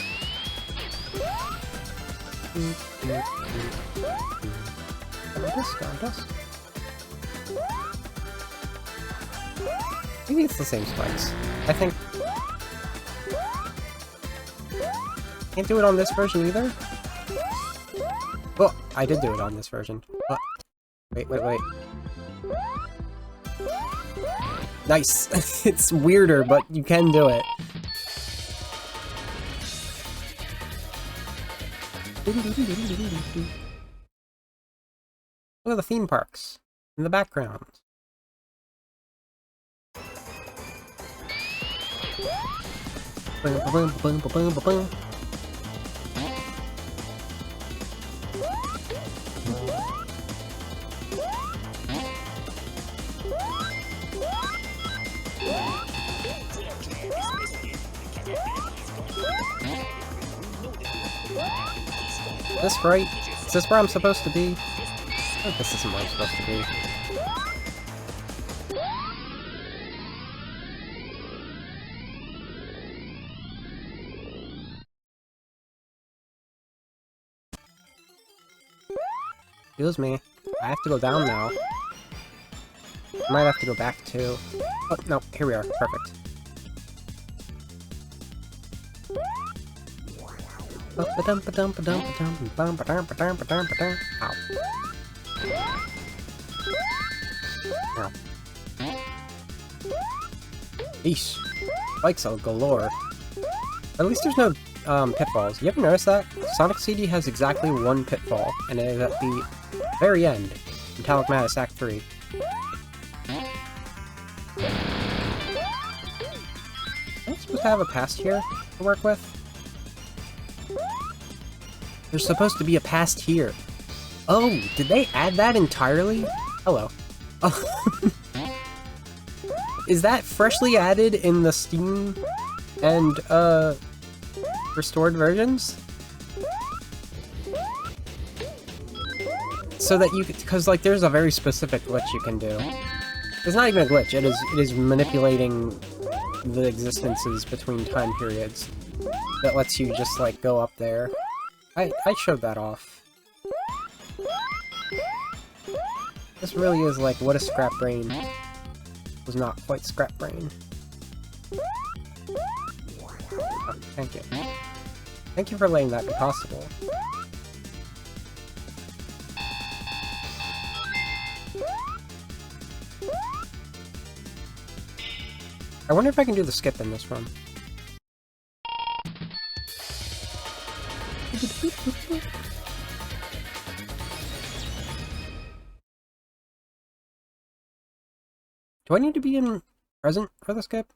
Stardust. Maybe it's the same spikes. I think... Can't do it on this version either? Oh, I did do it on this version. Oh. Wait. Nice! It's weirder, but you can do it. Look at the theme parks in the background. Boom, boom, boom, boom, boom, boom. Is this right? Is this where I'm supposed to be? I think this isn't where I'm supposed to be. Excuse me. I have to go down now. I might have to go back too. Oh, no. Here we are. Perfect. Ow. Ow. Eesh. Spikes are galore. At least there's no pitfalls. You ever notice that? Sonic CD has exactly one pitfall, and it is at the very end. Metallic Madness Act 3. Am I supposed to have a past here to work with? There's supposed to be a past here. Oh, did they add that entirely? Hello. Oh. Is that freshly added in the Steam and, restored versions? So that you could, because, like, there's a very specific glitch you can do. It's not even a glitch, it is manipulating the existences between time periods that lets you just, like, go up there. I showed that off. This really is like, what a scrap brain was not quite scrap brain. Oh, thank you. Thank you for letting that be possible. I wonder if I can do the skip in this run. Do I need to be in present for the skip?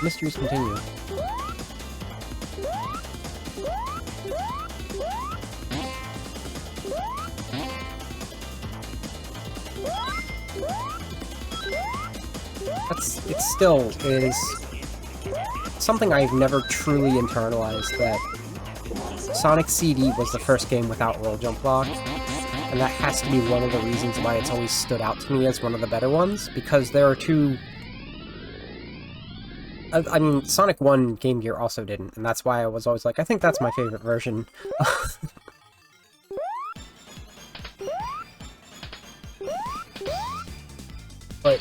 Mysteries continue. It still is something I've never truly internalized, that Sonic CD was the first game without roll jump block, and that has to be one of the reasons why it's always stood out to me as one of the better ones, because there are two... I mean, Sonic 1 Game Gear also didn't, and that's why I was always like, I think that's my favorite version. But...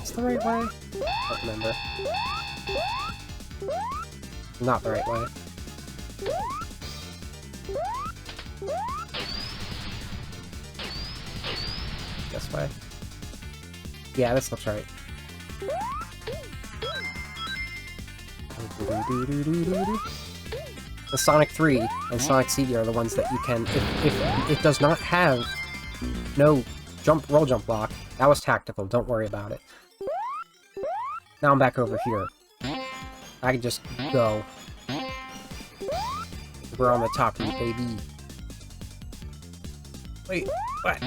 Is the right way? I don't remember. Not the right way. This way? Yeah, this looks right. The Sonic 3 and Sonic CD are the ones that you can... If it does not have no roll jump block, that was tactical, don't worry about it. Now I'm back over here. I can just go. We're on the top of you, baby. Wait, what?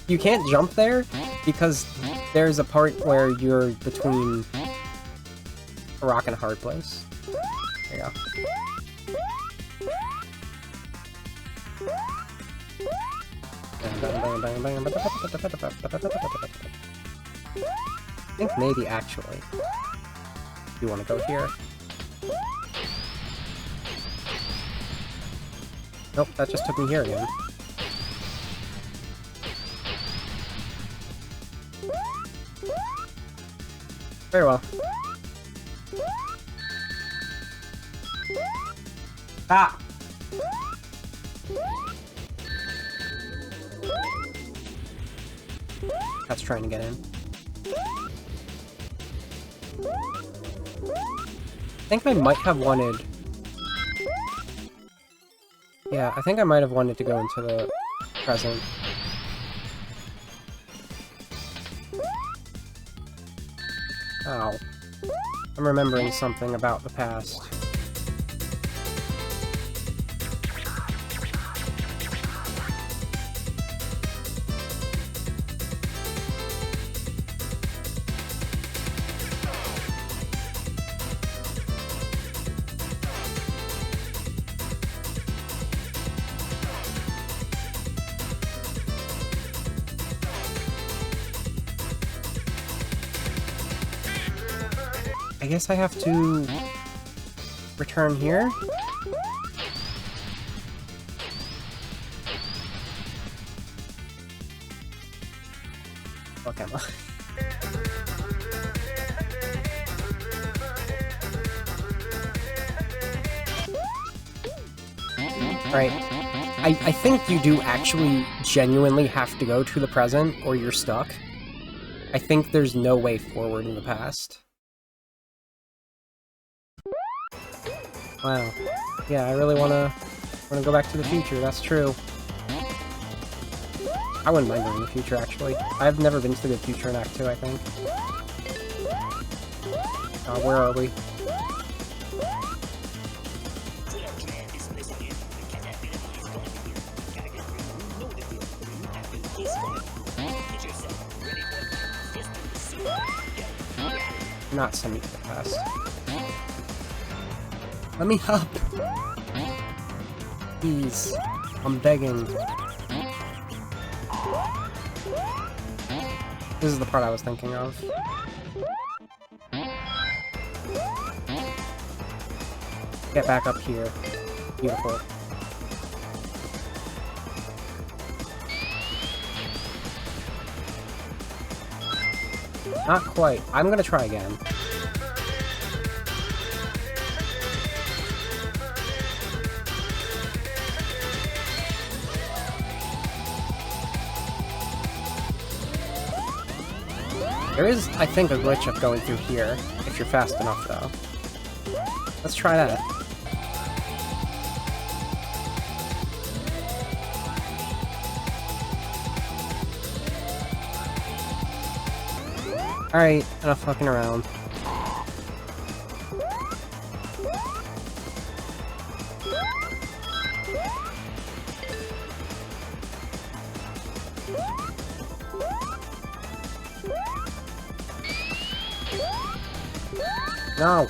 You can't jump there because there's a part where you're between a rock and a hard place. There you go. I think maybe actually. You want to go here? Nope, that just took me here again. Very well. Ah! That's trying to get in. I think I might have wanted... Yeah, I think I might have wanted to go into the present. Ow. I'm remembering something about the past. I guess I have to return here? Fuck am I? Right. I think you do actually genuinely have to go to the present, or you're stuck. I think there's no way forward in the past. Wow. Yeah, I really wanna go back to the future, that's true. I wouldn't mind going to the future, actually. I've never been to the future in Act 2, I think. Where are we? Not send me to the past. Let me up! Please. I'm begging. This is the part I was thinking of. Get back up here. Beautiful. Not quite. I'm gonna try again. There is, I think, a glitch of going through here, if you're fast enough, though. Let's try that. Alright, enough fucking around. No!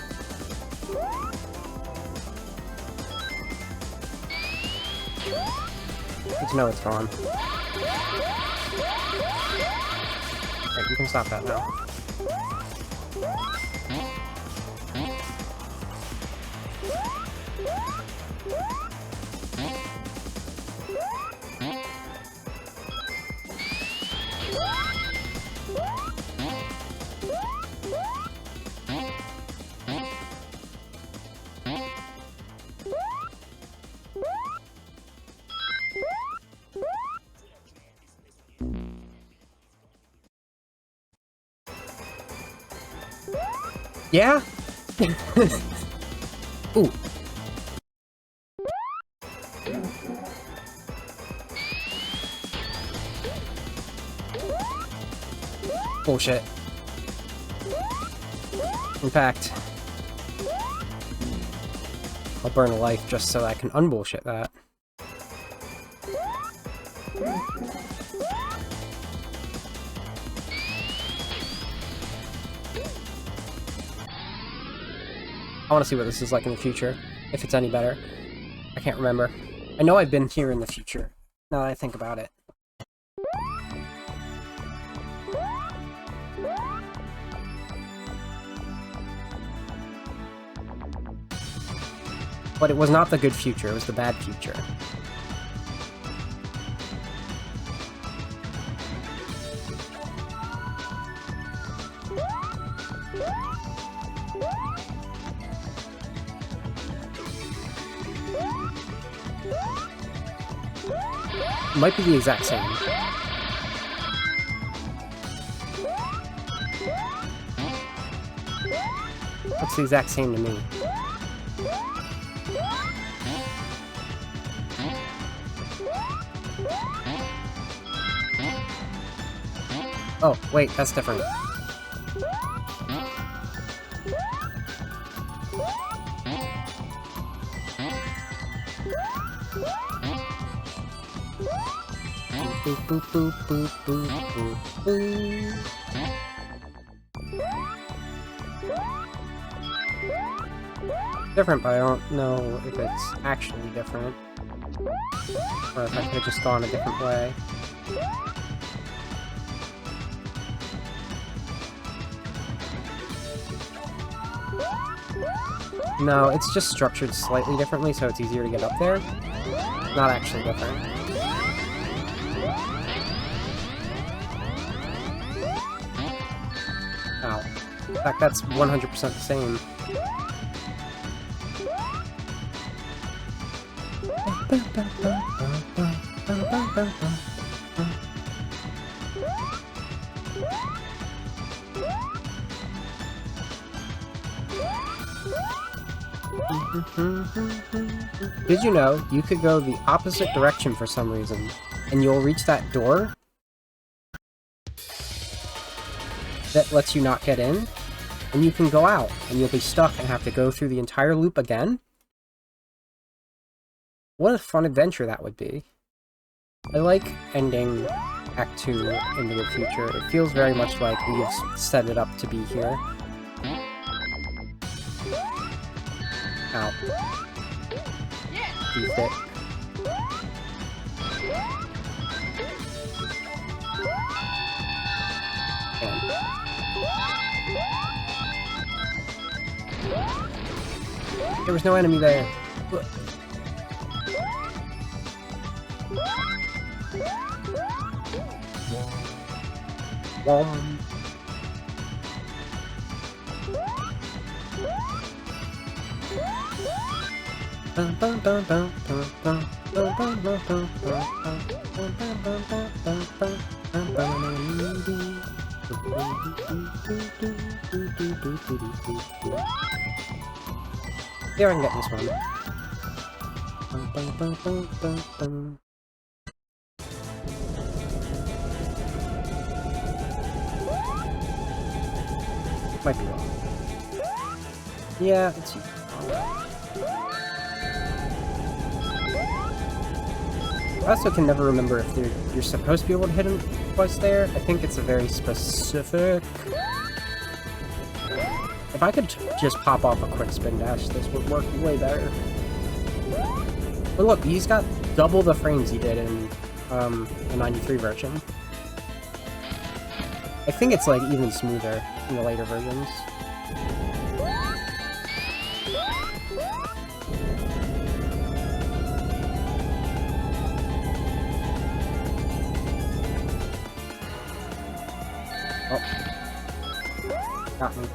Good to know it's gone. Alright, you can stop that now. Yeah? Ooh. Bullshit. In fact, I'll burn a life just so I can unbullshit that. I want to see what this is like in the future, if it's any better. I can't remember. I know I've been here in the future, now that I think about it. But it was not the good future, it was the bad future. Might be the exact same. Looks the exact same to me. Oh, wait, that's different. Boop, boop, boop, boop, boop, boop, boop. Different, but I don't know if it's actually different. Or if I could have just gone a different way. No, it's just structured slightly differently, so it's easier to get up there. Not actually different. Ow. In fact, that's 100% the same. Did you know you could go the opposite direction for some reason, and you'll reach that door that lets you not get in, and you can go out, and you'll be stuck and have to go through the entire loop again? What a fun adventure that would be. I like ending Act 2 into the future. It feels very much like we have set it up to be here. Ow. Be thick. There was no enemy there. Here, I can get this one. Might be wrong. Yeah, it's you. I also can never remember if you're supposed to be able to hit him twice there. I think it's a very specific... If I could just pop off a quick spin dash, this would work way better. But look, he's got double the frames he did in the 93 version. I think it's like even smoother in the later versions. Oh. Got me.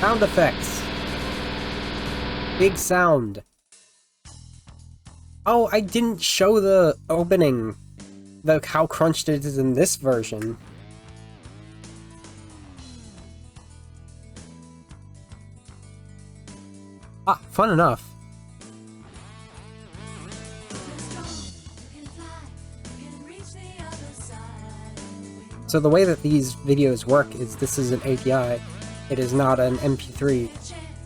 Sound effects. Big sound. Oh, I didn't show the opening. How crunched it is in this version. Ah, fun enough. So the way that these videos work is this is an API. It is not an MP3.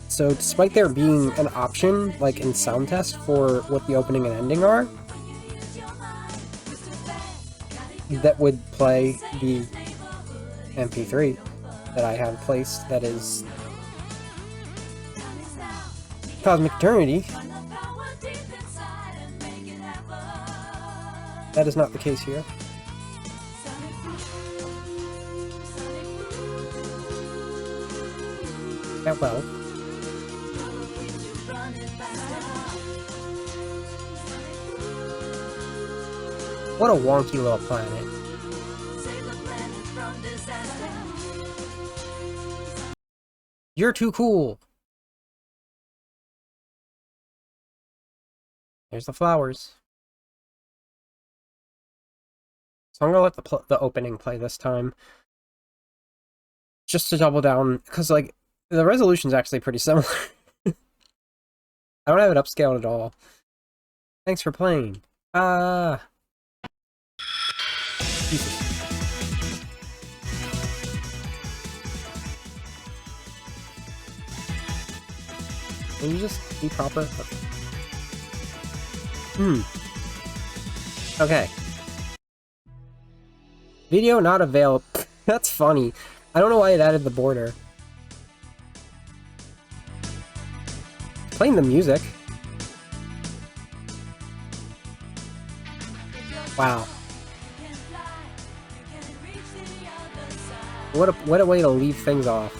So despite there being an option, like in Sound Test, for what the opening and ending are, that would play the MP3 that I have placed that is Cosmic Eternity, That is not the case here. Yeah, well. What a wonky little planet. You're too cool. There's the flowers. So I'm gonna let the opening play this time. Just to double down, because, like, the resolution's actually pretty similar. I don't have it upscaled at all. Thanks for playing. Jesus. Can you just be proper? Okay. Video not available. That's funny. I don't know why it added the border. Playing the music. Wow. What a way to leave things off.